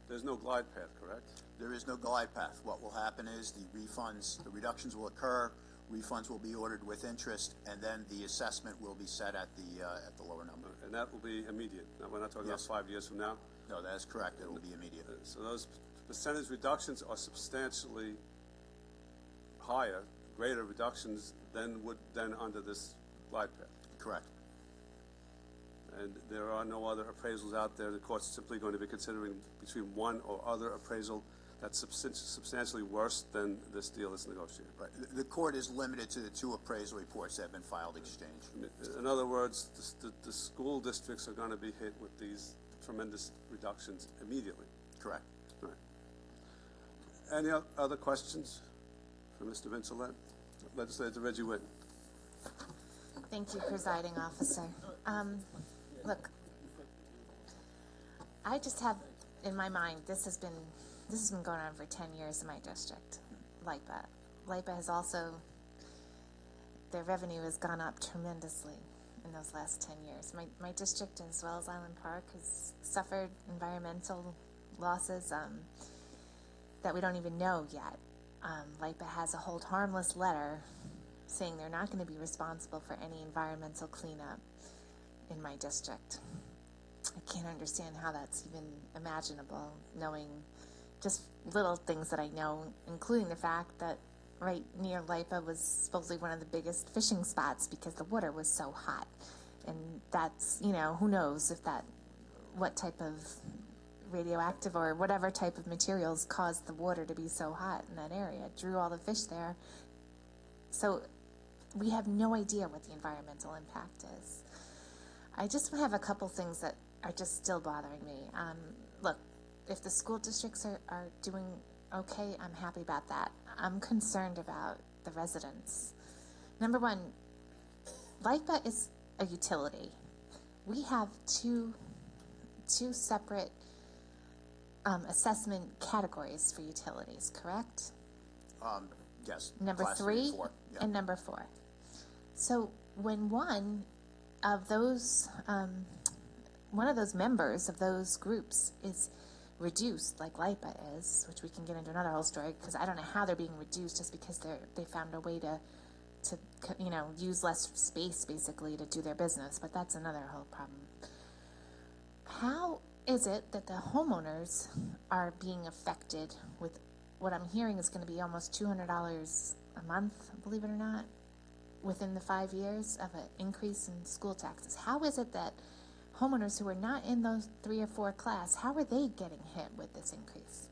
there's no glide path, correct? There is no glide path. What will happen is the reductions will occur, refunds will be ordered with interest, and then the assessment will be set at the lower number. And that will be immediate. Now, we're not talking about 5 years from now? No, that is correct. It will be immediate. So those percentage reductions are substantially higher, greater reductions than under this glide path. Correct. And there are no other appraisals out there. The court's simply going to be considering between one or other appraisal that's substantially worse than this deal that's negotiated. Right. The court is limited to the 2 appraisal reports that have been filed exchange. In other words, the school districts are going to be hit with these tremendous reductions immediately. Correct. Right. Any other questions for Mr. Vincelette? Legislator Reggie Whitten. Thank you, presiding officer. Look, I just have in my mind, this has been going on for 10 years in my district, LIPA. LIPA has also, their revenue has gone up tremendously in those last 10 years. My district, as well as Island Park, has suffered environmental losses that we don't even know yet. LIPA has a hold harmless letter saying they're not going to be responsible for any environmental cleanup in my district. I can't understand how that's even imaginable, knowing just little things that I know, including the fact that right near LIPA was supposedly one of the biggest fishing spots because the water was so hot. And that's, you know, who knows if that, what type of radioactive or whatever type of materials caused the water to be so hot in that area. It drew all the fish there. So we have no idea what the environmental impact is. I just have a couple things that are just still bothering me. Look, if the school districts are doing okay, I'm happy about that. I'm concerned about the residents. Number one, LIPA is a utility. We have two separate assessment categories for utilities, correct? Yes. Number Class 3 and 4. Yeah. and number 4. So when one of those members of those groups is reduced, like LIPA is, which we can get into another whole story, because I don't know how they're being reduced just because they found a way to use less space basically to do their business, but that's another whole problem. How is it that the homeowners are being affected with what I'm hearing is going to be almost $200 a month, believe it or not, within the 5 years of an increase in school taxes? How is it that homeowners who are not in those 3 or 4 class, how are they getting hit with this increase?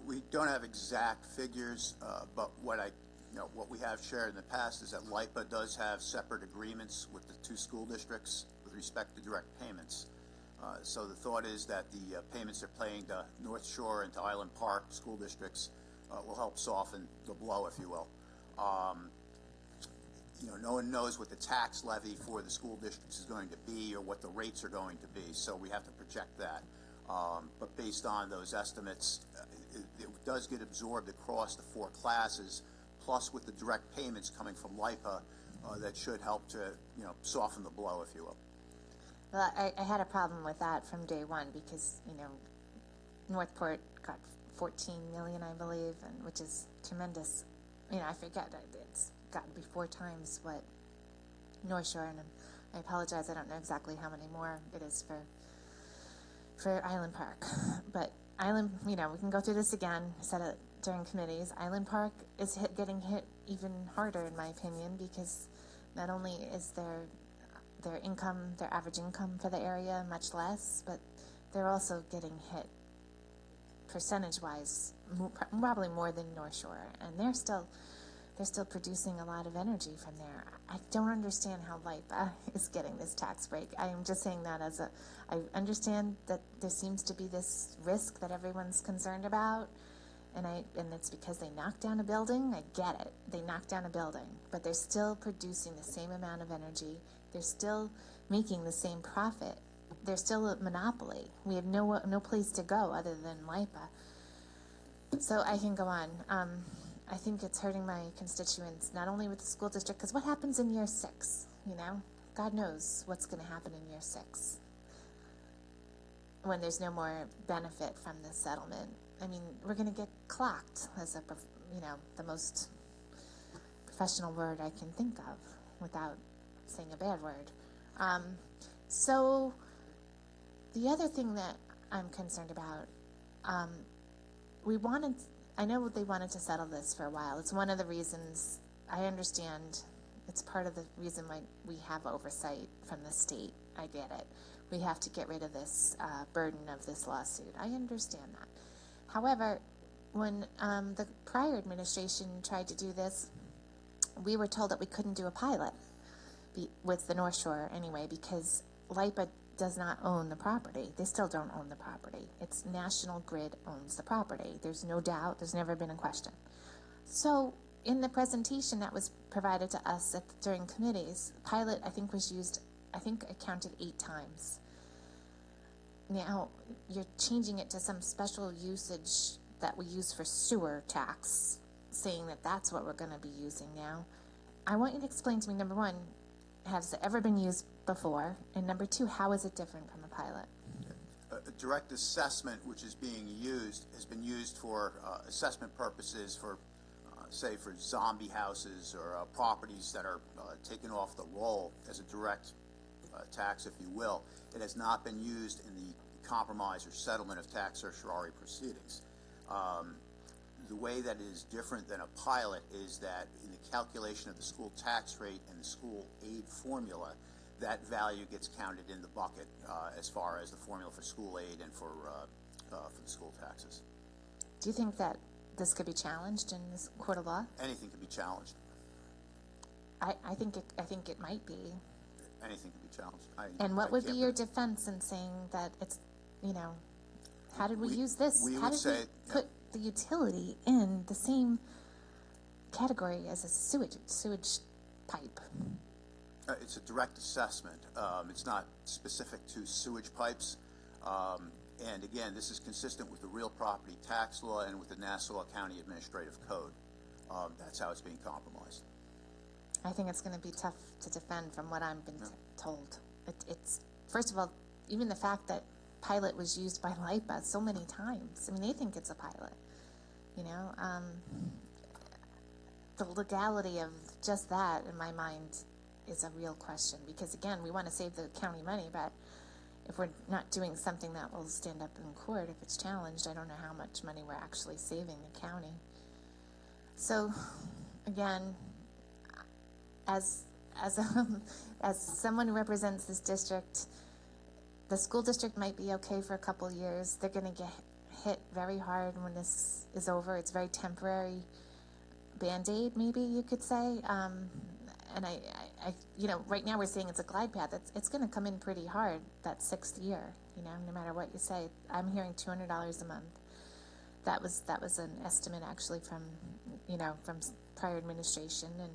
We don't have exact figures, but what we have shared in the past is that LIPA does have separate agreements with the 2 school districts with respect to direct payments. So the thought is that the payments they're paying to North Shore and to Island Park school districts will help soften the blow, if you will. No one knows what the tax levy for the school districts is going to be or what the rates are going to be, so we have to project that. But based on those estimates, it does get absorbed across the 4 classes, plus with the direct payments coming from LIPA, that should help to soften the blow, if you will. Well, I had a problem with that from day one because, Northport got $14 million, I believe, and which is tremendous. I forget, it's gotten to be 4 times what North Shore, and I apologize, I don't know exactly how many more it is for Island Park. But Island, we can go through this again, said it during committees. Island Park is getting hit even harder, in my opinion, because not only is their income, their average income for the area much less, but they're also getting hit percentage-wise, probably more than North Shore, and they're still producing a lot of energy from there. I don't understand how LIPA is getting this tax break. I'm just saying that I understand that there seems to be this risk that everyone's concerned about, and it's because they knocked down a building. I get it. They knocked down a building, but they're still producing the same amount of energy. They're still making the same profit. They're still a monopoly. We have no place to go other than LIPA. So I can go on. I think it's hurting my constituents, not only with the school district, because what happens in year 6, God knows what's going to happen in year 6 when there's no more benefit from the settlement. I mean, we're going to get clocked as the most professional word I can think of without saying a bad word. So the other thing that I'm concerned about, I know they wanted to settle this for a while. It's one of the reasons, I understand, it's part of the reason why we have oversight from the state. I get it. We have to get rid of this burden of this lawsuit. I understand that. However, when the prior administration tried to do this, we were told that we couldn't do a pilot with the North Shore anyway, because LIPA does not own the property. They still don't own the property. It's National Grid owns the property. There's no doubt. There's never been a question. So in the presentation that was provided to us during committees, pilot, I think, was used, I think I counted 8 times. Now, you're changing it to some special usage that we use for sewer tax, saying that that's what we're going to be using now. I want you to explain to me, number one, has it ever been used before? And number two, how is it different from a pilot? A direct assessment, which is being used, has been used for assessment purposes for, say, for zombie houses or properties that are taken off the roll as a direct tax, if you will. It has not been used in the compromise or settlement of tax certiorari proceedings. The way that it is different than a pilot is that in the calculation of the school tax rate and the school aid formula, that value gets counted in the bucket as far as the formula for school aid and for the school taxes. Do you think that this could be challenged in this court of law? Anything can be challenged. I think it might be. Anything can be challenged. And what would be your defense in saying that it's, you know, how did we use this? We how would did say, we put the utility in the same category as a sewage pipe? It's a direct assessment. It's not specific to sewage pipes. And again, this is consistent with the real property tax law and with the Nassau County Administrative Code. That's how it's being compromised. I think it's going to be tough to defend from what I've been told. It's, first of all, even the fact that pilot was used by LIPA so many times. I mean, they think it's a pilot, you know. The legality of just that, in my mind, is a real question, because again, we want to save the county money, but if we're not doing something that will stand up in court, if it's challenged, I don't know how much money we're actually saving the county. So, again, as someone who represents this district, the school district might be okay for a couple of years. They're going to get hit very hard when this is over. It's very temporary Band-Aid, maybe you could say. And I, you know, right now we're saying it's a glide path. It's going to come in pretty hard that 6th year, you know, no matter what you say. I'm hearing $200 a month. That was an estimate actually from, you know, from prior administration, and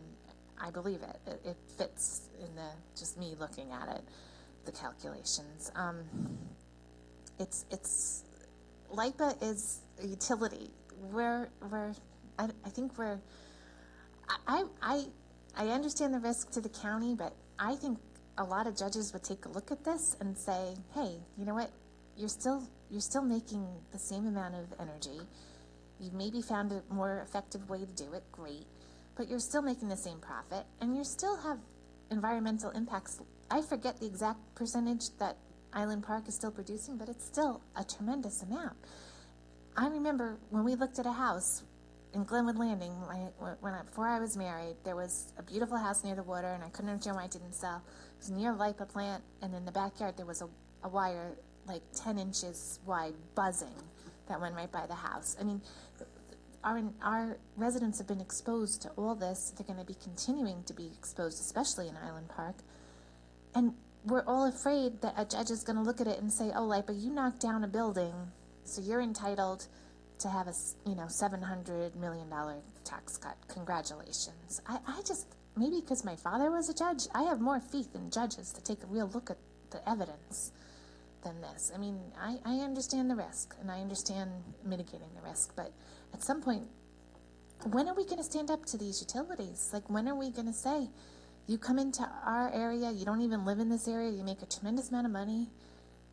I believe it. It fits in the, just me looking at it, the calculations. It's LIPA is a utility. I think I understand the risk to the county, but I think a lot of judges would take a look at this and say, hey, you know what? You're still making the same amount of energy. You've maybe found a more effective way to do it, great, but you're still making the same profit, and you still have environmental impacts. I forget the exact percentage that Island Park is still producing, but it's still a tremendous amount. I remember when we looked at a house in Glenwood Landing, before I was married, there was a beautiful house near the water, and I couldn't understand why it didn't sell. It was near a LIPA plant, and in the backyard there was a wire like 10 inches wide buzzing that went right by the house. I mean, our residents have been exposed to all this. They're going to be continuing to be exposed, especially in Island Park. And we're all afraid that a judge is going to look at it and say, oh, LIPA, you knocked down a building, so you're entitled to have a, you know, $700 million tax cut. Congratulations. I just, maybe because my father was a judge, I have more faith in judges to take a real look at the evidence than this. I mean, I understand the risk, and I understand mitigating the risk, but at some point, when are we going to stand up to these utilities? Like, when are we going to say, you come into our area, you don't even live in this area, you make a tremendous amount of money,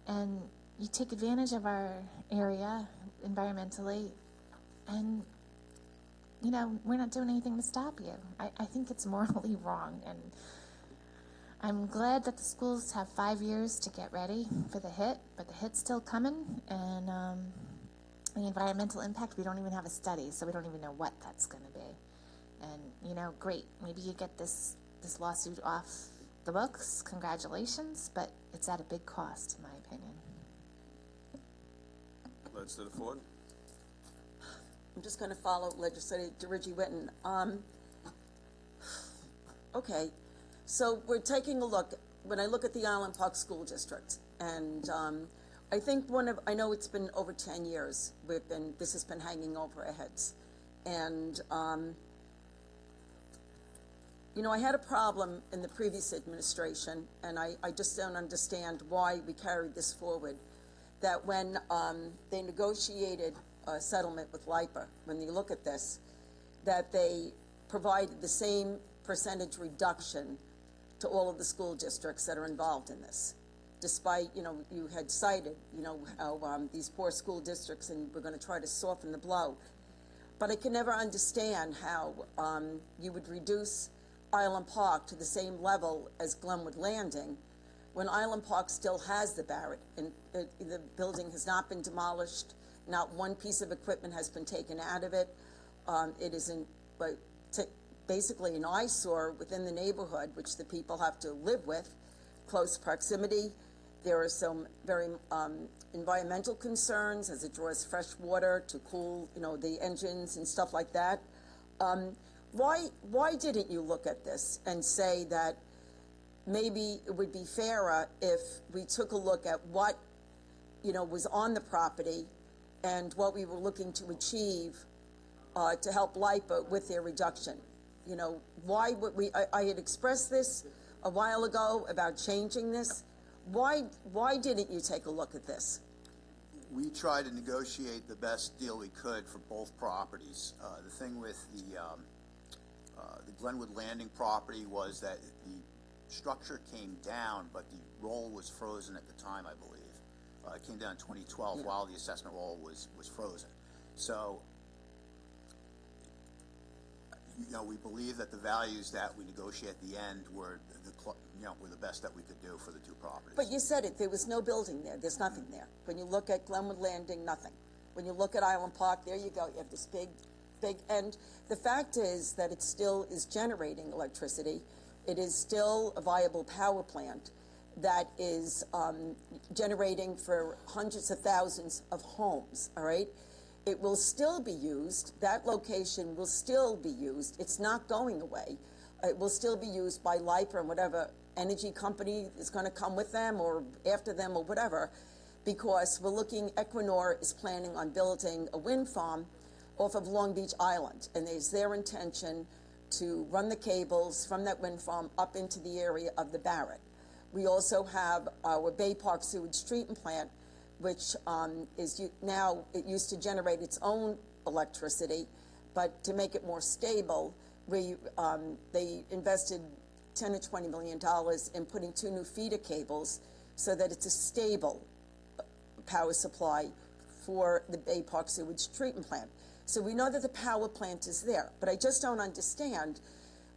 and you take advantage of our area environmentally, and, you know, we're not doing anything to stop you. I think it's morally wrong, and I'm glad that the schools have 5 years to get ready for the hit, but the hit's still coming, and the environmental impact, we don't even have a study, so we don't even know what that's going to be. And, you know, great, maybe you get this lawsuit off the books, congratulations, but it's at a big cost, in my opinion. Legislator Ford. I'm just going to follow Legislator DeRigi Whitten. Okay, so we're taking a look, when I look at the Island Park School District, and I think I know it's been over 10 years, this has been hanging over our heads. And, you know, I had a problem in the previous administration, and I just don't understand why we carried this forward, that when they negotiated a settlement with LIPA, when you look at this, that they provided the same percentage reduction to all of the school districts that are involved in this. Despite, you know, you had cited, you know, how these poor school districts, and we're going to try to soften the blow. But I can never understand how you would reduce Island Park to the same level as Glenwood Landing when Island Park still has the Barrett, and the building has not been demolished. Not one piece of equipment has been taken out of it. It isn't, but basically an eyesore within the neighborhood, which the people have to live with, close proximity. There are some very environmental concerns as it draws fresh water to cool, you know, the engines and stuff like that. Why didn't you look at this and say that maybe it would be fairer if we took a look at what, you know, was on the property and what we were looking to achieve to help LIPA with their reduction? You know, why would I had expressed this a while ago about changing this. Why didn't you take a look at this? We tried to negotiate the best deal we could for both properties. The thing with the Glenwood Landing property was that the structure came down, but the roll was frozen at the time, I believe. It came down in 2012 while the assessment roll was frozen. So, you know, we believe that the values that we negotiate at the end were the best that we could do for the two properties. But you said it, there was no building there. There's nothing there. When you look at Glenwood Landing, nothing. When you look at Island Park, there you go. You have this big, and the fact is that it still is generating electricity. It is still a viable power plant that is generating for hundreds of thousands of homes, all right? It will still be used. That location will still be used. It's not going away. It will still be used by LIPA and whatever energy company is going to come with them or after them or whatever, because we're looking, Equinor is planning on building a wind farm off of Long Beach Island, and it's their intention to run the cables from that wind farm up into the area of the Barrett. We also have our Bay Park sewage treatment plant, which now it used to generate its own electricity, but to make it more stable, they invested $10 to $20 million in putting 2 new feeder cables so that it's a stable power supply for the Bay Park sewage treatment plant. So we know that the power plant is there, but I just don't understand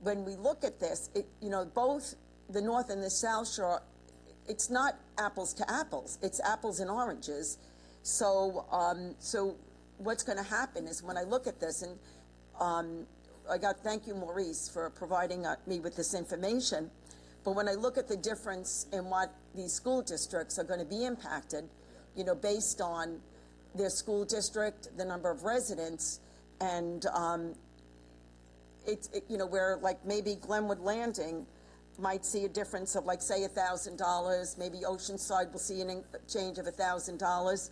when we look at this, both the North and the South Shore, it's not apples to apples, it's apples and oranges. So, what's going to happen is when I look at this, and thank you, Maurice, for providing me with this information. But when I look at the difference in what these school districts are going to be impacted, based on their school district, the number of residents, and where like maybe Glenwood Landing might see a difference of like say $1,000, maybe Oceanside will see a change of $1,000,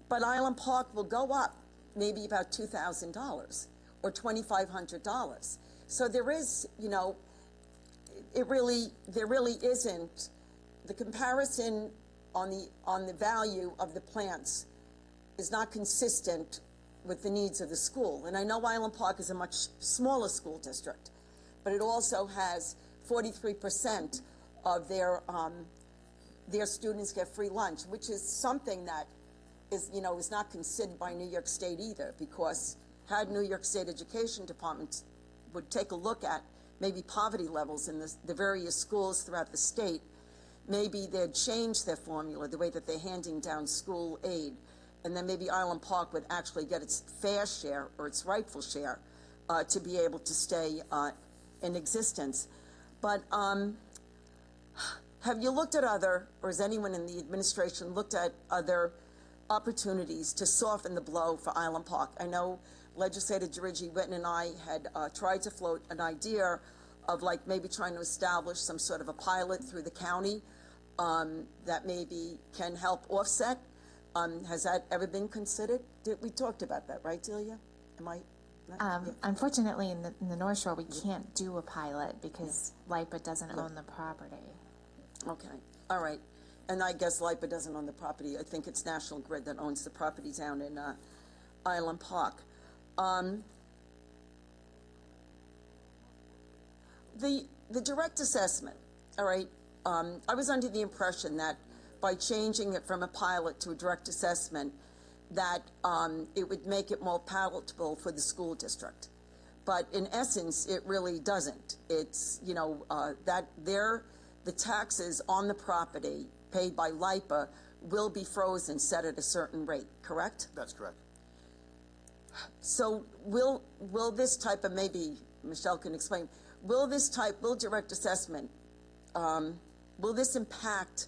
but Island Park will go up maybe about $2,000 or $2,500. So there is, there really isn't the comparison on the value of the plants is not consistent with the needs of the school. And I know Island Park is a much smaller school district, but it also has 43% of their students get free lunch, which is something that is not considered by New York State either, because had New York State Education Department would take a look at maybe poverty levels in the various schools throughout the state, maybe they'd change their formula, the way that they're handing down school aid, and then maybe Island Park would actually get its fair share or its rightful share to be able to stay in existence. But have you looked at or has anyone in the administration looked at other opportunities to soften the blow for Island Park? I know Legislator Dirigi Whitten and I had tried to float an idea of like maybe trying to establish some sort of a pilot through the county that maybe can help offset. Has that ever been considered? We talked about that, right, Delia? Am I? Yeah. Unfortunately, in the North Shore, we can't do a pilot because LIPA doesn't own the property. Okay, all right. And I guess LIPA doesn't own the property. I think it's National Grid that owns the property down in Island Park. The direct assessment, all right, I was under the impression that by changing it from a pilot to a direct assessment, that it would make it more palatable for the school district. But in essence, it really doesn't. It's, you know, the taxes on the property paid by LIPA will be frozen, set at a certain rate, correct? That's correct. So will this type of, maybe Michelle can explain, will direct assessment, will this impact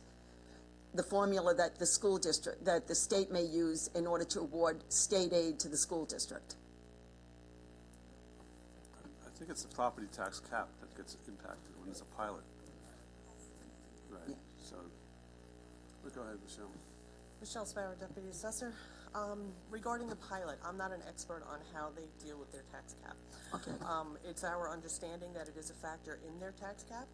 the formula that the school district, that the state may use in order to award state aid to the school district? I think it's the property tax cap that gets impacted when it's a pilot. Right, yeah. So, go ahead, Michelle. Michelle Sparrow, Deputy Assessor. Regarding the pilot, I'm not an expert on how they deal with their tax cap. Okay. It's our understanding that it is a factor in their tax cap,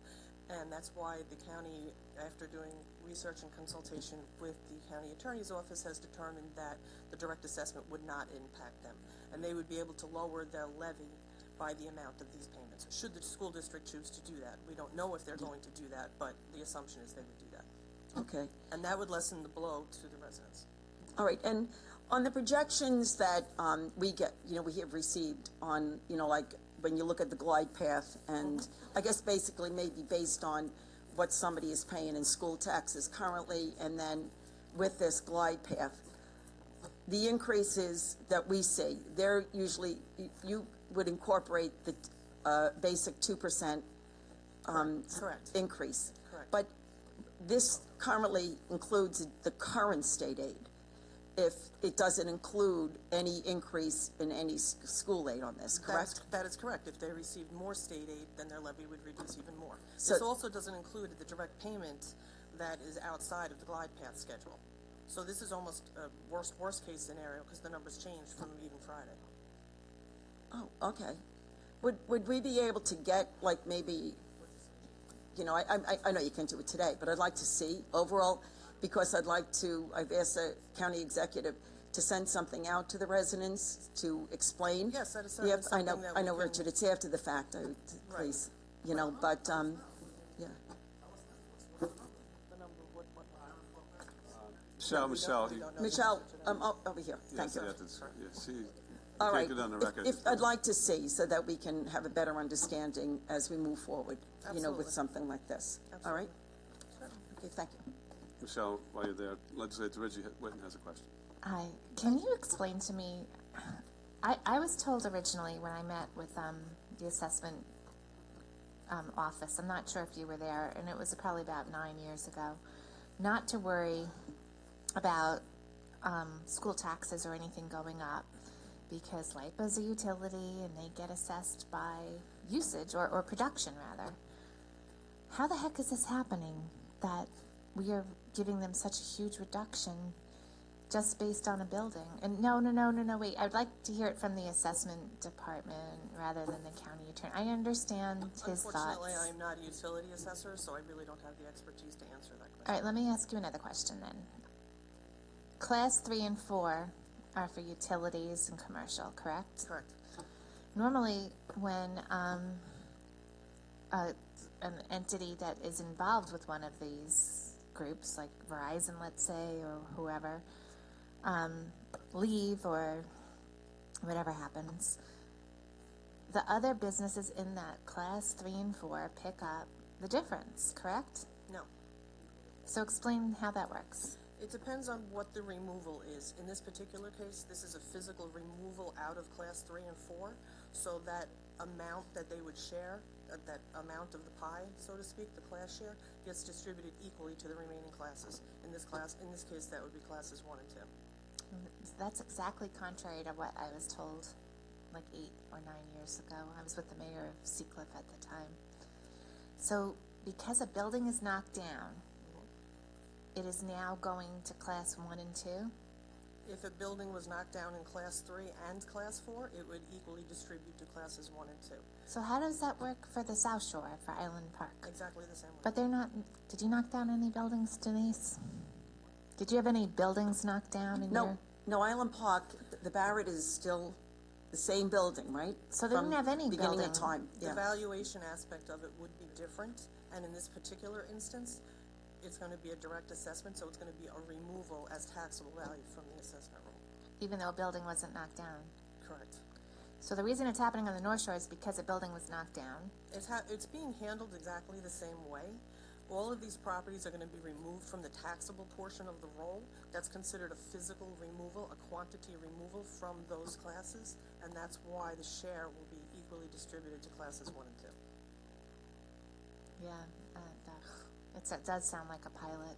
and that's why the county, after doing research and consultation with the county attorney's office, has determined that the direct assessment would not impact them, and they would be able to lower their levy by the amount of these payments, should the school district choose to do that. We don't know if they're going to do that, but the assumption is they would do that. Okay. And that would lessen the blow to the residents. All right, and on the projections that we get, you know, we have received on, you know, like when you look at the glide path, and I guess basically maybe based on what somebody is paying in school taxes currently, and then with this glide path, the increases that we see, they're usually, you would incorporate the basic 2% Correct. increase. Correct. But this currently includes the current state aid. If it doesn't include any increase in any school aid on this, correct? That is correct. If they received more state aid, then their levy would reduce even more. So, this also doesn't include the direct payment that is outside of the glide path schedule. So this is almost a worst case scenario because the numbers changed from even Friday. Oh, okay. Would we be able to get, like, maybe, you know, I know you can't do it today, but I'd like to see overall, because I've asked the county executive to send something out to the residents to explain. Yes, that is certainly something that we I know, can... Richard, it's after the fact, please, you know, but, yeah. Michelle, over here, thank you. All right, if I'd like to see, so that we can have a better understanding as we move forward, you know, with something like this. All right? Okay, thank you. Michelle, while you're there, Legislator Dirigi Whitten has a question. Hi. Can you explain to me, I was told originally when I met with the assessment office, I'm not sure if you were there, and it was probably about 9 years ago, not to worry about school taxes or anything going up, because LIPA is a utility and they get assessed by usage or production rather. How the heck is this happening that we are giving them such a huge reduction just based on a building? And no, wait, I'd like to hear it from the assessment department rather than the county attorney. I understand his thoughts. Unfortunately, I'm not a utility assessor, so I really don't have the expertise to answer that question. All right, let me ask you another question then. Class 3 and 4 are for utilities and commercial, correct? Correct. Normally, when an entity that is involved with one of these groups, like Verizon, let's say, or whoever, leave or whatever happens, the other businesses in that class 3 and 4 pick up the difference, correct? No. So explain how that works. It depends on what the removal is. In this particular case, this is a physical removal out of class 3 and 4, so that amount that they would share, that amount of the pie, so to speak, the class share, gets distributed equally to the remaining classes. In this case, that would be classes 1 and 2. That's exactly contrary to what I was told like 8 or 9 years ago. I was with the mayor of Seacliff at the time. So because a building is knocked down, it is now going to class 1 and 2? If a building was knocked down in class 3 and class 4, it would equally distribute to classes 1 and 2. So how does that work for the South Shore, for Island Park? Exactly the same way. But they're not, did you knock down any buildings, Denise? Did you have any buildings knocked down in your? No, Island Park, the Barrett is still the same building, right? So they didn't have any beginning building. of time. The valuation aspect of it would be different, and in this particular instance, it's going to be a direct assessment, so it's going to be a removal as taxable value from the assessment roll. Even though a building wasn't knocked down? Correct. So the reason it's happening on the North Shore is because a building was knocked down? It's being handled exactly the same way. All of these properties are going to be removed from the taxable portion of the roll. That's considered a physical removal, a quantity removal from those classes, and that's why the share will be equally distributed to classes 1 and 2. Yeah, it does sound like a pilot.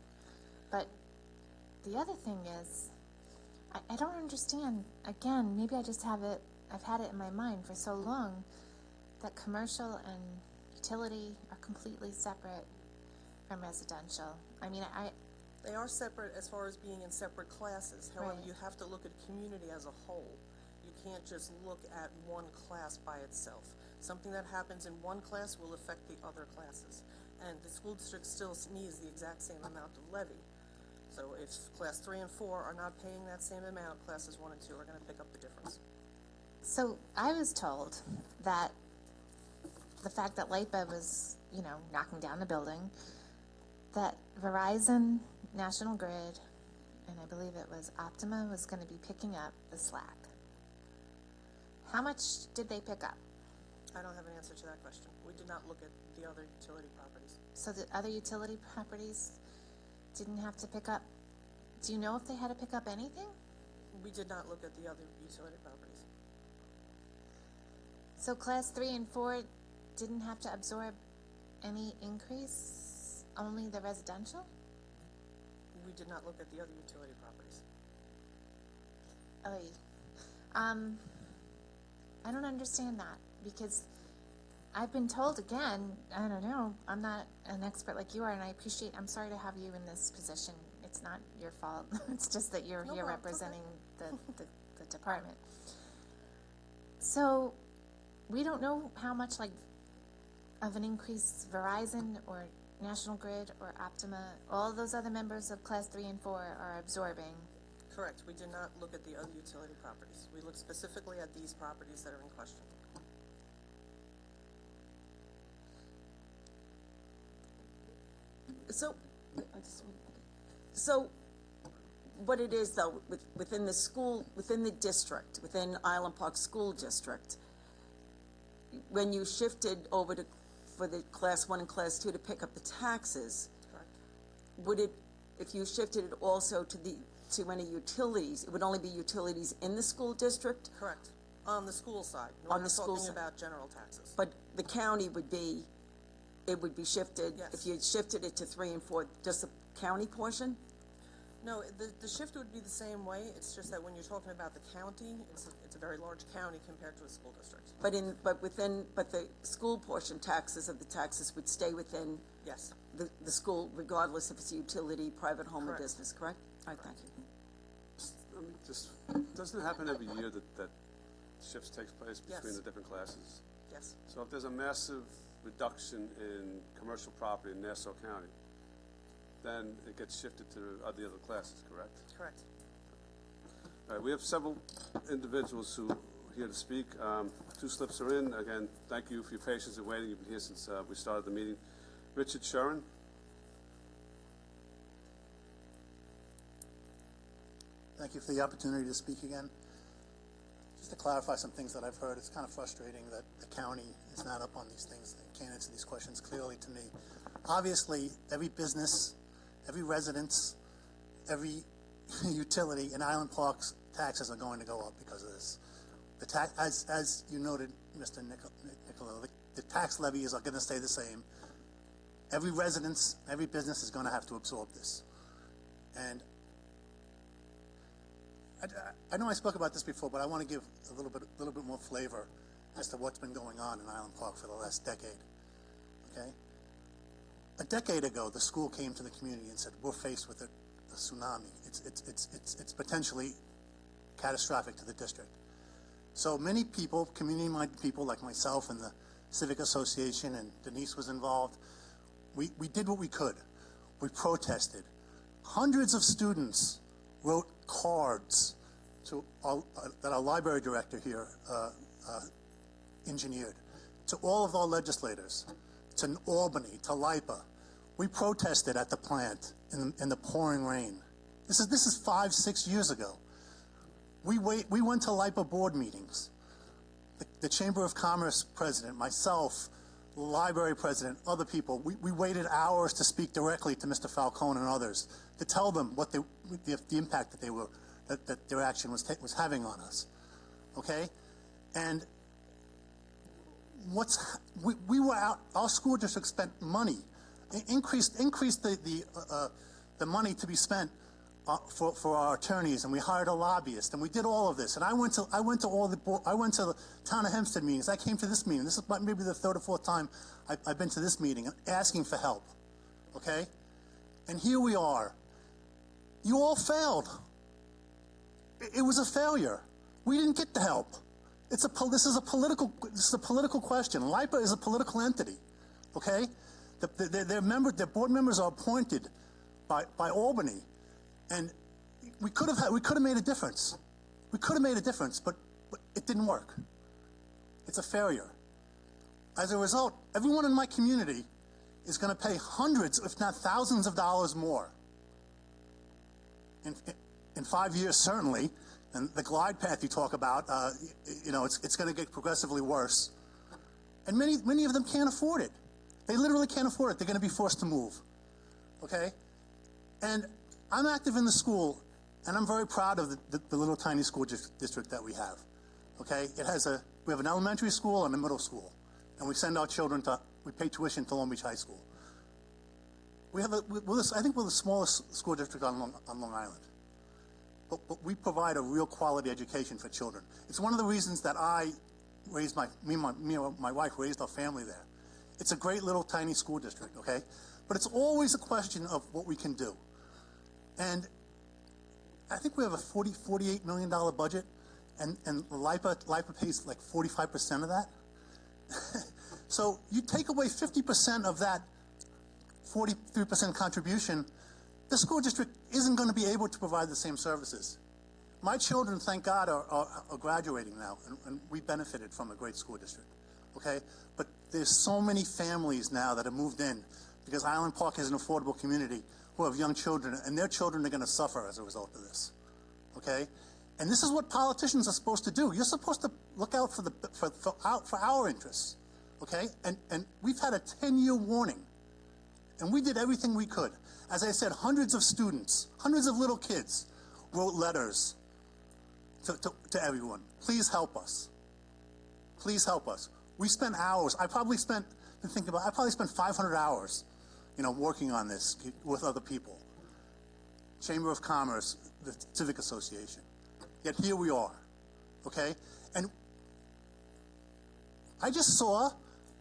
But the other thing is, I don't understand, again, maybe I just have it, I've had it in my mind for so long, that commercial and utility are completely separate from residential. I mean, They are separate as far as being in separate classes. However, Right. you have to look at community as a whole. You can't just look at one class by itself. Something that happens in one class will affect the other classes. And the school district still needs the exact same amount of levy. So if class 3 and 4 are not paying that same amount, classes 1 and 2 are going to pick up the difference. So I was told that the fact that LIPA was, knocking down the building, that Verizon, National Grid, and I believe it was Optima was going to be picking up the slack. How much did they pick up? I don't have an answer to that question. We did not look at the other utility properties. So the other utility properties didn't have to pick up? Do you know if they had to pick up anything? We did not look at the other utility properties. So class 3 and 4 didn't have to absorb any increase, only the residential? We did not look at the other utility properties. I don't understand that, because I've been told again, I don't know, I'm not an expert like you are, and I'm sorry to have you in this position. It's not your fault. It's just that you're here representing the department. So we don't know how much of an increase Verizon or National Grid or Optima, all those other members of class 3 and 4 are absorbing. Correct. We did not look at the other utility properties. We looked specifically at these properties that are in question. So what it is, though, within the school, within the district, within Island Park School District, when you shifted over for the class 1 and class 2 to pick up the taxes, would it, if you shifted it also to any utilities, it would only be utilities in the school district? Correct. On the school side. On the school talking side. about general taxes. But the county would be shifted, Yes. if you had shifted it to 3 and 4, just the county portion? No, the shift would be the same way. It's just that when you're talking about the county, it's a very large county compared to a school district. But the school portion taxes of the taxes would stay within Yes. the school, regardless if it's a utility, private home, or Correct. business, correct? All right, thank you. Doesn't it happen every year that shifts takes place between Yes. the different classes? Yes. So if there's a massive reduction in commercial property in Nassau County, then it gets shifted to the other classes, correct? Correct. All right, we have several individuals who are here to speak. 2 slips are in. Again, thank you for your patience in waiting. You've been here since we started the meeting. Richard Shuren. Thank you for the opportunity to speak again. Just to clarify some things that I've heard, it's kind of frustrating that the county is not up on these things. They can't answer these questions clearly to me. Obviously, every business, every residence, every utility in Island Park's taxes are going to go up because of this. As you noted, Mr. Nicolo, the tax levies are going to stay the same. Every residence, every business is going to have to absorb this. And I know I spoke about this before, but I want to give a little bit more flavor as to what's been going on in Island Park for the last decade. Okay? A decade ago, the school came to the community and said, "We're faced with a tsunami. It's potentially catastrophic to the district." So many people, community-minded people like myself and the Civic Association, and Denise was involved, we did what we could. We protested. Hundreds of students wrote cards that our library director here engineered, to all of our legislators, to Albany, to LIPA. We protested at the plant in the pouring rain. This is 5-6 years ago. We went to LIPA board meetings. The Chamber of Commerce president, myself, the library president, other people, we waited hours to speak directly to Mr. Falcone and others, to tell them what the impact that their action was having on us. Okay? And we were out, our school district spent money, increased the money to be spent for our attorneys, and we hired a lobbyist, and we did all of this. And I went to the town of Hempstead meetings. I came to this meeting. This is maybe the third or fourth time I've been to this meeting asking for help. Okay? And here we are. You all failed. It was a failure. We didn't get the help. This is a political question. LIPA is a political entity. Okay? Their board members are appointed by Albany. And we could have made a difference. We could have made a difference, but it didn't work. It's a failure. As a result, everyone in my community is going to pay hundreds, if not thousands of dollars more. In 5 years, certainly. And the glide path you talk about, it's going to get progressively worse. And many of them can't afford it. They literally can't afford it. They're going to be forced to move. Okay? And I'm active in the school, and I'm very proud of the little tiny school district that we have. Okay? We have an elementary school and a middle school, and we send our children we pay tuition to Long Beach High School. I think we're the smallest school district on Long Island. But we provide a real quality education for children. It's one of the reasons that me and my wife raised our family there. It's a great little tiny school district, okay? But it's always a question of what we can do. And I think we have a $48 million budget, and LIPA pays like 45% of that. So you take away 50% of that 43% contribution, the school district isn't going to be able to provide the same services. My children, thank God, are graduating now, and we benefited from a great school district, okay? But there's so many families now that have moved in because Island Park is an affordable community who have young children, and their children are going to suffer as a result of this, okay? And this is what politicians are supposed to do. You're supposed to look out for our interests, okay? And we've had a 10-year warning, and we did everything we could. As I said, hundreds of students, hundreds of little kids wrote letters to everyone. Please help us. Please help us. We spent hours. I probably spent 500 hours, working on this with other people. Chamber of Commerce, the Civic Association. Yet here we are, okay? And I just saw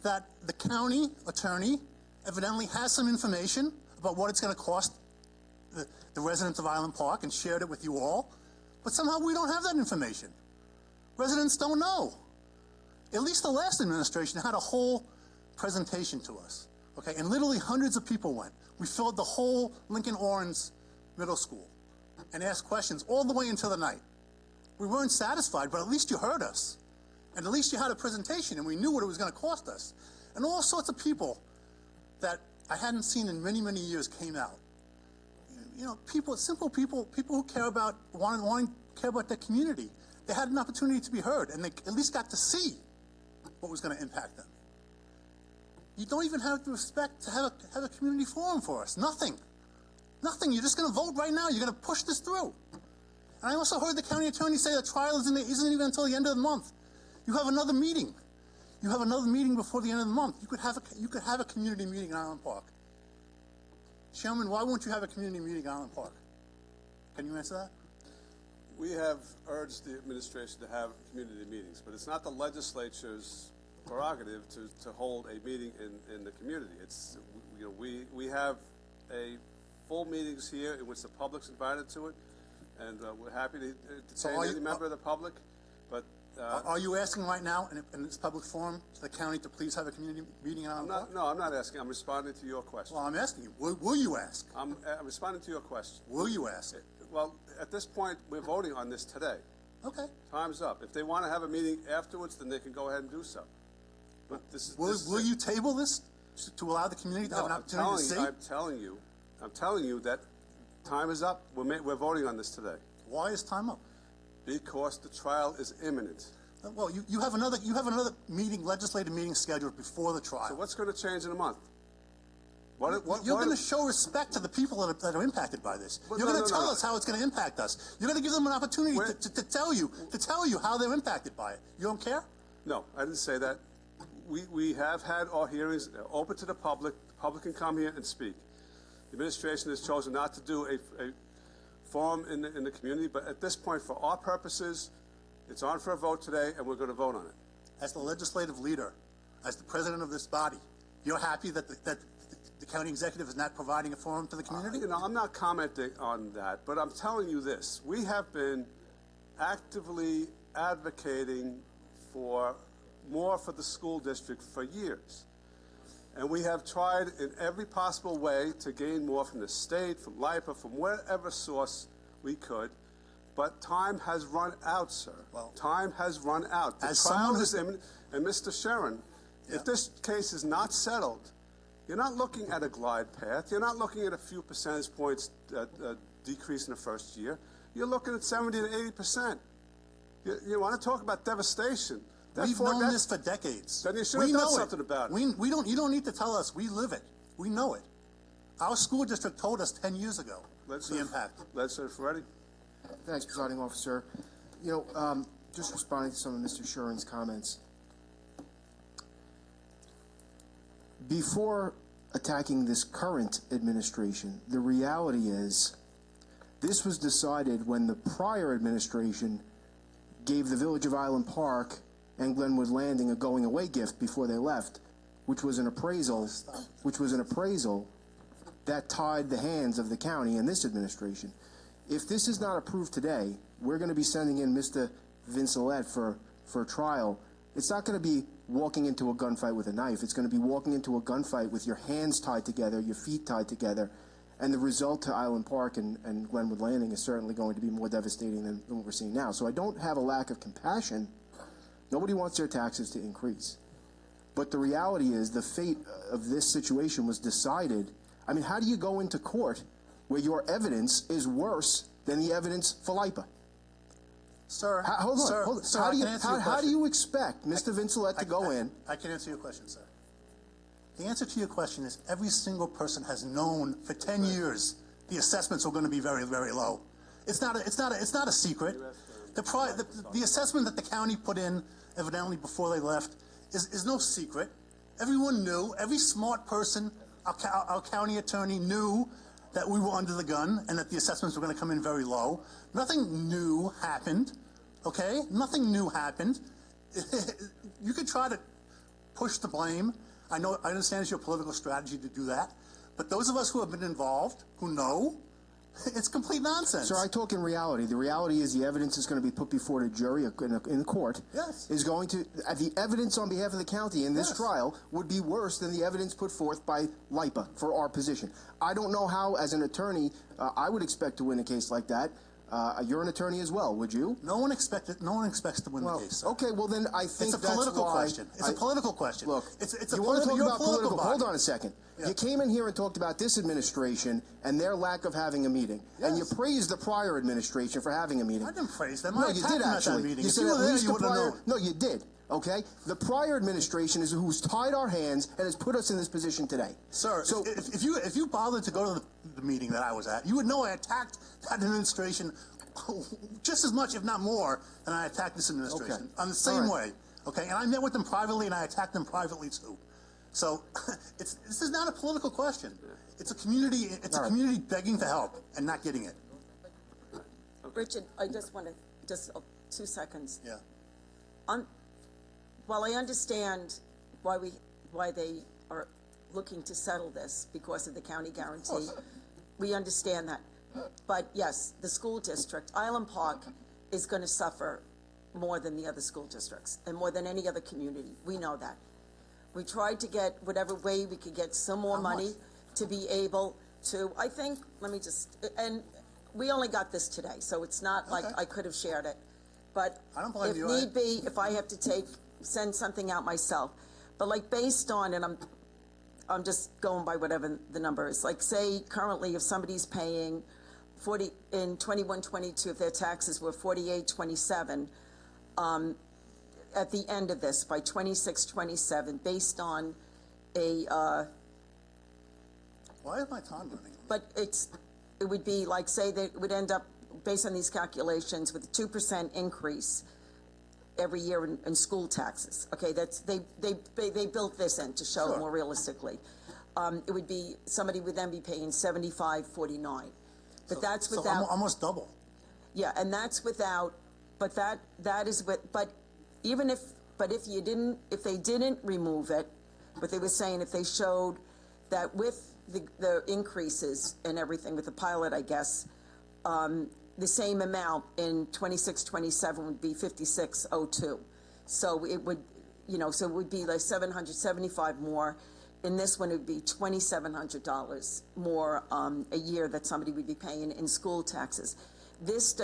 that the county attorney evidently has some information about what it's going to cost the residents of Island Park and shared it with you all, but somehow we don't have that information. Residents don't know. At least the last administration had a whole presentation to us, okay? And literally hundreds of people went. We filled the whole Lincoln Orange Middle School and asked questions all the way into the night. We weren't satisfied, but at least you heard us. And at least you had a presentation, and we knew what it was going to cost us. And all sorts of people that I hadn't seen in many, many years came out. Simple people who care about their community. They had an opportunity to be heard, and they at least got to see what was going to impact them. You don't even have the respect to have a community forum for us. Nothing. Nothing. You're just going to vote right now. You're going to push this through. And I also heard the county attorney say the trial isn't even until the end of the month. You have another meeting. You have another meeting before the end of the month. You could have a community meeting in Island Park. Chairman, why won't you have a community meeting in Island Park? Can you answer that? We have urged the administration to have community meetings, but it's not the legislature's prerogative to hold a meeting in the community. It's, you know, we have a full meetings here in which the public's invited to it, and we're happy to entertain any member of the public. But are you asking right now in this public forum to the county to please have a community meeting on Island Park? No, I'm not asking. I'm responding to your question. Well, I'm asking you. Will you ask? I'm responding to your question. Will you ask? Well, at this point, we're voting on this today. Okay. Time's up. If they want to have a meeting afterwards, then they can go ahead and do so. But Will you table this to allow the community to have an opportunity to see? I'm telling you that time is up. We're voting on this today. Why is time up? Because the trial is imminent. Well, you have another meeting, legislative meeting scheduled before the trial. So what's going to change in a month? You're going to show respect to the people that are impacted by this. You're going to tell us how it's going to impact us. You're going to give them an opportunity to tell you how they're impacted by it. You don't care? No, I didn't say that. We have had our hearings open to the public. The public can come here and speak. The administration has chosen not to do a forum in the community, but at this point, for our purposes, it's on for a vote today, and we're going to vote on it. As the legislative leader, as the president of this body, you're happy that the county executive is not providing a forum to the community? You know, I'm not commenting on that, but I'm telling you this. We have been actively advocating for more for the school district for years. And we have tried in every possible way to gain more from the state, from LIPA, from wherever source we could. But time has run out, sir. Well, time has run out. The trial is imminent. And Mr. Sharon, if this case is not settled, you're not looking at a glide path. You're not looking at a few percentage points decrease in the first year. You're looking at 70 to 80%. You want to talk about devastation. We've known this for decades. Then you should have done something about it. You don't need to tell us. We live it. We know it. Our school district told us 10 years ago the impact. Legislator Ferretti. Thanks, Presiding Officer. You know, just responding to some of Mr. Shuren's comments. Before attacking this current administration, the reality is this was decided when the prior administration gave the Village of Island Park and Glenwood Landing a going-away gift before they left, which was an appraisal that tied the hands of the county and this administration. If this is not approved today, we're going to be sending in Mr. Vincelette for trial. It's not going to be walking into a gunfight with a knife. It's going to be walking into a gunfight with your hands tied together, your feet tied together, and the result to Island Park and Glenwood Landing is certainly going to be more devastating than what we're seeing now. So I don't have a lack of compassion. Nobody wants their taxes to increase. But the reality is the fate of this situation was decided. I mean, how do you go into court where your evidence is worse than the evidence for LIPA? Sir, hold on. Sir, How do you expect Mr. Vincelette to go in? I can answer your question, sir. The answer to your question is every single person has known for 10 years the assessments are going to be very, very low. It's not a secret. The assessment that the county put in evidently before they left is no secret. Everyone knew. Every smart person, our county attorney knew that we were under the gun and that the assessments were going to come in very low. Nothing new happened, okay? Nothing new happened. You could try to push the blame. I understand it's your political strategy to do that. But those of us who have been involved, who know, it's complete nonsense. Sir, I talk in reality. The reality is the evidence is going to be put before the jury in court. Yes. Is going to the evidence on behalf of the county in this trial would be worse than the evidence put forth by LIPA for our position. I don't know how, as an attorney, I would expect to win a case like that. You're an attorney as well, would you? No one expects to win the case, sir. Okay, well then I think it's a political question. It's a political question. Look, it's you want to talk about political? body. Hold on a second. Yeah. You came in here and talked about this administration and their lack of having a meeting, and you praised the prior administration for having a meeting. I didn't praise them. No, I you did actually. Meeting. You if said you were at there, least you the would have prior. known. No, you did. Okay, the prior administration is who's tied our hands and has put us in this position today. Sir, so if you bothered to go to the meeting that I was at, you would know I attacked that administration just as much, if not more, than I attacked this administration. On the same way. Okay, and I met with them privately, and I attacked them privately too. So this is not a political question. It's a community. It's a community begging for help and not getting it. Richard, I just want to, just 2 seconds. Yeah. While I understand why they are looking to settle this because of the county guarantee, we understand that. But yes, the school district, Island Park, is going to suffer more than the other school districts and more than any other community. We know that. We tried to get whatever way we could get some more money to be able to, I think, and we only got this today, so it's not like I could have shared it. But I don't blame if you. need be, if I have to send something out myself, but like based on, and I'm just going by whatever the number is, like say currently if somebody's paying 40 in 21-22, if their taxes were 48-27, at the end of this by 26-27, based on a Why is my time running? but it would be like, say that it would end up, based on these calculations, with a 2% increase every year in school taxes. Okay, they built this in to show more realistically. It would be, somebody would then be paying $75.49. But that's without almost double. Yeah, and that's without, but that is with, but if they didn't remove it, but they were saying if they showed that with the increases and everything with the pilot, I guess, the same amount in 26-27 would be 5602. So it would, so it would be like $775 more. In this one, it would be $2,700 more a year that somebody would be paying in school taxes. This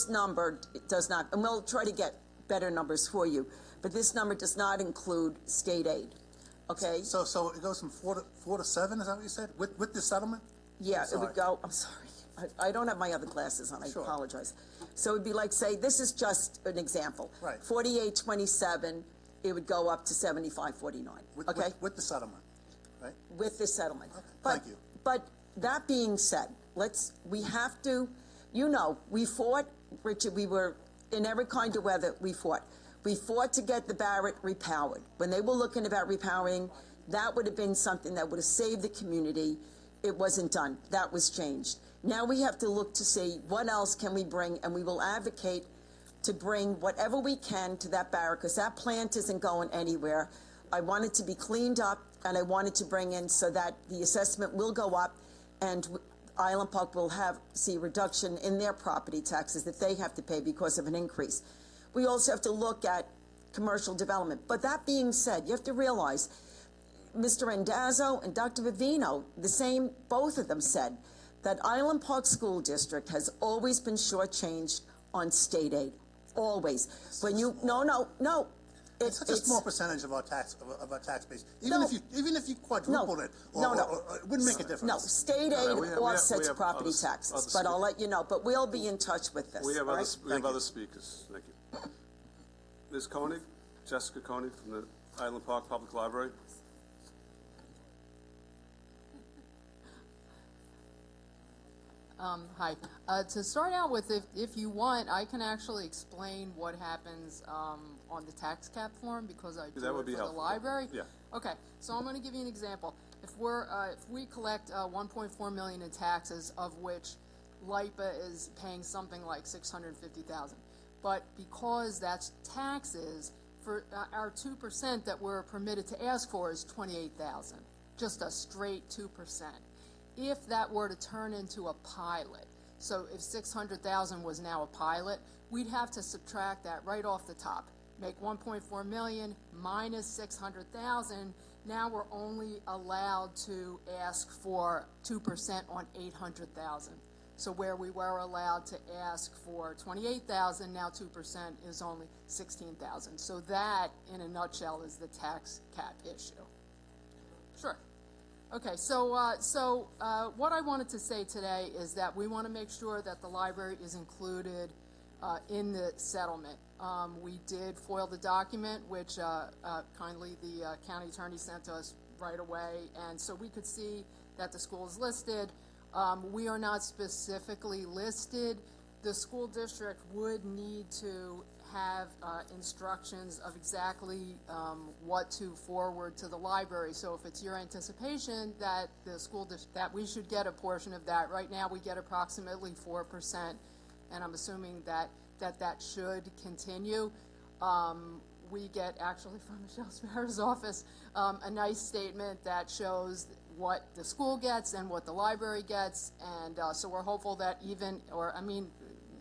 number does not, and we'll try to get better numbers for you, but this number does not include state aid. Okay? So it goes from 4 to 7, is that what you said? With the settlement? Yeah, it would go, I'm sorry. I don't have my other glasses on, I apologize. So it would be like, say, this is just an example. Right. 48.27, it would go up to 75.49. Okay? With the settlement, right? With the settlement. Okay. But, Thank you. But that being said, we have to, we fought, Richard, we were in every kind of weather, we fought. We fought to get the Barrett repowered. When they were looking about repowering, that would have been something that would have saved the community. It wasn't done. That was changed. Now we have to look to see what else can we bring, and we will advocate to bring whatever we can to that Barrett, because that plant isn't going anywhere. I want it to be cleaned up, and I want it to bring in so that the assessment will go up, and Island Park will see a reduction in their property taxes that they have to pay because of an increase. We also have to look at commercial development. But that being said, you have to realize Mr. Randazzo and Dr. Vivino, both of them said that Island Park School District has always been shortchanged on state aid. Always. No. It's such a small percentage of our tax base. Even if you quadrupled it, it wouldn't make a difference. No, state aid offsets property taxes. But I'll let you know. But we'll be in touch with this. We have other speakers. Thank you. Ms. Koenig, Jessica Koenig from the Island Park Public Library. Hi. To start out with, if you want, I can actually explain what happens on the tax cap form because I do it for the library. Yeah. Okay. So I'm going to give you an example. If we collect 1.4 million in taxes, of which LIPA is paying something like 650,000, but because that's taxes, for our 2% that we're permitted to ask for is 28,000, just a straight 2%. If that were to turn into a pilot, so if 600,000 was now a pilot, we'd have to subtract that right off the top. Make 1.4 million minus 600,000. Now we're only allowed to ask for 2% on 800,000. So where we were allowed to ask for 28,000, now 2% is only 16,000. So that, in a nutshell, is the tax cap issue. Sure. Okay, so what I wanted to say today is that we want to make sure that the library is included in the settlement. We did foil the document, which kindly the county attorney sent to us right away, and so we could see that the school is listed. We are not specifically listed. The school district would need to have instructions of exactly what to forward to the library. So if it's your anticipation that the school that we should get a portion of that, right now we get approximately 4% and I'm assuming that should continue. We get actually from Michelle Sparrow's office a nice statement that shows what the school gets and what the library gets, and so we're hopeful that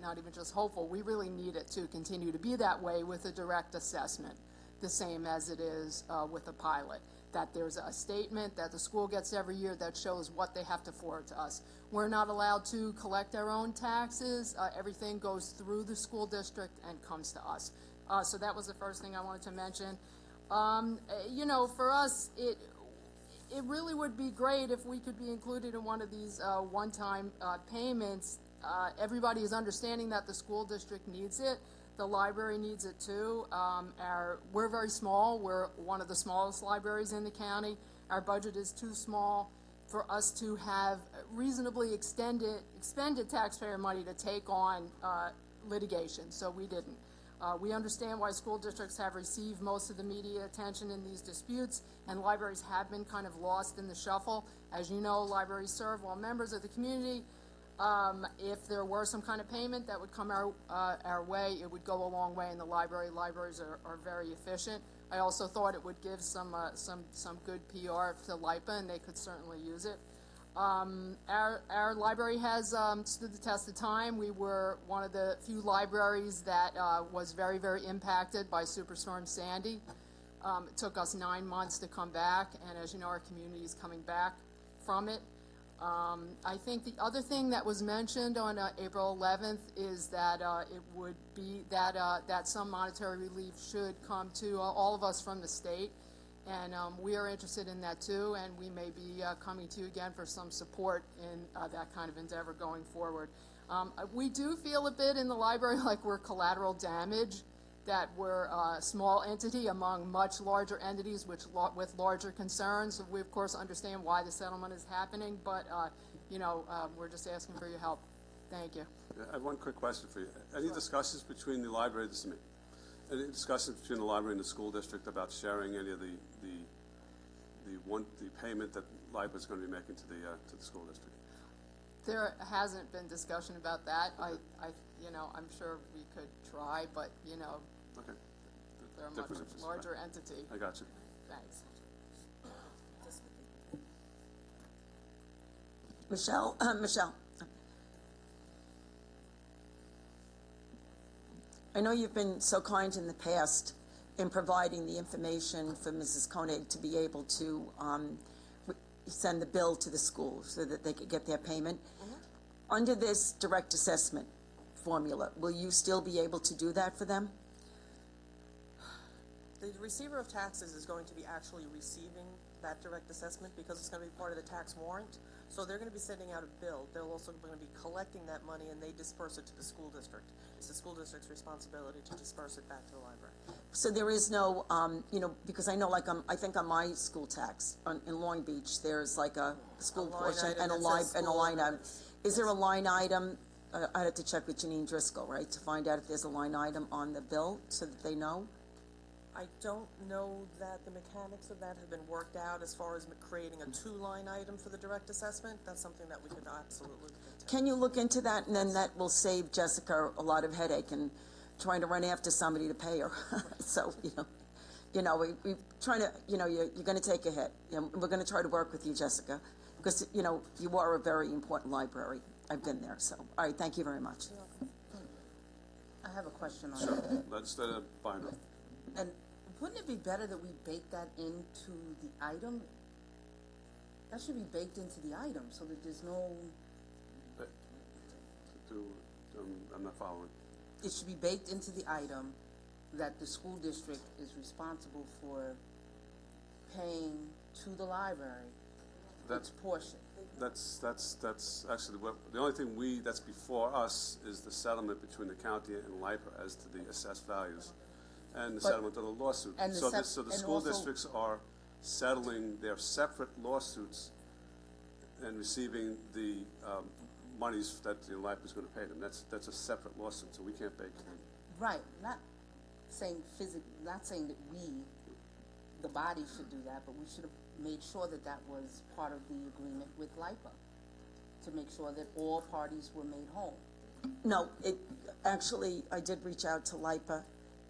not even just hopeful, we really need it to continue to be that way with a direct assessment, the same as it is with a pilot, that there's a statement that the school gets every year that shows what they have to forward to us. We're not allowed to collect our own taxes. Everything goes through the school district and comes to us. So that was the first thing I wanted to mention. For us, it really would be great if we could be included in one of these one-time payments. Everybody is understanding that the school district needs it. The library needs it too. We're very small. We're one of the smallest libraries in the county. Our budget is too small for us to have reasonably expended taxpayer money to take on litigation, so we didn't. We understand why school districts have received most of the media attention in these disputes, and libraries have been kind of lost in the shuffle. As you know, libraries serve all members of the community. If there were some kind of payment that would come our way, it would go a long way in the library. Libraries are very efficient. I also thought it would give some good PR to LIPA, and they could certainly use it. Our library has stood the test of time. We were one of the few libraries that was very, very impacted by Superstorm Sandy. It took us 9 months to come back, and as you know, our community is coming back from it. I think the other thing that was mentioned on April 11th is that it would be that some monetary relief should come to all of us from the state. And we are interested in that too, and we may be coming to you again for some support in that kind of endeavor going forward. We do feel a bit in the library like we're collateral damage, that we're a small entity among much larger entities with larger concerns. We, of course, understand why the settlement is happening, but we're just asking for your help. Thank you. I have one quick question for you. Any discussions between the library, this is me, any discussions between the library and the school district about sharing any of the payment that LIPA is going to be making to the school district? There hasn't been discussion about that. I'm sure we could try, but okay. They're a much larger entity. I got you. Thanks. Michelle. I know you've been so kind in the past in providing the information for Mrs. Koenig to be able to send the bill to the school so that they could get their payment. Mm-hmm. Under this direct assessment formula, will you still be able to do that for them? The receiver of taxes is going to be actually receiving that direct assessment because it's going to be part of the tax warrant. So they're going to be sending out a bill. They're also going to be collecting that money, and they disperse it to the school district. It's the school district's responsibility to disperse it back to the library. So there is no, because I know, I think on my school tax in Long Beach, there's like a school portion and a line item. Is there a line item? I have to check with Janine Driscoll, right, to find out if there's a line item on the bill so that they know. I don't know that the mechanics of that have been worked out as far as creating a two-line item for the direct assessment. That's something that we could absolutely look into. Can you look into that, and then that will save Jessica a lot of headache and trying to run after somebody to pay her. So, we trying to, you're going to take a hit. We're going to try to work with you, Jessica, because, you are a very important library. I've been there, so. All right, thank you very much. I have a question on Sure. that. Let's binder. And wouldn't it be better that we bake that into the item? That should be baked into the item so that there's no... I'm not following. It should be baked into the item that the school district is responsible for paying to the library its portion. That's actually the only thing that's before us is the settlement between the county and LIPA as to the assessed values and the settlement of the lawsuit. So the school districts are settling their separate lawsuits and receiving the monies that the LIPA is going to pay them. That's a separate lawsuit, so we can't bake them. Right. Not saying that we, the body, should do that, but we should have made sure that that was part of the agreement with LIPA to make sure that all parties were made whole. No, actually, I did reach out to LIPA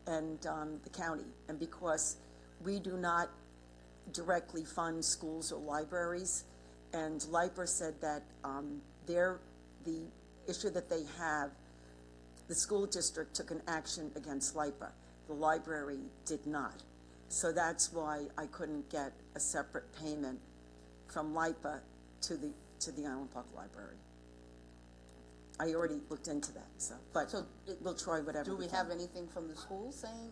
and the county, and because we do not directly fund schools or libraries, and LIPA said that the issue that they have, the school district took an action against LIPA. The library did not. So that's why I couldn't get a separate payment from LIPA to the Island Park Library. I already looked into that, but we'll try whatever. Do we have anything from the school saying?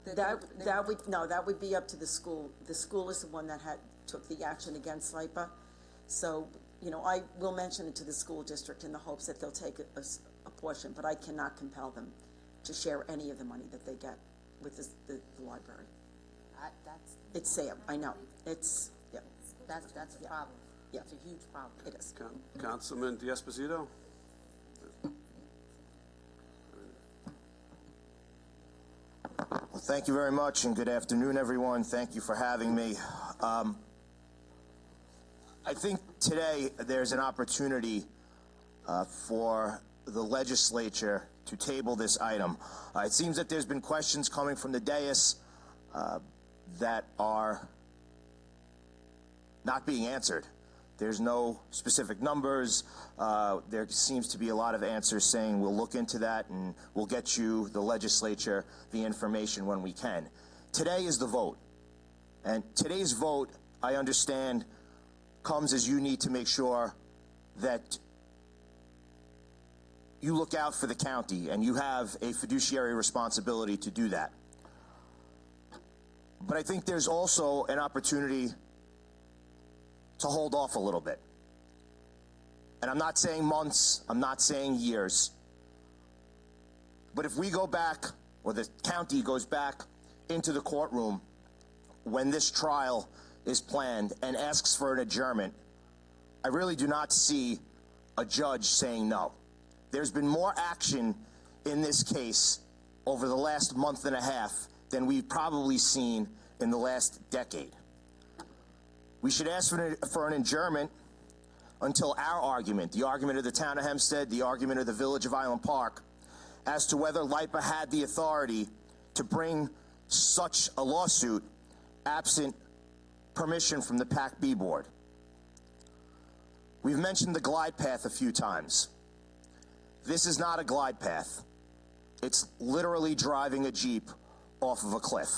That would be up to the school. The school is the one that took the action against LIPA. So, I will mention it to the school district in the hopes that they'll take a portion, but I cannot compel them to share any of the money that they get with the library. It's sad, I know. That's a problem. Yeah. It's a huge problem. It is. Councilman D'Esposito? Well, thank you very much, and good afternoon, everyone. Thank you for having me. I think today there's an opportunity for the legislature to table this item. It seems that there's been questions coming from the dais that are not being answered. There's no specific numbers. There seems to be a lot of answers saying we'll look into that and we'll get you, the legislature, the information when we can. Today is the vote. And today's vote, I understand, comes as you need to make sure that you look out for the county and you have a fiduciary responsibility to do that. But I think there's also an opportunity to hold off a little bit. And I'm not saying months, I'm not saying years. But if we go back, or the county goes back into the courtroom when this trial is planned and asks for an adjournment, I really do not see a judge saying no. There's been more action in this case over the last month and a half than we've probably seen in the last decade. We should ask for an adjournment until our argument, the argument of the town of Hempstead, the argument of the village of Island Park, as to whether LIPA had the authority to bring such a lawsuit absent permission from the PAC-B board. We've mentioned the glide path a few times. This is not a glide path. It's literally driving a Jeep off of a cliff.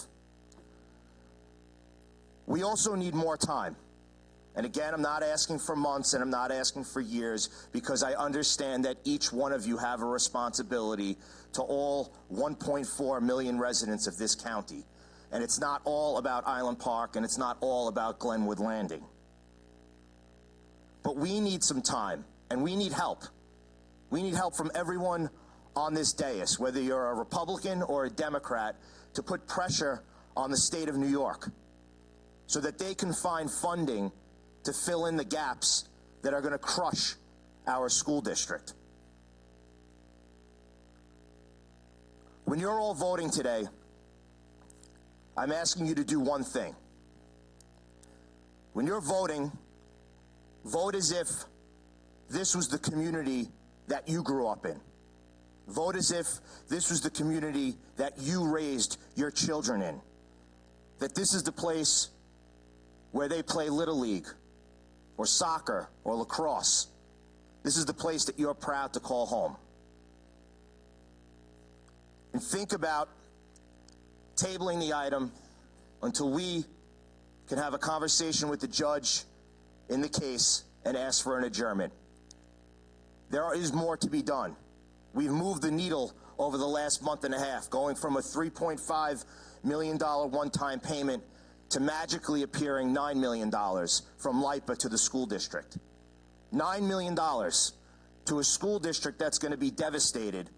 We also need more time. And again, I'm not asking for months and I'm not asking for years, because I understand that each one of you have a responsibility to all 1.4 million residents of this county. And it's not all about Island Park and it's not all about Glenwood Landing. But we need some time and we need help. We need help from everyone on this dais, whether you're a Republican or a Democrat, to put pressure on the state of New York so that they can find funding to fill in the gaps that are going to crush our school district. When you're all voting today, I'm asking you to do one thing. When you're voting, vote as if this was the community that you grew up in. Vote as if this was the community that you raised your children in. That this is the place where they play Little League or soccer or lacrosse. This is the place that you're proud to call home. And think about tabling the item until we can have a conversation with the judge in the case and ask for an adjournment. There is more to be done. We've moved the needle over the last month and a half, going from a $3.5 million one-time payment to magically appearing $9 million from LIPA to the school district. $9 million to a school district that's going to be devastated,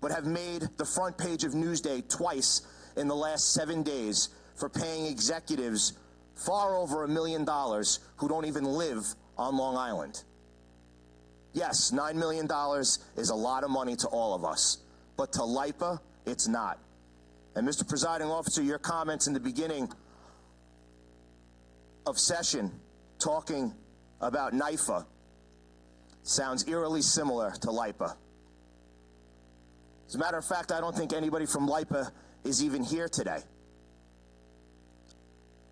but have made the front page of Newsday twice in the last 7 days for paying executives far over $1 million who don't even live on Long Island. Yes, $9 million is a lot of money to all of us, but to LIPA, it's not. And Mr. Presiding Officer, your comments in the beginning of session talking about NIFA, sounds eerily similar to LIPA. As a matter of fact, I don't think anybody from LIPA is even here today,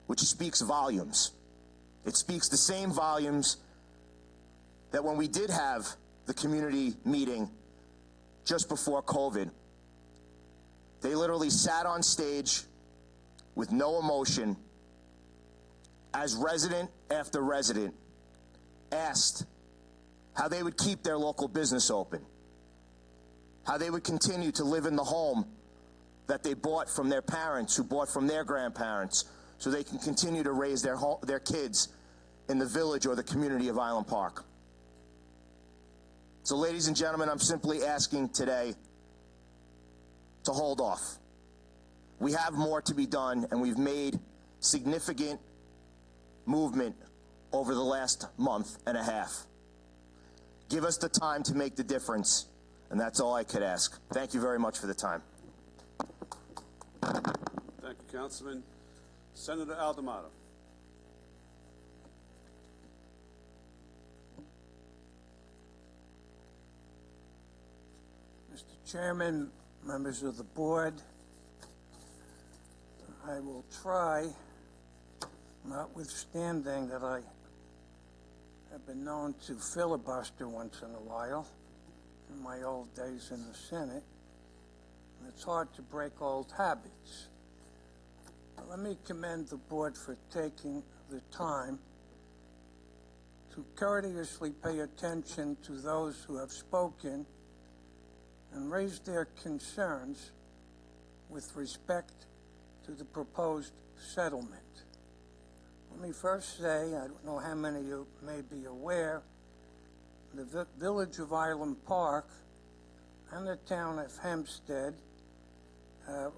which speaks volumes. It speaks the same volumes that when we did have the community meeting just before COVID, they literally sat on stage with no emotion as resident after resident asked how they would keep their local business open, how they would continue to live in the home that they bought from their parents, who bought from their grandparents, so they can continue to raise their kids in the village or the community of Island Park. So, ladies and gentlemen, I'm simply asking today to hold off. We have more to be done, and we've made significant movement over the last month and a half. Give us the time to make the difference, and that's all I could ask. Thank you very much for the time. Thank you, Councilman. Senator Aldamato. Mr. Chairman, members of the board, I will try, notwithstanding that I have been known to filibuster once in a while in my old days in the Senate, and it's hard to break old habits. But let me commend the board for taking the time to courteously pay attention to those who have spoken and raised their concerns with respect to the proposed settlement. Let me first say, I don't know how many of you may be aware, the Village of Island Park and the town of Hempstead were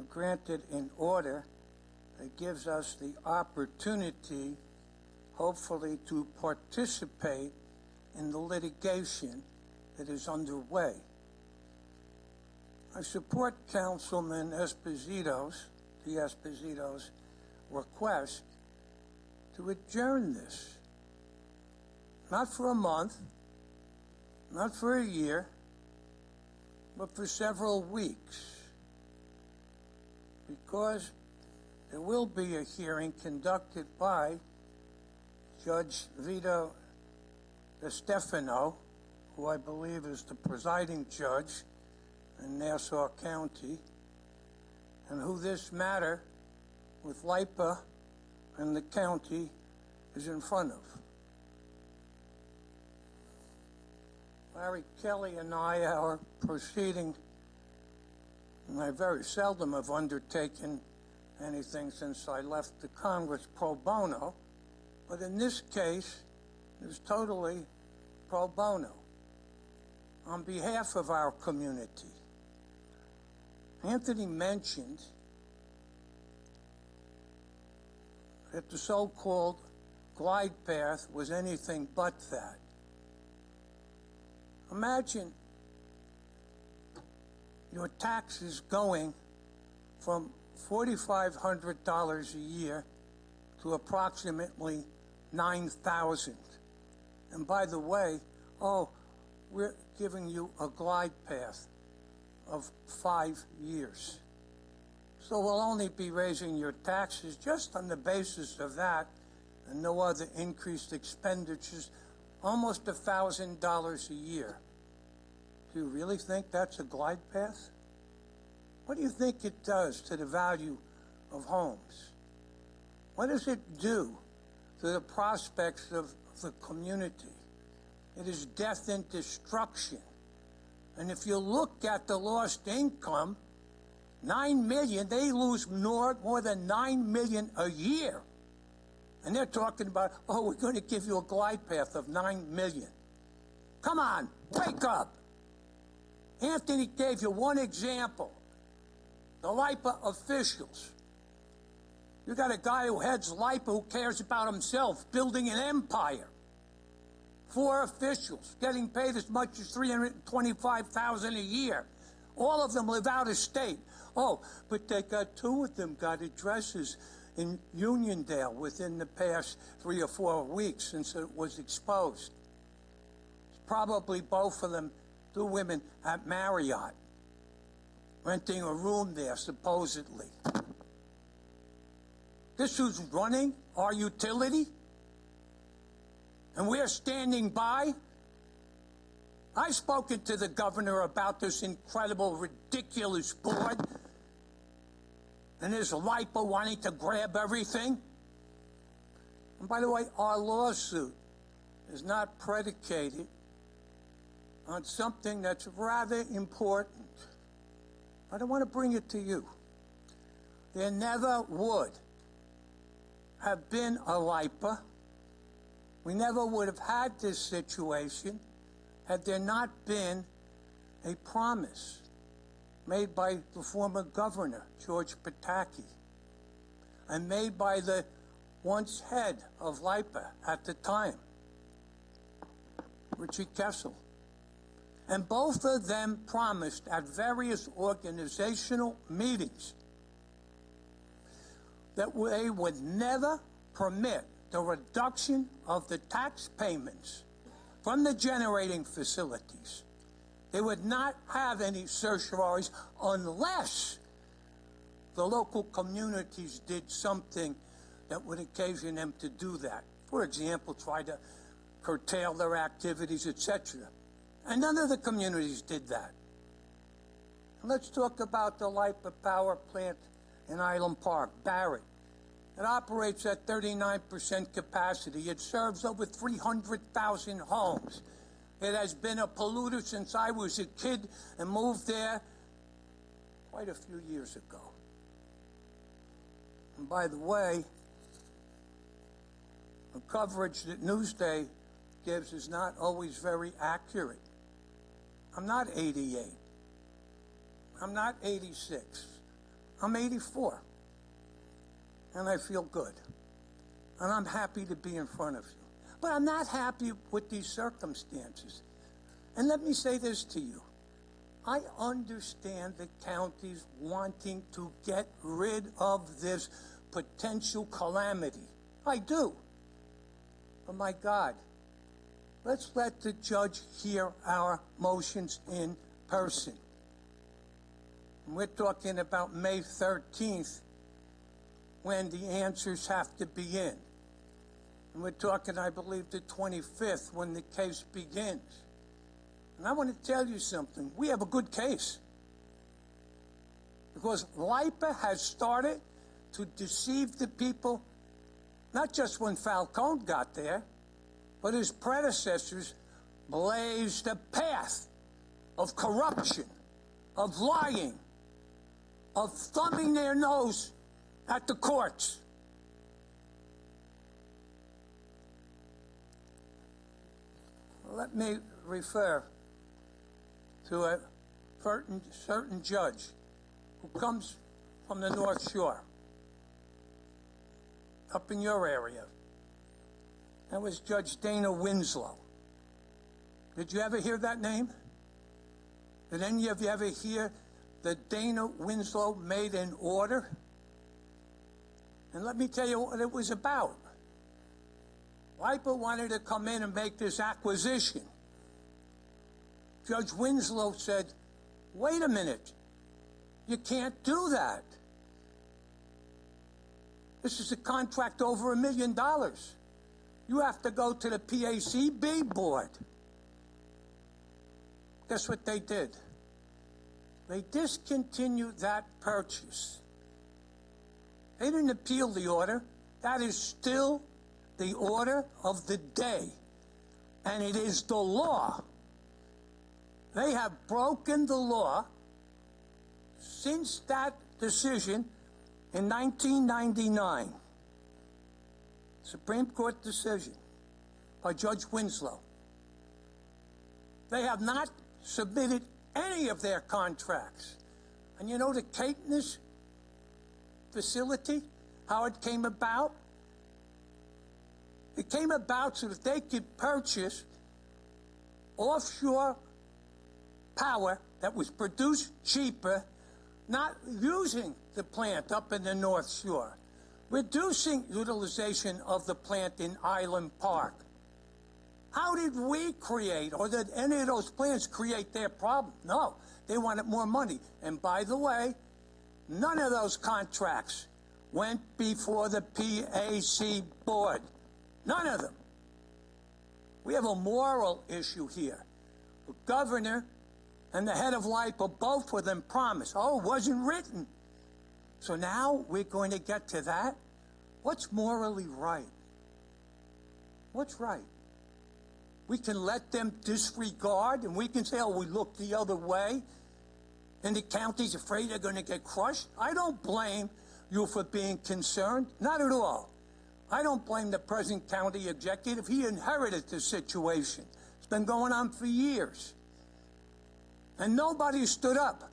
granted an order that gives us the opportunity, hopefully, to participate in the litigation that is underway. I support Councilman Esposito's request to adjourn this. Not for a month, not for a year, but for several weeks. Because there will be a hearing conducted by Judge Vito DeStefano, who I believe is the presiding judge in Nassau County, and who this matter with LIPA and the county is in front of. Larry Kelly and I are proceeding, and I very seldom have undertaken anything since I left the Congress pro bono, but in this case, it is totally pro bono on behalf of our community. Anthony mentioned that the so-called glide path was anything but that. Imagine your taxes going from $4,500 a year to approximately $9,000. And by the way, we're giving you a glide path of 5 years. So we'll only be raising your taxes just on the basis of that and no other increased expenditures, almost $1,000 a year. Do you really think that's a glide path? What do you think it does to the value of homes? What does it do to the prospects of the community? It is death and destruction. And if you look at the lost income, 9 million, they lose more than 9 million a year. And they're talking about, we're going to give you a glide path of 9 million. Come on, wake up. Anthony gave you one example. The LIPA officials. You got a guy who heads LIPA who cares about himself, building an empire. 4 officials getting paid as much as $325,000 a year. All of them live out of state. But they got 2 of them got addresses in Uniondale within the past 3 or 4 weeks since it was exposed. probably both of them, two women at Marriott, renting a room there, supposedly. This who's running our utility? And we're standing by? I've spoken to the governor about this incredible, ridiculous board, and there's LIPA wanting to grab everything. And by the way, our lawsuit is not predicated on something that's rather important. I don't want to bring it to you. There never would have been a LIPA. We never would have had this situation had there not been a promise made by the former governor, George Pataki, and made by the once head of LIPA at the time, Richard Kessel. And both of them promised at various organizational meetings that they would never permit the reduction of the tax payments from the generating facilities. They would not have any certiorari's unless the local communities did something that would occasion them to do that. For example, try to curtail their activities, etc. And none of the communities did that. And let's talk about the LIPA power plant in Island Park, Barrett. It operates at 39% capacity. It serves over 300,000 homes. It has been a polluter since I was a kid and moved there quite a few years ago. And by the way, the coverage that Newsday gives is not always very accurate. I'm not 88. I'm not 86. I'm 84. And I feel good. And I'm happy to be in front of you. But I'm not happy with these circumstances. And let me say this to you. I understand the counties wanting to get rid of this potential calamity. I do. But my God, let's let the judge hear our motions in person. And we're talking about May 13th, when the answers have to be in. And we're talking, I believe, the 25th, when the case begins. And I want to tell you something. We have a good case. Because LIPA has started to deceive the people, not just when Falcone got there, but his predecessors blazed a path of corruption, of lying, of thumbing their nose at the courts. Let me refer to a certain judge who comes from the North Shore, up in your area. That was Judge Dana Winslow. Did you ever hear that name? Did any of you ever hear that Dana Winslow made an order? And let me tell you what it was about. LIPA wanted to come in and make this acquisition. Judge Winslow said, wait a minute, you can't do that. This is a contract over $1 million. You have to go to the PACB board. Guess what they did? They discontinued that purchase. They didn't appeal the order. That is still the order of the day. And it is the law. They have broken the law since that decision in 1999. Supreme Court decision by Judge Winslow. They have not submitted any of their contracts. And you know the Caithness facility, how it came about? It came about so that they could purchase offshore power that was produced cheaper, not using the plant up in the North Shore, reducing utilization of the plant in Island Park. How did we create, or did any of those plans create their problem? No, they wanted more money. And by the way, none of those contracts went before the PAC board. None of them. We have a moral issue here. The governor and the head of LIPA, both of them promised. Oh, it wasn't written. So now we're going to get to that? What's morally right? What's right? We can let them disregard, and we can say, oh, we look the other way, and the county's afraid they're going to get crushed. I don't blame you for being concerned. Not at all. I don't blame the present county executive. He inherited the situation. It's been going on for years. And nobody stood up,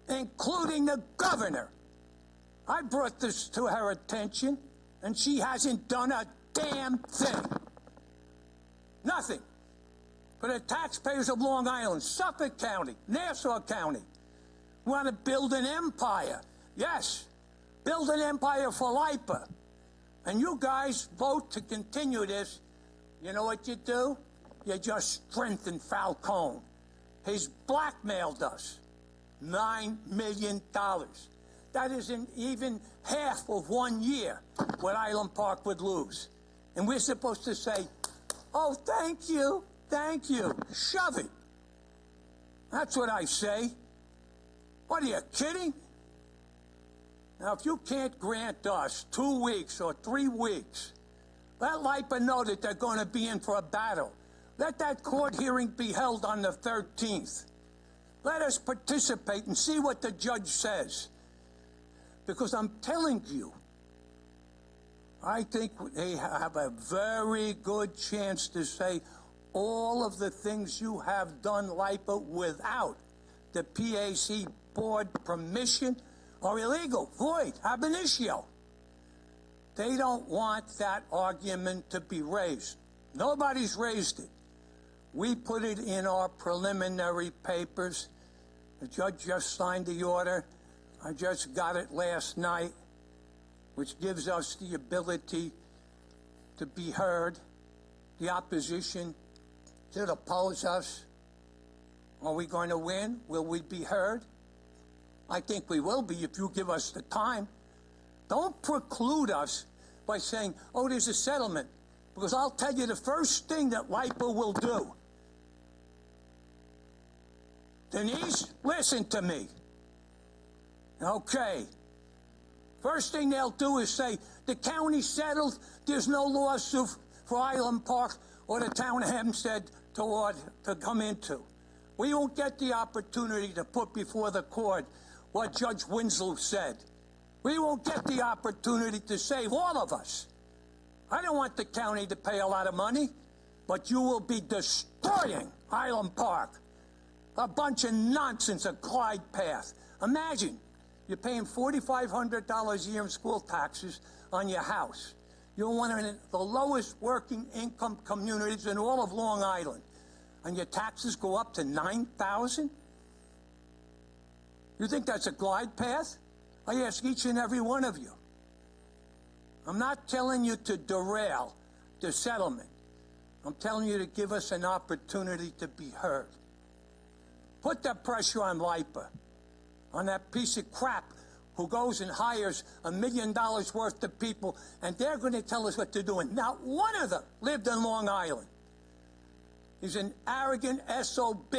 including the governor. I brought this to her attention, and she hasn't done a damn thing. Nothing. For the taxpayers of Long Island, Suffolk County, Nassau County, want to build an empire. Yes, build an empire for LIPA. And you guys vote to continue this. You know what you do? You just strengthen Falcone. He's blackmailed us. $9 million. That isn't even half of 1 year what Island Park would lose. And we're supposed to say, oh, thank you, shove it. That's what I say. What, are you kidding? Now, if you can't grant us 2 weeks or 3 weeks, let LIPA know that they're going to be in for a battle. Let that court hearing be held on the 13th. Let us participate and see what the judge says. Because I'm telling you, I think they have a very good chance to say all of the things you have done, LIPA, without the PAC board permission are illegal, void, ab initio. They don't want that argument to be raised. Nobody's raised it. We put it in our preliminary papers. The judge just signed the order. I just got it last night, which gives us the ability to be heard. The opposition should oppose us. Are we going to win? Will we be heard? I think we will be if you give us the time. Don't preclude us by saying, oh, there's a settlement. Because I'll tell you the first thing that LIPA will do. Denise, listen to me. Okay. First thing they'll do is say, the county settled, there's no lawsuit for Island Park or the town of Hempstead to come into. We won't get the opportunity to put before the court what Judge Winslow said. We won't get the opportunity to save all of us. I don't want the county to pay a lot of money, but you will be destroying Island Park. A bunch of nonsense, a glide path. Imagine, you're paying $4,500 a year in school taxes on your house. You're one of the lowest working income communities in all of Long Island. And your taxes go up to $9,000? You think that's a glide path? I ask each and every one of you. I'm not telling you to derail the settlement. I'm telling you to give us an opportunity to be heard. Put that pressure on LIPA, on that piece of crap who goes and hires $1 million worth of people, and they're going to tell us what to do. And not one of them lived in Long Island. He's an arrogant SOB.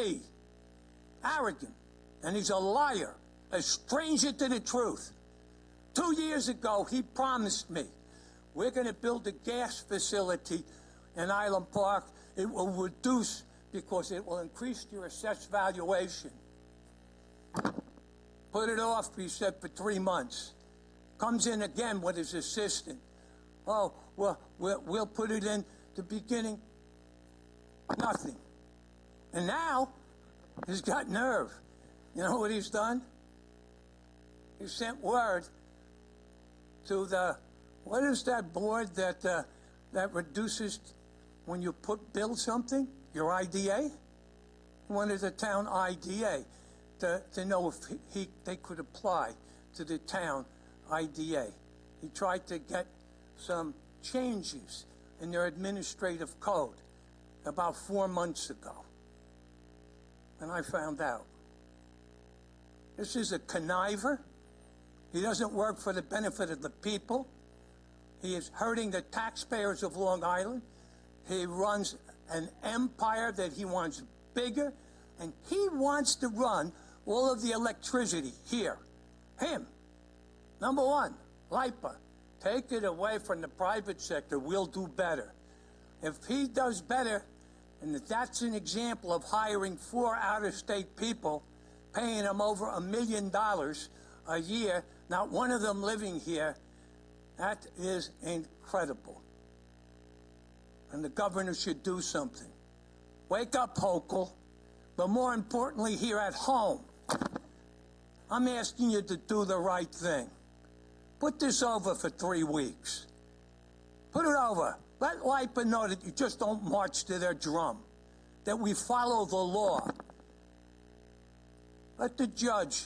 Arrogant. And he's a liar, a stranger to the truth. 2 years ago, he promised me, we're going to build a gas facility in Island Park. It will reduce because it will increase your assessed valuation. Put it off, he said, for 3 months. Comes in again with his assistant. Oh, well, we'll put it in the beginning. Nothing. And now, he's got nerve. You know what he's done? He sent word to the, what is that board that that reduces when you build something? Your IDA? He wanted the town IDA to know if they could apply to the town IDA. He tried to get some changes in their administrative code. about 4 months ago. And I found out. This is a conniver. He doesn't work for the benefit of the people. He is hurting the taxpayers of Long Island. He runs an empire that he wants bigger, and he wants to run all of the electricity here. Him. Number one, LIPA. Take it away from the private sector. We'll do better. If he does better, and that's an example of hiring 4 out-of-state people, paying them over $1 million a year, not one of them living here, that is incredible. And the governor should do something. Wake up, Hochul, but more importantly, here at home, I'm asking you to do the right thing. Put this over for 3 weeks. Put it over. Let LIPA know that you just don't march to their drum, that we follow the law. Let the judge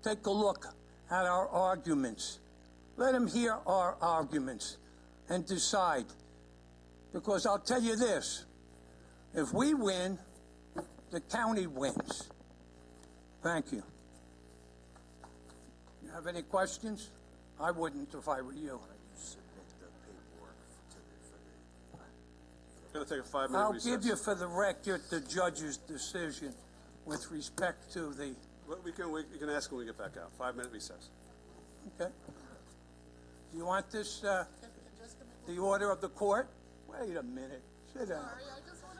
take a look at our arguments. Let him hear our arguments and decide. Because I'll tell you this, if we win, the county wins. Thank you. You have any questions? I wouldn't if I were you. Going to take a 5-minute I'll recess. give you for the record the judge's decision with respect to the... Well, we can ask when we get back out. 5-minute recess. Okay. Do you want this, the order of the court? Wait a minute. Sit down.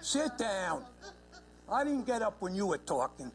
Sit down. I didn't get up when you were talking.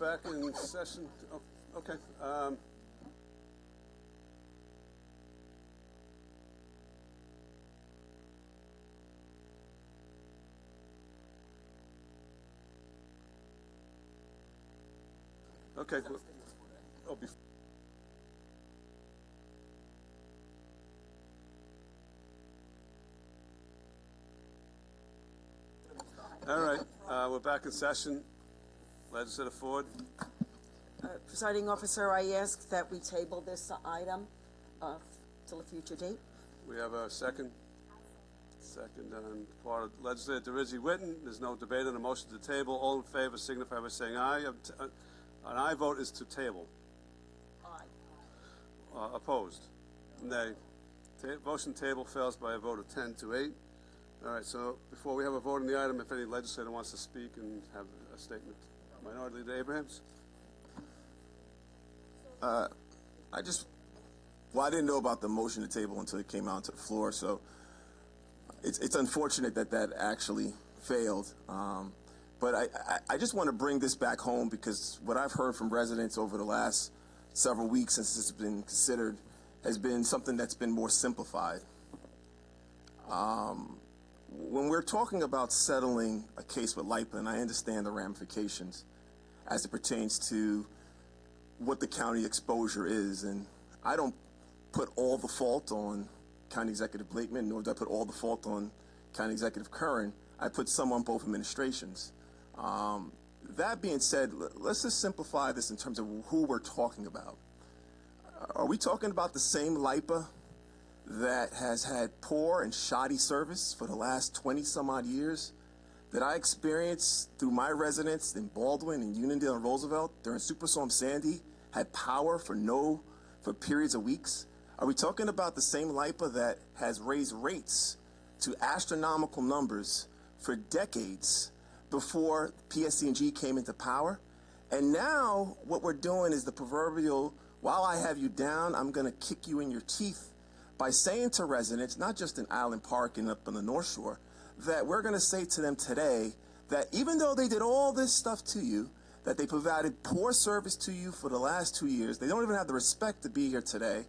back in session. Oh, okay. Okay. Oh, all right. We're back in session. Legislator Ford. Presiding officer, I ask that we table this item till a future date. We have a second. Second on part of Legislator DeRizzi-Witten. There's no debate on the motion to table. All in favor signify by saying aye. An aye vote is to table. Aye. Opposed? Nay. Motion table fails by a vote of 10 to 8. All right, so before we have a vote on the item, if any legislator wants to speak and have a statement. Minority Leader Abrahams? I didn't know about the motion to table until it came out to the floor, so it's unfortunate that actually failed. But I just want to bring this back home because what I've heard from residents over the last several weeks since this has been considered has been something that's been more simplified. When we're talking about settling a case with LIPA, and I understand the ramifications as it pertains to what the county exposure is, and I don't put all the fault on County Executive Blakeman, nor do I put all the fault on County Executive Curran. I put some on both administrations. That being said, let's just simplify this in terms of who we're talking about. Are we talking about the same LIPA that has had poor and shoddy service for the last 20 some odd years that I experienced through my residence in Baldwin and Uniondale and Roosevelt during Superstorm Sandy, had power for periods of weeks? Are we talking about the same LIPA that has raised rates to astronomical numbers for decades before PSC&G came into power? And now what we're doing is the proverbial, while I have you down, I'm going to kick you in your teeth by saying to residents, not just in Island Park and up on the North Shore, that we're going to say to them today that even though they did all this stuff to you, that they provided poor service to you for the last 2 years, they don't even have the respect to be here today,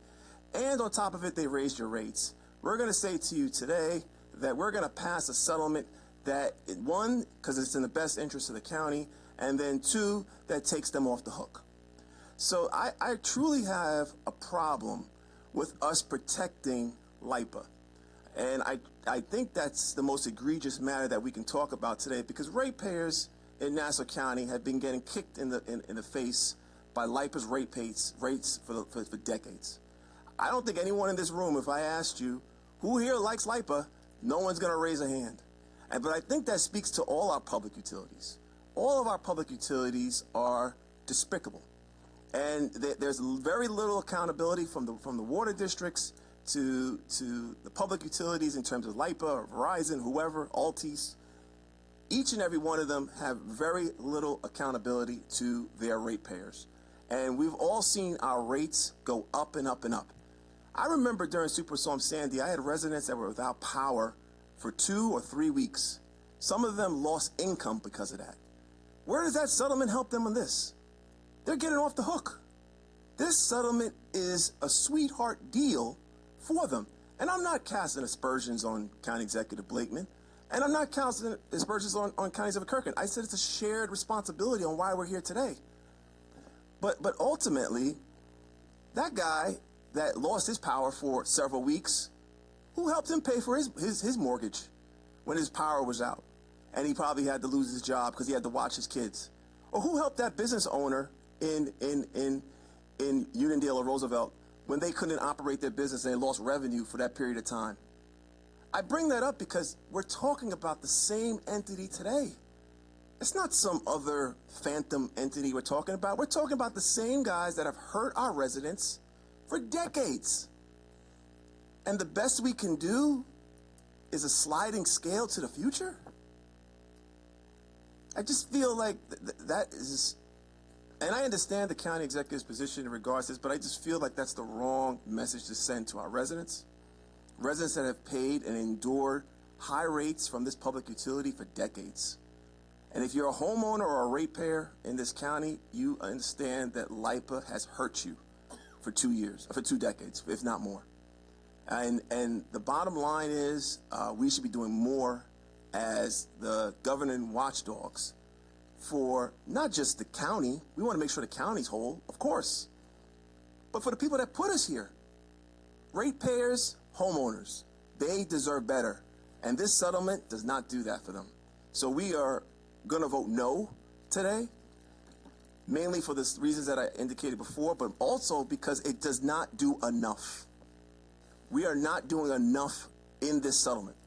and on top of it, they raised your rates. We're going to say to you today that we're going to pass a settlement that, one, because it's in the best interest of the county, and then two, that takes them off the hook. So I truly have a problem with us protecting LIPA. And I think that's the most egregious matter that we can talk about today, because ratepayers in Nassau County have been getting kicked in the face by LIPA's rates for decades. I don't think anyone in this room, if I asked you, who here likes LIPA, no one's going to raise a hand. But I think that speaks to all our public utilities. All of our public utilities are despicable. And there's very little accountability from the water districts to the public utilities in terms of LIPA or Verizon, whoever, Altis. Each and every one of them have very little accountability to their ratepayers. And we've all seen our rates go up and up and up. I remember during Superstorm Sandy, I had residents that were without power for 2 or 3 weeks. Some of them lost income because of that. Where does that settlement help them on this? They're getting off the hook. This settlement is a sweetheart deal for them. And I'm not casting aspersions on County Executive Blakeman, and I'm not casting aspersions on County Executive Kirkland. I said it's a shared responsibility on why we're here today. But ultimately, that guy that lost his power for several weeks, who helped him pay for his mortgage when his power was out? And he probably had to lose his job because he had to watch his kids. Or who helped that business owner in Uniondale or Roosevelt when they couldn't operate their business and they lost revenue for that period of time? I bring that up because we're talking about the same entity today. It's not some other phantom entity we're talking about. We're talking about the same guys that have hurt our residents for decades. And the best we can do is a sliding scale to the future? I just feel like that is, and I understand the county executive's position in regards to this, but I just feel like that's the wrong message to send to our residents. Residents that have paid and endured high rates from this public utility for decades. And if you're a homeowner or a ratepayer in this county, you understand that LIPA has hurt you for 2 years, for 2 decades, if not more. And the bottom line is we should be doing more as the governing watchdogs for not just the county. We want to make sure the county's whole, of course, but for the people that put us here. Ratepayers, homeowners, they deserve better. And this settlement does not do that for them. So we are going to vote no today, mainly for the reasons that I indicated before, but also because it does not do enough. We are not doing enough in this settlement.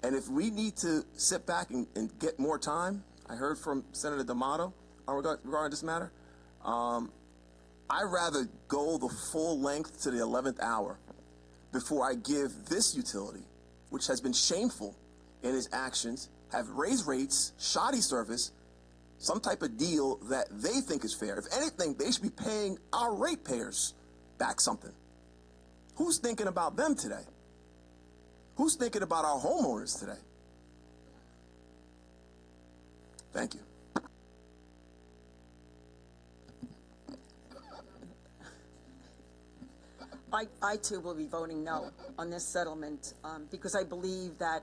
And if we need to sit back and get more time, I heard from Senator D'Amato regarding this matter, I'd rather go the full length to the 11th hour before I give this utility, which has been shameful in its actions, have raised rates, shoddy service, some type of deal that they think is fair. If anything, they should be paying our ratepayers back something. Who's thinking about them today? Who's thinking about our homeowners today? Thank you. I too will be voting no on this settlement because I believe that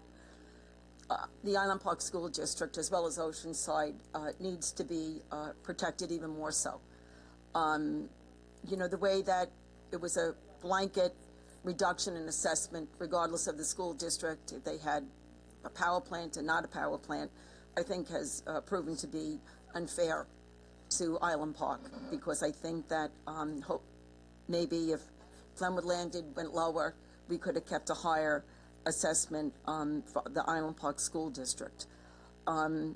the Island Park School District, as well as Oceanside, needs to be protected even more so. You know, the way that it was a blanket reduction in assessment, regardless of the school district, if they had a power plant and not a power plant, I think has proven to be unfair to Island Park, because I think that maybe if Glenwood Landing went lower, we could have kept a higher assessment for the Island Park School District. I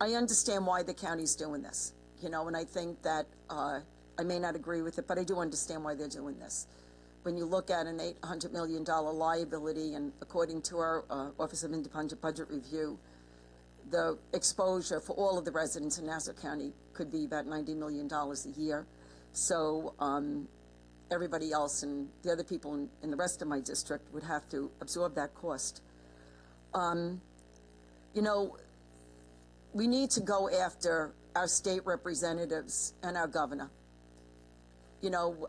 understand why the county's doing this, you know, and I think that I may not agree with it, but I do understand why they're doing this. When you look at an $800 million liability, and according to our Office of Independent Budget Review, the exposure for all of the residents in Nassau County could be about $90 million a year. So everybody else and the other people in the rest of my district would have to absorb that cost. You know, we need to go after our state representatives and our governor. You know,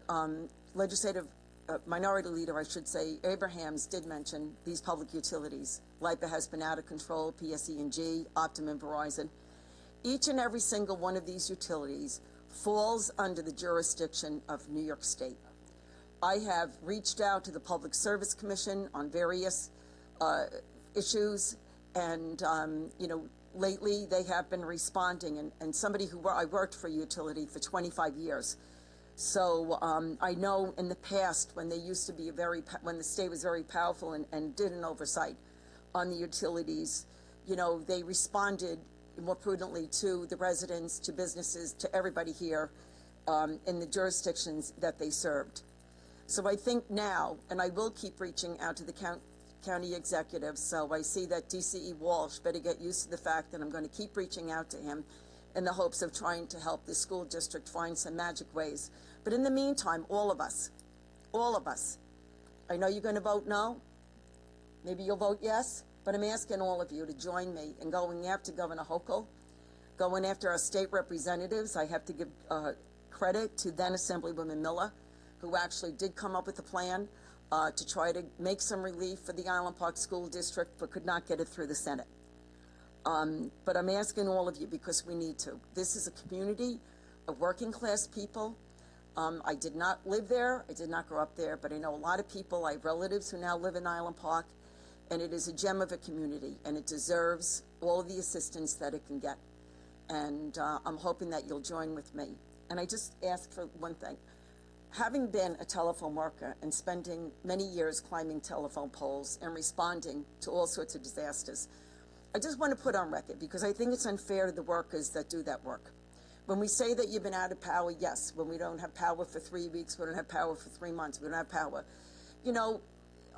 Minority Leader, I should say, Abrahams did mention these public utilities. LIPA has been out of control, PSE&G, Optimum, Verizon. Each and every single one of these utilities falls under the jurisdiction of New York State. I have reached out to the Public Service Commission on various issues, and you know, lately they have been responding, and somebody who I worked for a utility for 25 years. So I know in the past, when they used to be when the state was very powerful and did an oversight on the utilities, you know, they responded more prudently to the residents, to businesses, to everybody here in the jurisdictions that they served. So I think now, and I will keep reaching out to the county executives, so I see that DCE Walsh better get used to the fact that I'm going to keep reaching out to him in the hopes of trying to help the school district find some magic ways. But in the meantime, all of us, I know you're going to vote no, maybe you'll vote yes, but I'm asking all of you to join me in going after Governor Hochul, going after our state representatives. I have to give credit to then Assemblywoman Miller, who actually did come up with a plan to try to make some relief for the Island Park School District, but could not get it through the Senate. But I'm asking all of you because we need to. This is a community of working class people. I did not live there, I did not grow up there, but I know a lot of people. I have relatives who now live in Island Park, and it is a gem of a community, and it deserves all of the assistance that it can get. And I'm hoping that you'll join with me. And I just ask for one thing. Having been a telephone worker and spending many years climbing telephone poles and responding to all sorts of disasters, I just want to put on record, because I think it's unfair to the workers that do that work. When we say that you've been out of power, yes. When we don't have power for 3 weeks, we don't have power for 3 months, we don't have power. You know,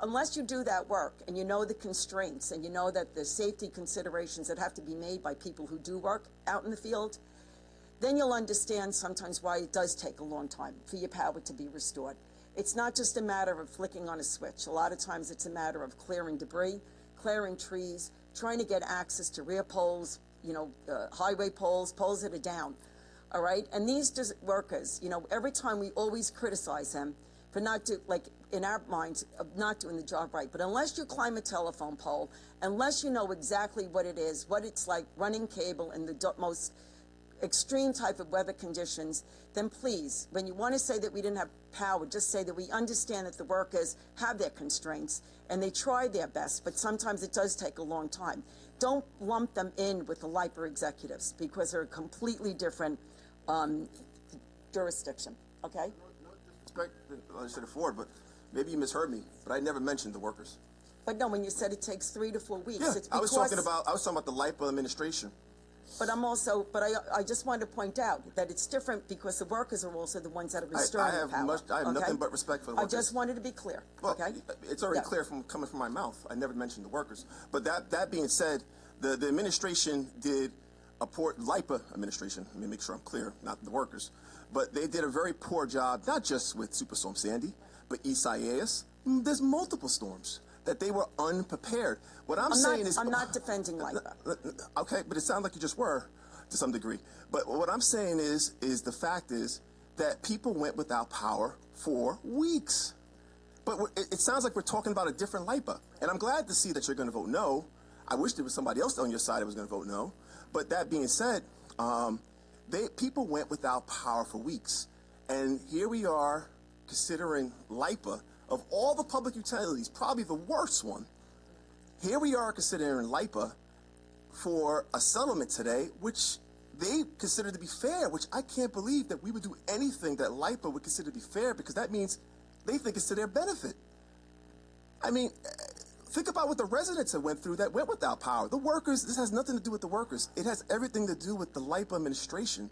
unless you do that work and you know the constraints and you know that the safety considerations that have to be made by people who do work out in the field, then you'll understand sometimes why it does take a long time for your power to be restored. It's not just a matter of flicking on a switch. A lot of times it's a matter of clearing debris, clearing trees, trying to get access to rear poles, highway poles, poles that are down. All right, and these workers, every time we always criticize them for in our minds, not doing the job right. But unless you climb a telephone pole, unless you know exactly what it is, what it's like running cable in the most extreme type of weather conditions, then please, when you want to say that we didn't have power, just say that we understand that the workers have their constraints and they try their best, but sometimes it does take a long time. Don't lump them in with the LIPA executives because they're a completely different jurisdiction, okay? No disrespect, I said it forward, but maybe you misheard me, but I never mentioned the workers. But no, when you said it takes 3 to 4 weeks, Yeah, it's because... I was talking about the LIPA administration. But I just wanted to point out that it's different because the workers are also the ones that are restoring the power. I have nothing but respect for the workers. I just wanted to be clear, well, okay? It's already clear coming from my mouth. I never mentioned the workers. But that being said, the administration did LIPA administration, let me make sure I'm clear, not the workers, but they did a very poor job, not just with Superstorm Sandy, but Isaias. There's multiple storms that they were unprepared. What I'm saying is... I'm not defending LIPA. Okay, but it sounds like you just were, to some degree. But what I'm saying is the fact is that people went without power for weeks. But it sounds like we're talking about a different LIPA. And I'm glad to see that you're going to vote no. I wish there was somebody else on your side that was going to vote no. But that being said, people went without power for weeks. And here we are considering LIPA, of all the public utilities, probably the worst one. Here we are considering LIPA for a settlement today, which they consider to be fair, which I can't believe that we would do anything that LIPA would consider to be fair, because that means they think it's to their benefit. I mean, think about what the residents have went through that went without power. The workers, this has nothing to do with the workers. It has everything to do with the LIPA administration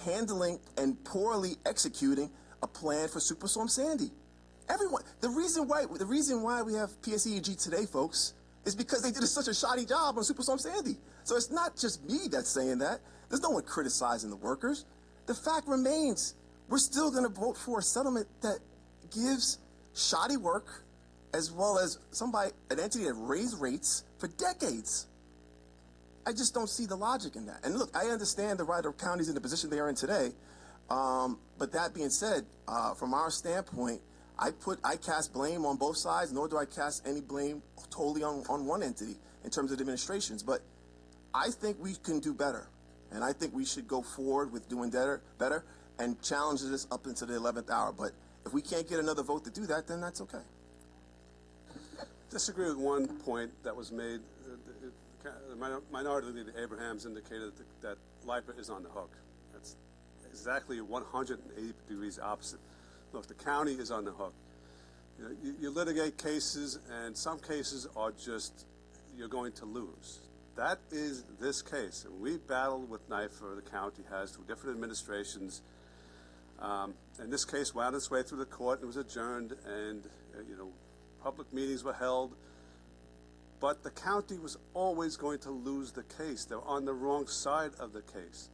handling and poorly executing a plan for Superstorm Sandy. Everyone, the reason why we have PSEG today, folks, is because they did such a shoddy job on Superstorm Sandy. So it's not just me that's saying that. There's no one criticizing the workers. The fact remains, we're still going to vote for a settlement that gives shoddy work, as well as an entity that raised rates for decades. I just don't see the logic in that. And look, I understand the right of counties in the position they are in today. But that being said, from our standpoint, I cast blame on both sides, nor do I cast any blame totally on one entity in terms of the administrations. But I think we can do better. And I think we should go forward with doing better and challenge this up into the 11th hour. But if we can't get another vote to do that, then that's okay. Disagree with one point that was made. The Minority Leader Abrahams indicated that LIPA is on the hook. That's exactly 180 degrees opposite. Look, the county is on the hook. You litigate cases, and some cases are just, you're going to lose. That is this case. And we battled with NIFA, the county has, through different administrations. And this case wound its way through the court and was adjourned, and public meetings were held. But the county was always going to lose the case. They're on the wrong side of the case.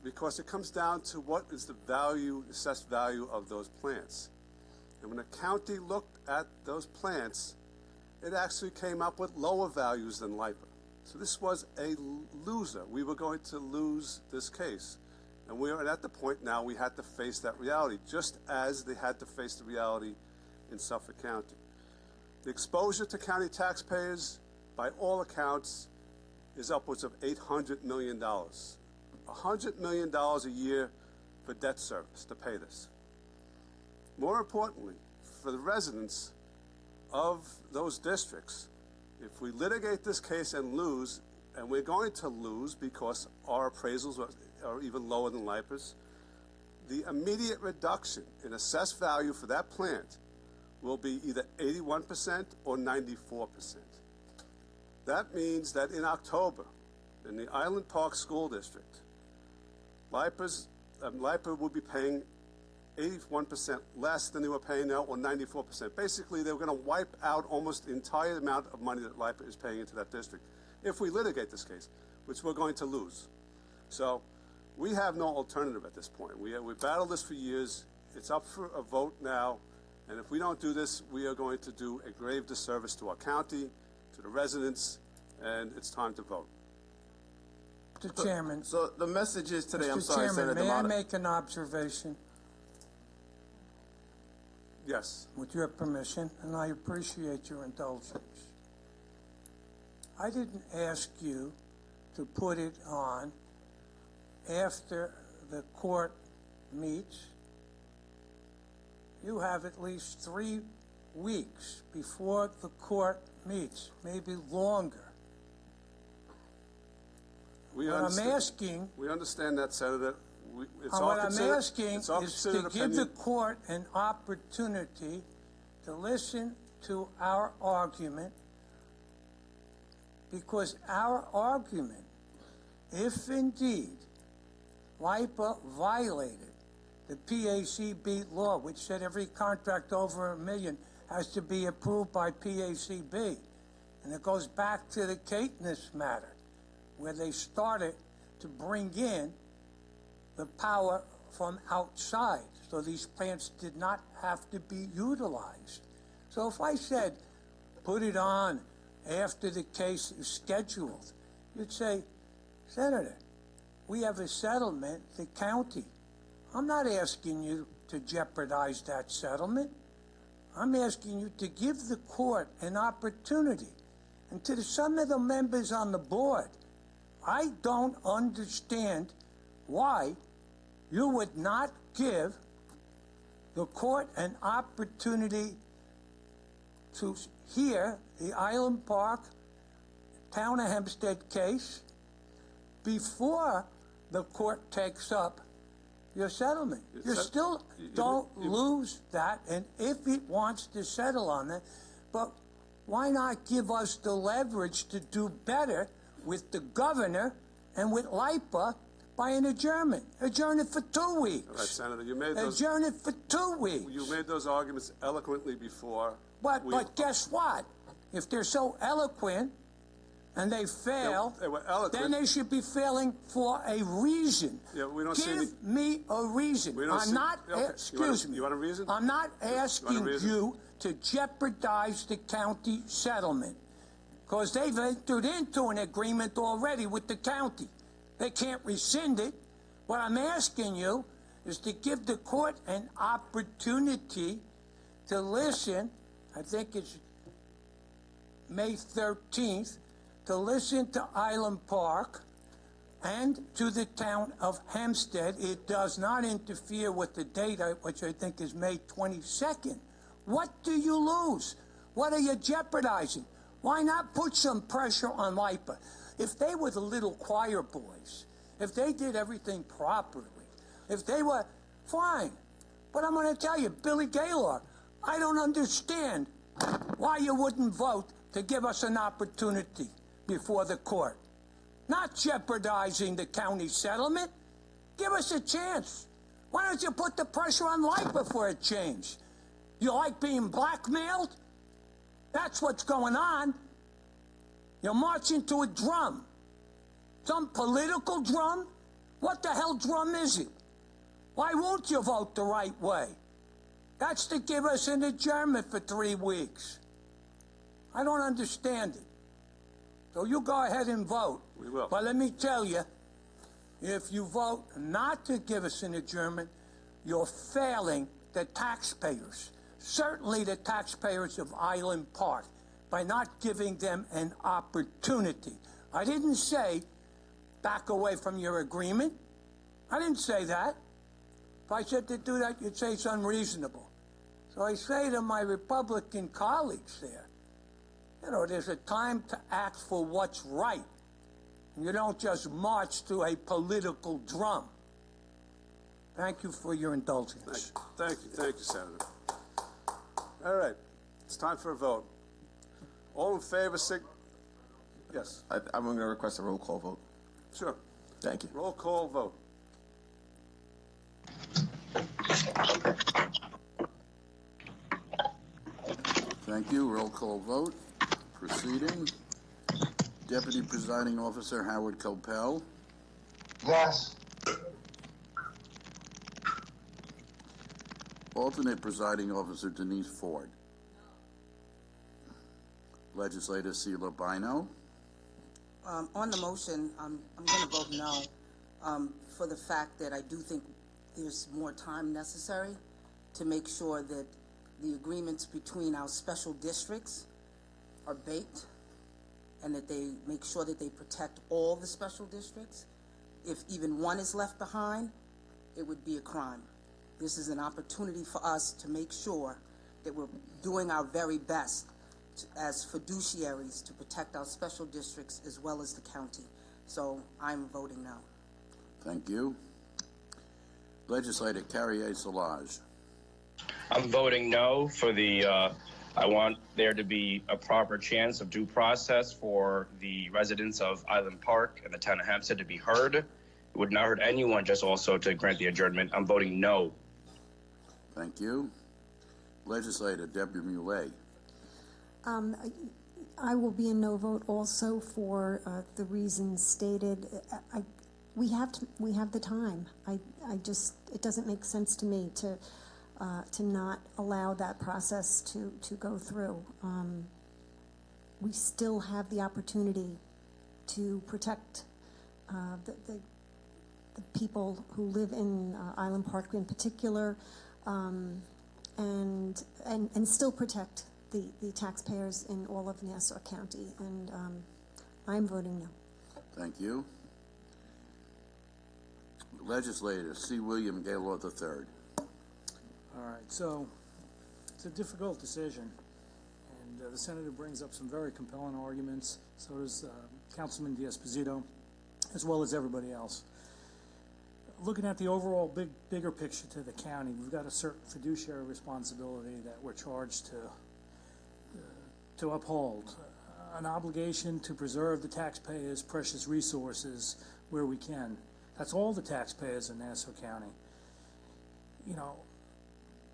Because it comes down to what is the value, assessed value of those plants. And when the county looked at those plants, it actually came up with lower values than LIPA. So this was a loser. We were going to lose this case. And we are at the point now we had to face that reality, just as they had to face the reality in Suffolk County. The exposure to county taxpayers, by all accounts, is upwards of $800 million. $100 million a year for debt service to pay this. More importantly, for the residents of those districts, if we litigate this case and lose, and we're going to lose because our appraisals are even lower than LIPA's, the immediate reduction in assessed value for that plant will be either 81% or 94%. That means that in October, in the Island Park School District, LIPA will be paying 81% less than they were paying now, or 94%. Basically, they were going to wipe out almost the entire amount of money that LIPA is paying into that district if we litigate this case, which we're going to lose. So we have no alternative at this point. We battled this for years. It's up for a vote now. And if we don't do this, we are going to do a grave disservice to our county to the residents, and it's time to vote. Mr. Chairman. So the message is today, I'm Mr. sorry, Chairman, Senator may I D'Amato. make an observation? Yes. With your permission, and I appreciate your indulgence. I didn't ask you to put it on after the court meets. You have at least 3 weeks before the court meets, maybe longer. We understand that, Senator. What I'm asking is to considered give the opinion. court an opportunity to listen to our argument, because our argument, if indeed LIPA violated the PACB law, which said every contract over $1 million has to be approved by PACB, and it goes back to the Caithness matter, where they started to bring in the power from outside, so these plants did not have to be utilized. So if I said, put it on after the case is scheduled, you'd say, Senator, we have a settlement, the county. I'm not asking you to jeopardize that settlement. I'm asking you to give the court an opportunity. And to some of the members on the board, I don't understand why you would not give the court an opportunity to hear the Island Park Town of Hempstead case before the court takes up your settlement. You still don't lose that, and if it wants to settle on that, but why not give us the leverage to do better with the governor and with LIPA by an adjournment? Adjourn it for 2 weeks. All right, Senator, you made those. Adjourn it for 2 weeks. You made those arguments eloquently before. But guess what? If they're so eloquent and they fail, they were eloquent. then they should be failing for a reason. Yeah, we don't Give see me a reason. I'm not, excuse me. You want a reason? I'm not asking you to jeopardize the county settlement, because they've entered into an agreement already with the county. They can't rescind it. What I'm asking you is to give the court an opportunity to listen. I think it's May 13th, to listen to Island Park and to the town of Hempstead. It does not interfere with the date, which I think is May 22nd. What do you lose? What are you jeopardizing? Why not put some pressure on LIPA? If they were the little choir boys, if they did everything properly, if they were fine. But I'm going to tell you, Billy Gaylor, I don't understand why you wouldn't vote to give us an opportunity before the court. Not jeopardizing the county settlement. Give us a chance. Why don't you put the pressure on LIPA for a change? You like being blackmailed? That's what's going on. You're marching to a drum. Some political drum? What the hell drum is it? Why won't you vote the right way? That's to give us an adjournment for 3 weeks. I don't understand it. So you go ahead and vote. We will. But let me tell you, if you vote not to give us an adjournment, you're failing the taxpayers, certainly the taxpayers of Island Park, by not giving them an opportunity. I didn't say back away from your agreement. I didn't say that. If I said to do that, you'd say it's unreasonable. So I say to my Republican colleagues there, you know, there's a time to act for what's right. And you don't just march to a political drum. Thank you for your indulgence. Thank you, Senator. All right, it's time for a vote. All in favor, yes. I'm going to request a roll call vote. Sure. Thank you. Roll call vote. Thank you. Roll call vote. Proceeding. Deputy Presiding Officer Howard Copel. Yes. Alternate Presiding Officer Denise Ford. Legislator Sheila Bino. On the motion, I'm going to vote no, for the fact that I do think there's more time necessary to make sure that the agreements between our special districts are baked and that they make sure that they protect all the special districts. If even one is left behind, it would be a crime. This is an opportunity for us to make sure that we're doing our very best as fiduciaries to protect our special districts as well as the county. So I'm voting no. Thank you. Legislator Carrier Solage. I'm voting no for the, I want there to be a proper chance of due process for the residents of Island Park and the town of Hempstead to be heard. It would not hurt anyone just also to grant the adjournment. I'm voting no. Thank you. Legislator Deborah Muley. I will be a no vote also for the reasons stated. We have the time. It doesn't make sense to me to not allow that process to go through. We still have the opportunity to protect the people who live in Island Park in particular, and still protect the taxpayers in all of Nassau County, and I'm voting no. Thank you. Legislator C. William Gaylord III. All right, so it's a difficult decision, and the senator brings up some very compelling arguments. So does Councilman D'Esposito, as well as everybody else. Looking at the overall bigger picture to the county, we've got a certain fiduciary responsibility that we're charged to uphold, an obligation to preserve the taxpayers' precious resources where we can. That's all the taxpayers in Nassau County. You know,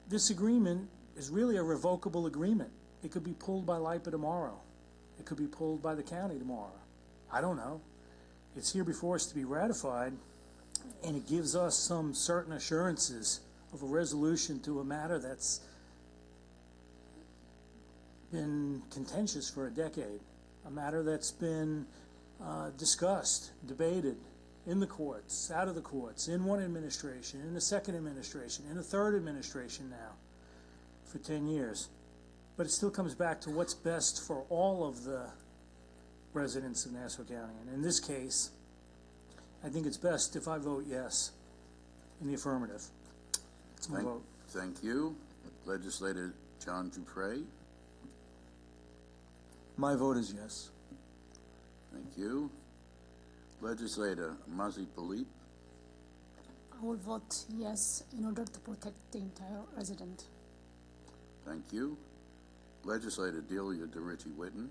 this agreement is really a revocable agreement. It could be pulled by LIPA tomorrow. It could be pulled by the county tomorrow. I don't know. It's here before us to be ratified, and it gives us some certain assurances of a resolution to a matter that's been contentious for a decade, a matter that's been discussed, debated in the courts, out of the courts, in one administration, in the second administration, in a third administration now, for 10 years. But it still comes back to what's best for all of the residents of Nassau County. And in this case, I think it's best if I vote yes in the affirmative. That's my vote. Thank you. Legislator John Dupre. My vote is yes. Thank you. Legislator Mazi Palip. I will vote yes in order to protect the entire resident. Thank you. Legislator Delia DeRicci-Whitten.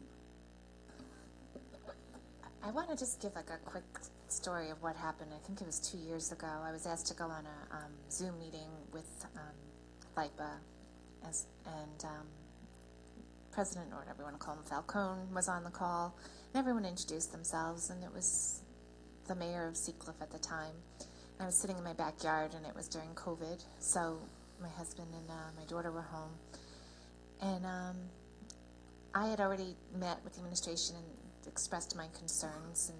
I want to just give like a quick story of what happened. I think it was 2 years ago. I was asked to go on a Zoom meeting with LIPA, and President, or whatever you want to call him, Falcone, was on the call, and everyone introduced themselves, and it was the mayor of Seacliff at the time. And I was sitting in my backyard, and it was during COVID, so my husband and my daughter were home, and I had already met with the administration and expressed my concerns, and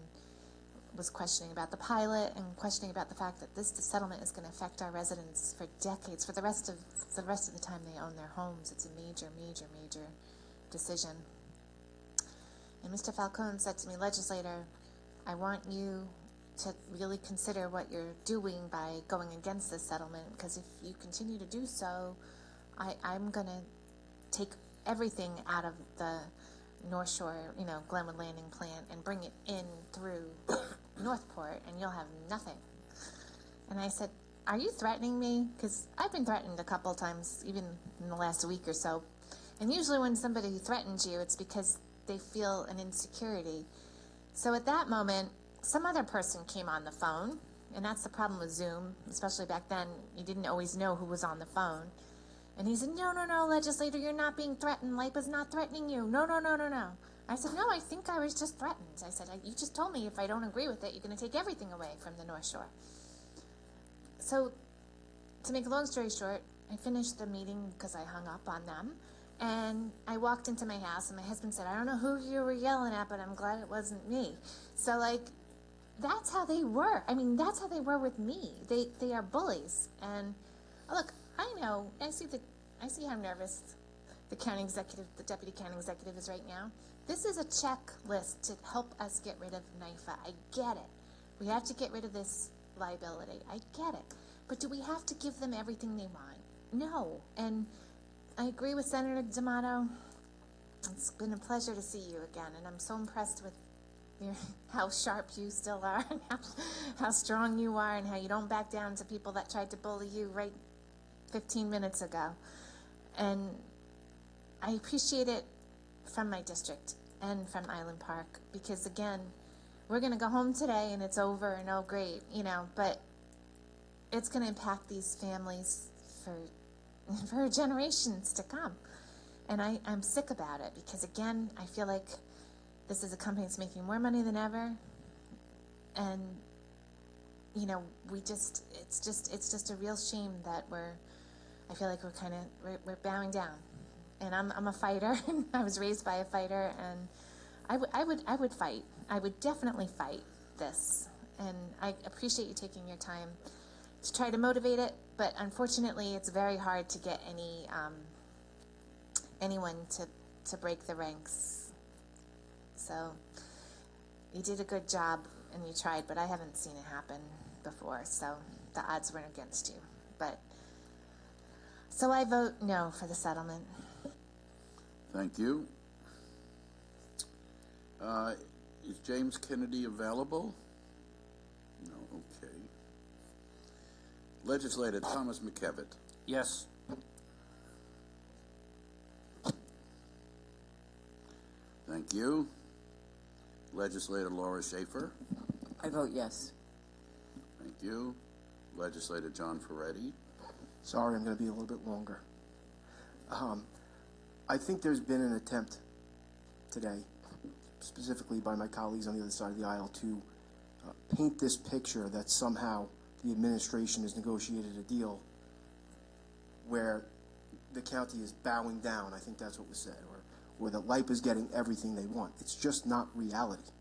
was questioning about the pilot and questioning about the fact that this settlement is going to affect our residents for decades, for the rest of the time they own their homes. It's a major, major, major decision. And Mr. Falcone said to me, "Legislator, I want you to really consider what you're doing by going against this settlement, because if you continue to do so, I'm going to take everything out of the North Shore, Glenwood Landing plant and bring it in through Northport, and you'll have nothing." And I said, "Are you threatening me? Because I've been threatened a couple of times, even in the last week or so. And usually when somebody threatens you, it's because they feel an insecurity." So at that moment, some other person came on the phone, and that's the problem with Zoom, especially back then. You didn't always know who was on the phone. And he said, no, legislator, you're not being threatened. LIPA's not threatening you. No. I said, no, I think I was just threatened. I said, you just told me if I don't agree with it, you're going to take everything away from the North Shore. So to make a long story short, I finished the meeting because I hung up on them. And I walked into my house, and my husband said, I don't know who you were yelling at, but I'm glad it wasn't me. So, like, that's how they were. I mean, that's how they were with me. They are bullies. And look, I know, I see how nervous the deputy county executive is right now. This is a checklist to help us get rid of NIFA. I get it. We have to get rid of this liability. I get it. But do we have to give them everything they want? No. And I agree with Senator D'Amato. It's been a pleasure to see you again, and I'm so impressed with how sharp you still are, and how strong you are, and how you don't back down to people that tried to bully you right 15 minutes ago. And I appreciate it from my district and from Island Park, because again, we're going to go home today and it's over and oh great, but it's going to impact these families for generations to come. And I'm sick about it, because again, I feel like this is a company that's making more money than ever, and it's just a real shame that I feel like we're bowing down. And I'm a fighter. I was raised by a fighter, and I would fight. I would definitely fight this. And I appreciate you taking your time to try to motivate it, but unfortunately it's very hard to get anyone to break the ranks. So you did a good job and you tried, but I haven't seen it happen before, so the odds weren't against you. So I vote no for the settlement. Thank you. Is James Kennedy available? No, okay. Legislator Thomas McKevitt. Yes. Thank you. Legislator Laura Schaefer. I vote yes. Thank you. Legislator John Ferretti. Sorry, I'm going to be a little bit longer. I think there's been an attempt today, specifically by my colleagues on the other side of the aisle, to paint this picture that somehow the administration has negotiated a deal where the county is bowing down. I think that's what was said, or that LIPA is getting everything they want. It's just not reality.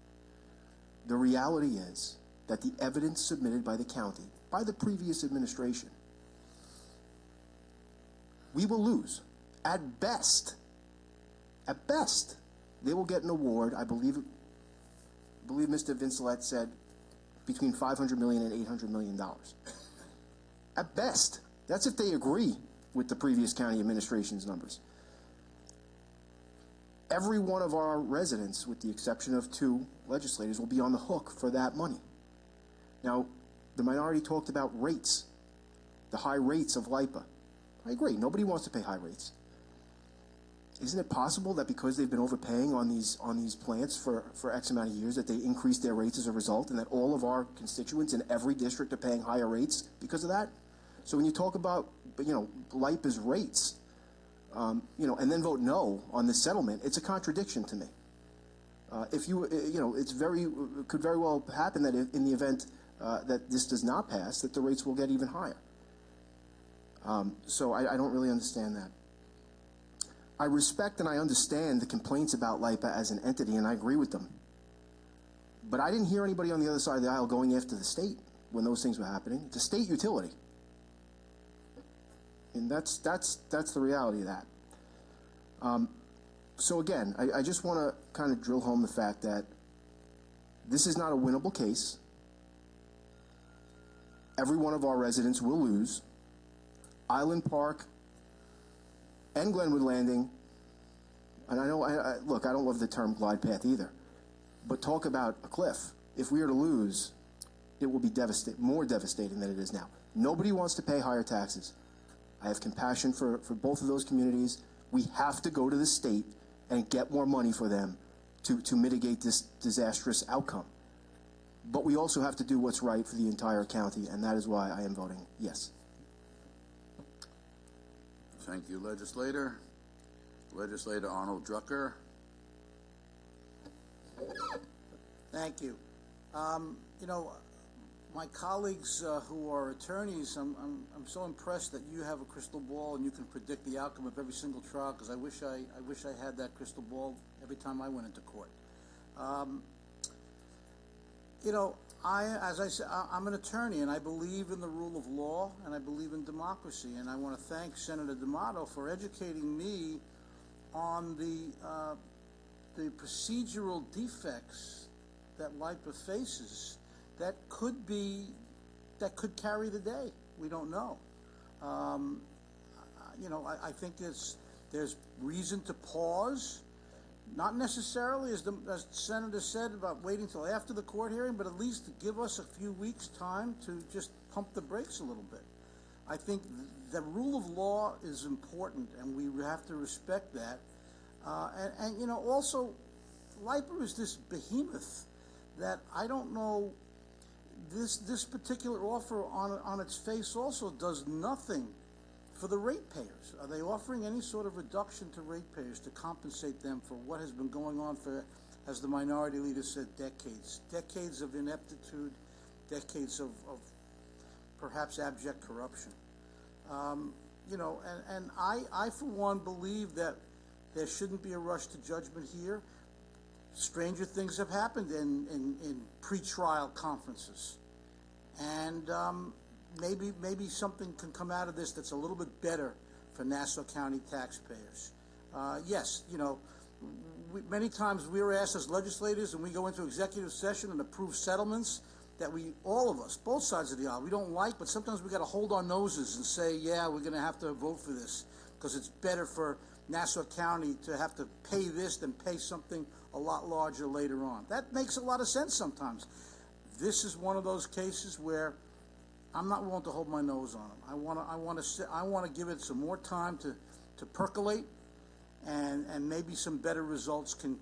The reality is that the evidence submitted by the county, by the previous administration, we will lose. At best, they will get an award. I believe Mr. Vincelette said between $500 million and $800 million. At best. That's if they agree with the previous county administration's numbers. Every one of our residents, with the exception of 2 legislators, will be on the hook for that money. Now, the minority talked about rates, the high rates of LIPA. I agree. Nobody wants to pay high rates. Isn't it possible that because they've been overpaying on these plants for X amount of years that they increase their rates as a result, and that all of our constituents in every district are paying higher rates because of that? So when you talk about, LIPA's rates, and then vote no on the settlement, it's a contradiction to me. It could very well happen that in the event that this does not pass, that the rates will get even higher. So I don't really understand that. I respect and I understand the complaints about LIPA as an entity, and I agree with them. But I didn't hear anybody on the other side of the aisle going after the state when those things were happening. It's a state utility. And that's the reality of that. So again, I just want to kind of drill home the fact that this is not a winnable case. Every one of our residents will lose. Island Park and Glenwood Landing, and I know, look, I don't love the term glide path either, but talk about a cliff. If we are to lose, it will be more devastating than it is now. Nobody wants to pay higher taxes. I have compassion for both of those communities. We have to go to the state and get more money for them to mitigate this disastrous outcome. But we also have to do what's right for the entire county, and that is why I am voting yes. Thank you, Legislator. Legislator Arnold Drucker. Thank you. my colleagues who are attorneys, I'm so impressed that you have a crystal ball and you can predict the outcome of every single trial, because I wish I had that crystal ball every time I went into court. You know, as I said, I'm an attorney, and I believe in the rule of law, and I believe in democracy, and I want to thank Senator D'Amato for educating me on the procedural defects that LIPA faces that could carry the day. We don't know. You know, I think there's reason to pause. Not necessarily, as the Senator said, about waiting till after the court hearing, but at least to give us a few weeks' time to just pump the brakes a little bit. I think the rule of law is important, and we have to respect that. And you know, also, LIPA is this behemoth that I don't know. This particular offer on its face also does nothing for the ratepayers. Are they offering any sort of reduction to ratepayers to compensate them for what has been going on for, as the minority leader said, decades of ineptitude, decades of perhaps abject corruption? You know, and I for one believe that there shouldn't be a rush to judgment here. Stranger things have happened in pre-trial conferences, and maybe something can come out of this that's a little bit better for Nassau County taxpayers. Yes, you know, many times we're asked as legislators, and we go into executive session and approve settlements that all of us, both sides of the aisle, we don't like, but sometimes we got to hold our noses and say, yeah, we're going to have to vote for this because it's better for Nassau County to have to pay this than pay something a lot larger later on. That makes a lot of sense sometimes. This is one of those cases where I'm not willing to hold my nose on them. I want to give it some more time to percolate, and maybe some better results can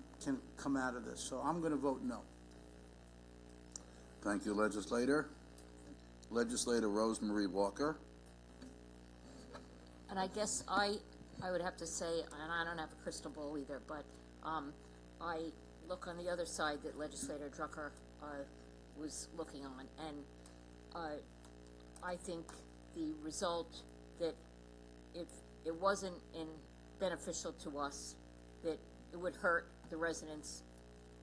come out of this. So I'm going to vote no. Thank you, Legislator. Legislator Rosemarie Walker. And I guess I would have to say, and I don't have a crystal ball either, but I look on the other side that Legislator Drucker was looking on, and I think the result that if it wasn't beneficial to us, that it would hurt the residents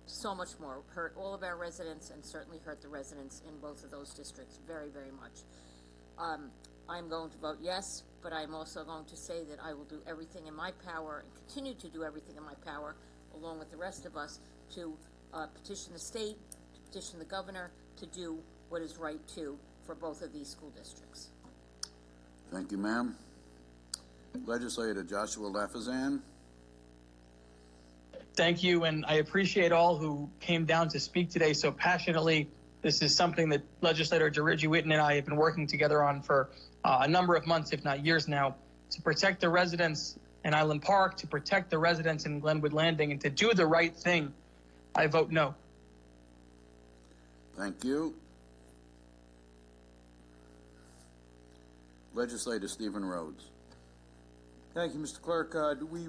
so much more, hurt all of our residents, and certainly hurt the residents in both of those districts very, very much. I'm going to vote yes, but I'm also going to say that I will do everything in my power and continue to do everything in my power, along with the rest of us, to petition the state, to petition the governor, to do what is right too for both of these school districts. Thank you, ma'am. Legislator Joshua Lafazan. Thank you, and I appreciate all who came down to speak today so passionately. This is something that Legislator Dirigi Whitten and I have been working together on for a number of months, if not years now, to protect the residents in Island Park, to protect the residents in Glenwood Landing, and to do the right thing. I vote no. Thank you. Legislator Stephen Rhodes. Thank you, Mr. Clerk.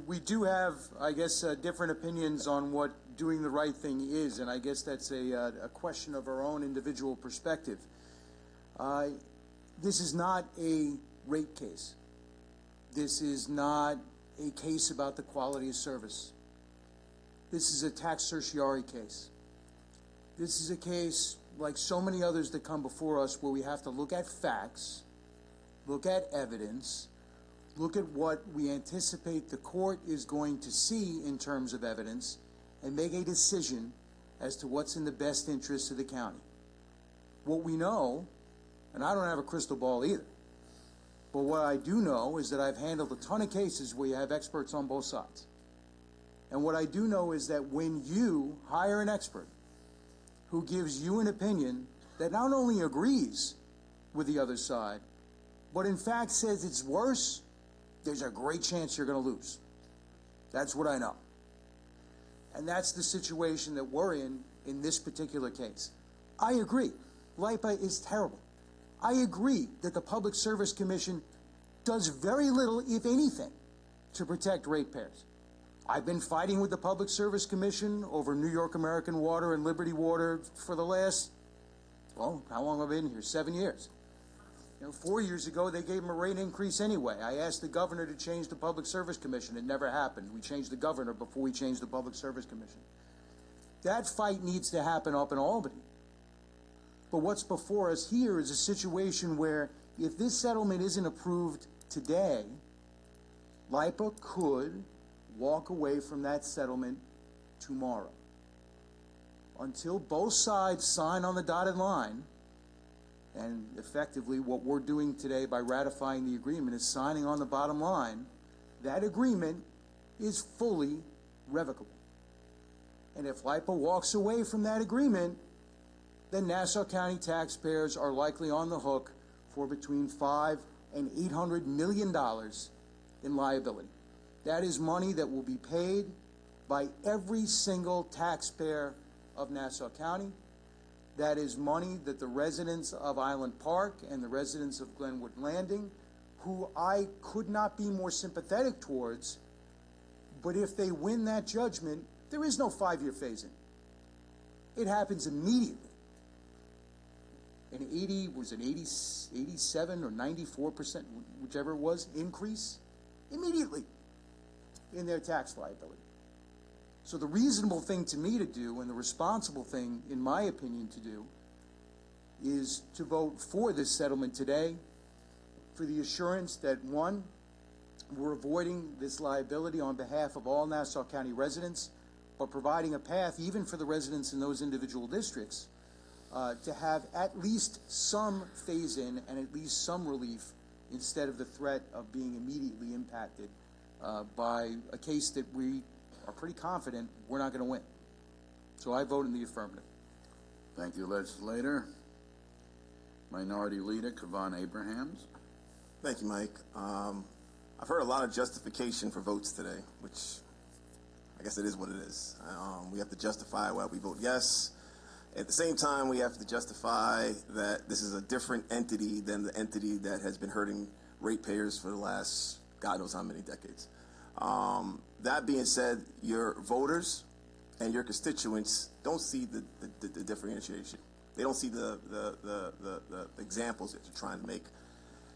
We do have, I guess, different opinions on what doing the right thing is, and I guess that's a question of our own individual perspective. This is not a rate case. This is not a case about the quality of service. This is a tax certiorari case. This is a case, like so many others that come before us, where we have to look at facts, look at evidence, look at what we anticipate the court is going to see in terms of evidence, and make a decision as to what's in the best interest of the county. What we know, and I don't have a crystal ball either, but what I do know is that I've handled a ton of cases where you have experts on both sides. And what I do know is that when you hire an expert who gives you an opinion that not only agrees with the other side, but in fact says it's worse, there's a great chance you're going to lose. That's what I know. And that's the situation that we're in this particular case. I agree. LIPA is terrible. I agree that the Public Service Commission does very little, if anything, to protect ratepayers. I've been fighting with the Public Service Commission over New York American Water and Liberty Water for the last Well, how long have I been here? 7 years. 4 years ago, they gave them a rate increase anyway. I asked the governor to change the Public Service Commission. It never happened. We changed the governor before we changed the Public Service Commission. That fight needs to happen up in Albany. But what's before us here is a situation where if this settlement isn't approved today, LIPA could walk away from that settlement tomorrow. Until both sides sign on the dotted line, and effectively what we're doing today by ratifying the agreement is signing on the bottom line, that agreement is fully revocable. And if LIPA walks away from that agreement, then Nassau County taxpayers are likely on the hook for between $500 and $800 million in liability. That is money that will be paid by every single taxpayer of Nassau County. That is money that the residents of Island Park and the residents of Glenwood Landing, who I could not be more sympathetic towards, but if they win that judgment, there is no 5-year phase-in. It happens immediately. An 87 or 94%, whichever it was, increase immediately in their tax liability. So the reasonable thing to me to do, and the responsible thing, in my opinion, to do, is to vote for this settlement today for the assurance that, one, we're avoiding this liability on behalf of all Nassau County residents, but providing a path even for the residents in those individual districts to have at least some phase-in and at least some relief instead of the threat of being immediately impacted by a case that we are pretty confident we're not going to win. So I vote in the affirmative. Thank you, legislator. Minority Leader Kavan Abrahams. Thank you, Mike. I've heard a lot of justification for votes today, which I guess it is what it is. We have to justify why we vote yes. At the same time, we have to justify that this is a different entity than the entity that has been hurting ratepayers for the last God knows how many decades. That being said, your voters and your constituents don't see the differentiation. They don't see the examples that you're trying to make.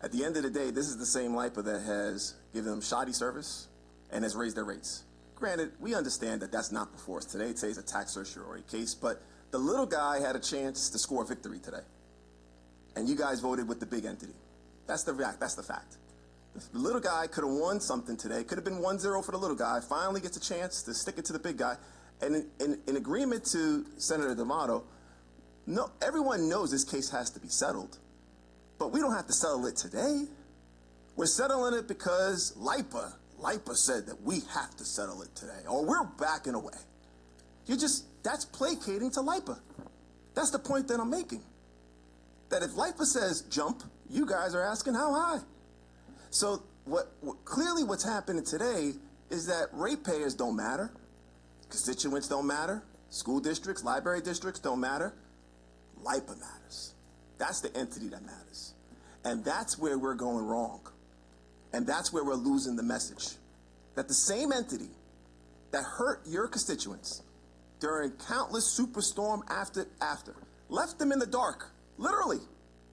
At the end of the day, this is the same LIPA that has given them shoddy service and has raised their rates. Granted, we understand that that's not before us today. Today's a tax certiorari case, but the little guy had a chance to score a victory today. And you guys voted with the big entity. That's the fact. That's the fact. The little guy could have won something today. Could have been 1-0 for the little guy. Finally gets a chance to stick it to the big guy. And in agreement to Senator D'Amato, no, everyone knows this case has to be settled. But we don't have to settle it today. We're settling it because LIPA said that we have to settle it today, or we're backing away. That's placating to LIPA. That's the point that I'm making. That if LIPA says jump, you guys are asking how high. So clearly what's happening today is that ratepayers don't matter, constituents don't matter, school districts, library districts don't matter. LIPA matters. That's the entity that matters. And that's where we're going wrong. And that's where we're losing the message. That the same entity that hurt your constituents during countless superstorm after, left them in the dark, literally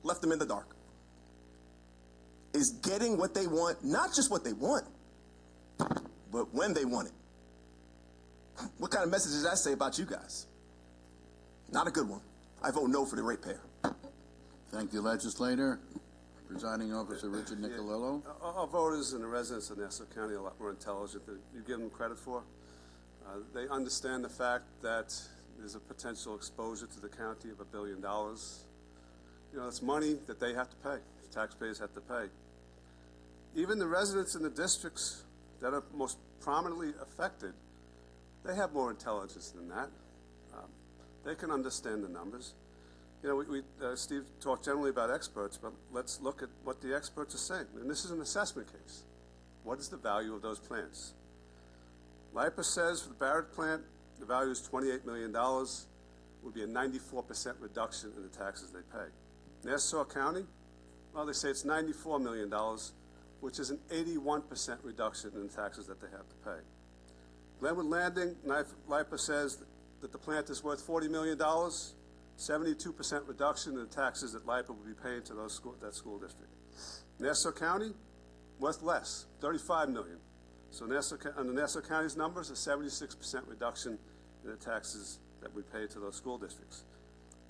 left them in the dark, is getting what they want, not just what they want, but when they want it. What kind of message does that say about you guys? Not a good one. I vote no for the ratepayer. Thank you, legislator. Presiding Officer Richard Nicolello. Our voters and the residents of Nassau County are a lot more intelligent than you give them credit for. They understand the fact that there's a potential exposure to the county of $1 billion. You know, it's money that they have to pay, taxpayers have to pay. Even the residents in the districts that are most prominently affected, they have more intelligence than that. They can understand the numbers. You know, Steve talked generally about experts, but let's look at what the experts are saying. And this is an assessment case. What is the value of those plants? LIPA says for the Barrett plant, the value is $28 million, would be a 94% reduction in the taxes they pay. Nassau County, well, they say it's $94 million, which is an 81% reduction in the taxes that they have to pay. Glenwood Landing, LIPA says that the plant is worth $40 million. It's 72% reduction in the taxes that LIPA will be paying to that school district. Nassau County, worth less, $35 million. So under Nassau County's numbers, a 76% reduction in the taxes that we pay to those school districts.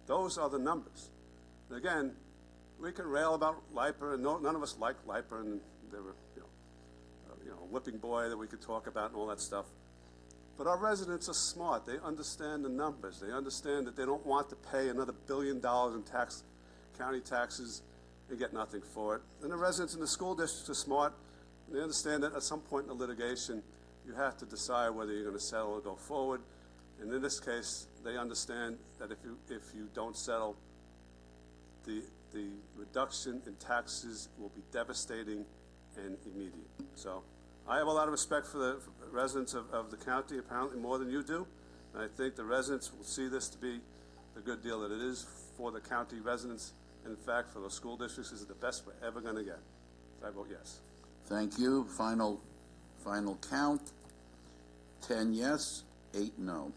Those are the numbers. And again, we can rail about LIPA, and none of us like LIPA, and there were, a whipping boy that we could talk about and all that stuff. But our residents are smart. They understand the numbers. They understand that they don't want to pay another $1 billion in county taxes and get nothing for it. And the residents in the school districts are smart. And they understand that at some point in the litigation, you have to decide whether you're going to settle or go forward. And in this case, they understand that if you don't settle, the reduction in taxes will be devastating and immediate. So I have a lot of respect for the residents of the county, apparently more than you do. And I think the residents will see this to be the good deal that it is for the county residents. And in fact, for those school districts, this is the best we're ever going to get. So I vote yes. Thank you. Final count. 10 yes, 8 no.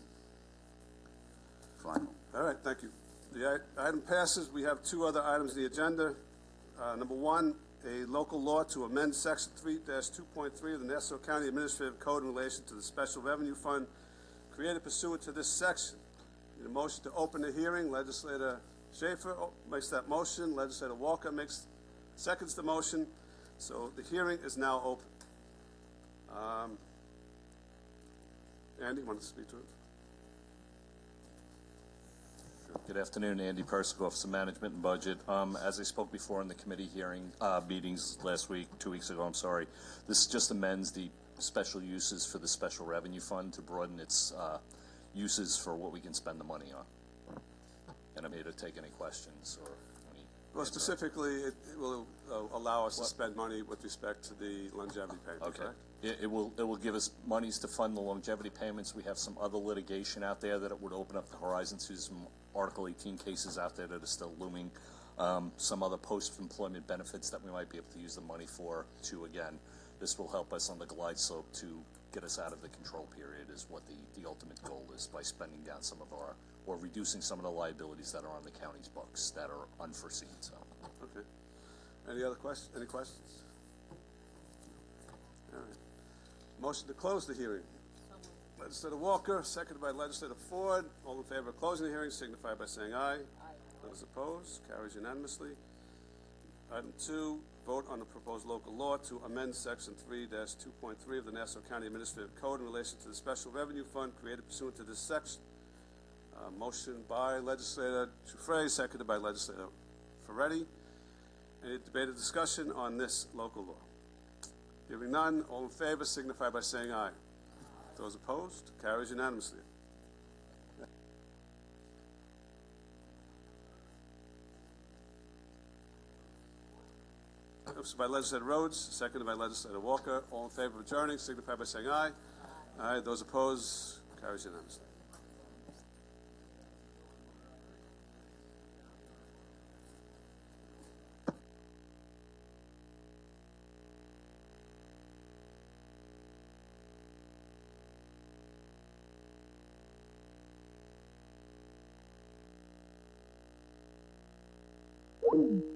Final. All right, thank you. The item passes. We have two other items on the agenda. Number one, a local law to amend Section 3-2.3 of the Nassau County Administrative Code in relation to the Special Revenue Fund created pursuant to this section. Need a motion to open the hearing. Legislator Schaefer makes that motion. Legislator Walker seconds the motion. So the hearing is now open. Andy, you want to speak to it? Good afternoon, Andy Persick, Office of Management and Budget. As I spoke before in the committee hearing meetings last week, 2 weeks ago, I'm sorry, this just amends the special uses for the Special Revenue Fund to broaden its uses for what we can spend the money on. And I'm here to take any questions or any. Well, specifically, it will allow us to spend money with respect to the longevity payment. Okay. Correct? It will give us monies to fund the longevity payments. We have some other litigation out there that it would open up the horizon to, some Article 18 cases out there that are still looming, some other post-employment benefits that we might be able to use the money for. Again, this will help us on the glide slope to get us out of the control period is what the ultimate goal is, by spending down some of our, or reducing some of the liabilities that are on the county's books that are unforeseen. So. Okay. Any other questions? Any questions? All right. Motion to close the hearing. Legislator Walker, seconded by Legislator Ford. All in favor of closing the hearing signify by saying aye. Aye. Those opposed, carries unanimously. Item 2, vote on the proposed local law to amend Section 3-2.3 of the Nassau County Administrative Code in relation to the Special Revenue Fund created pursuant to this section. Motion by Legislator Giuffre, seconded by Legislator Ferretti. Any debate or discussion on this local law? Hearing none, all in favor signify by saying aye. Those opposed, carries unanimously. Motion by Legislator Rhodes, seconded by Legislator Walker. All in favor of adjourning signify by saying aye. Aye. Those opposed, carries unanimously. Thank you.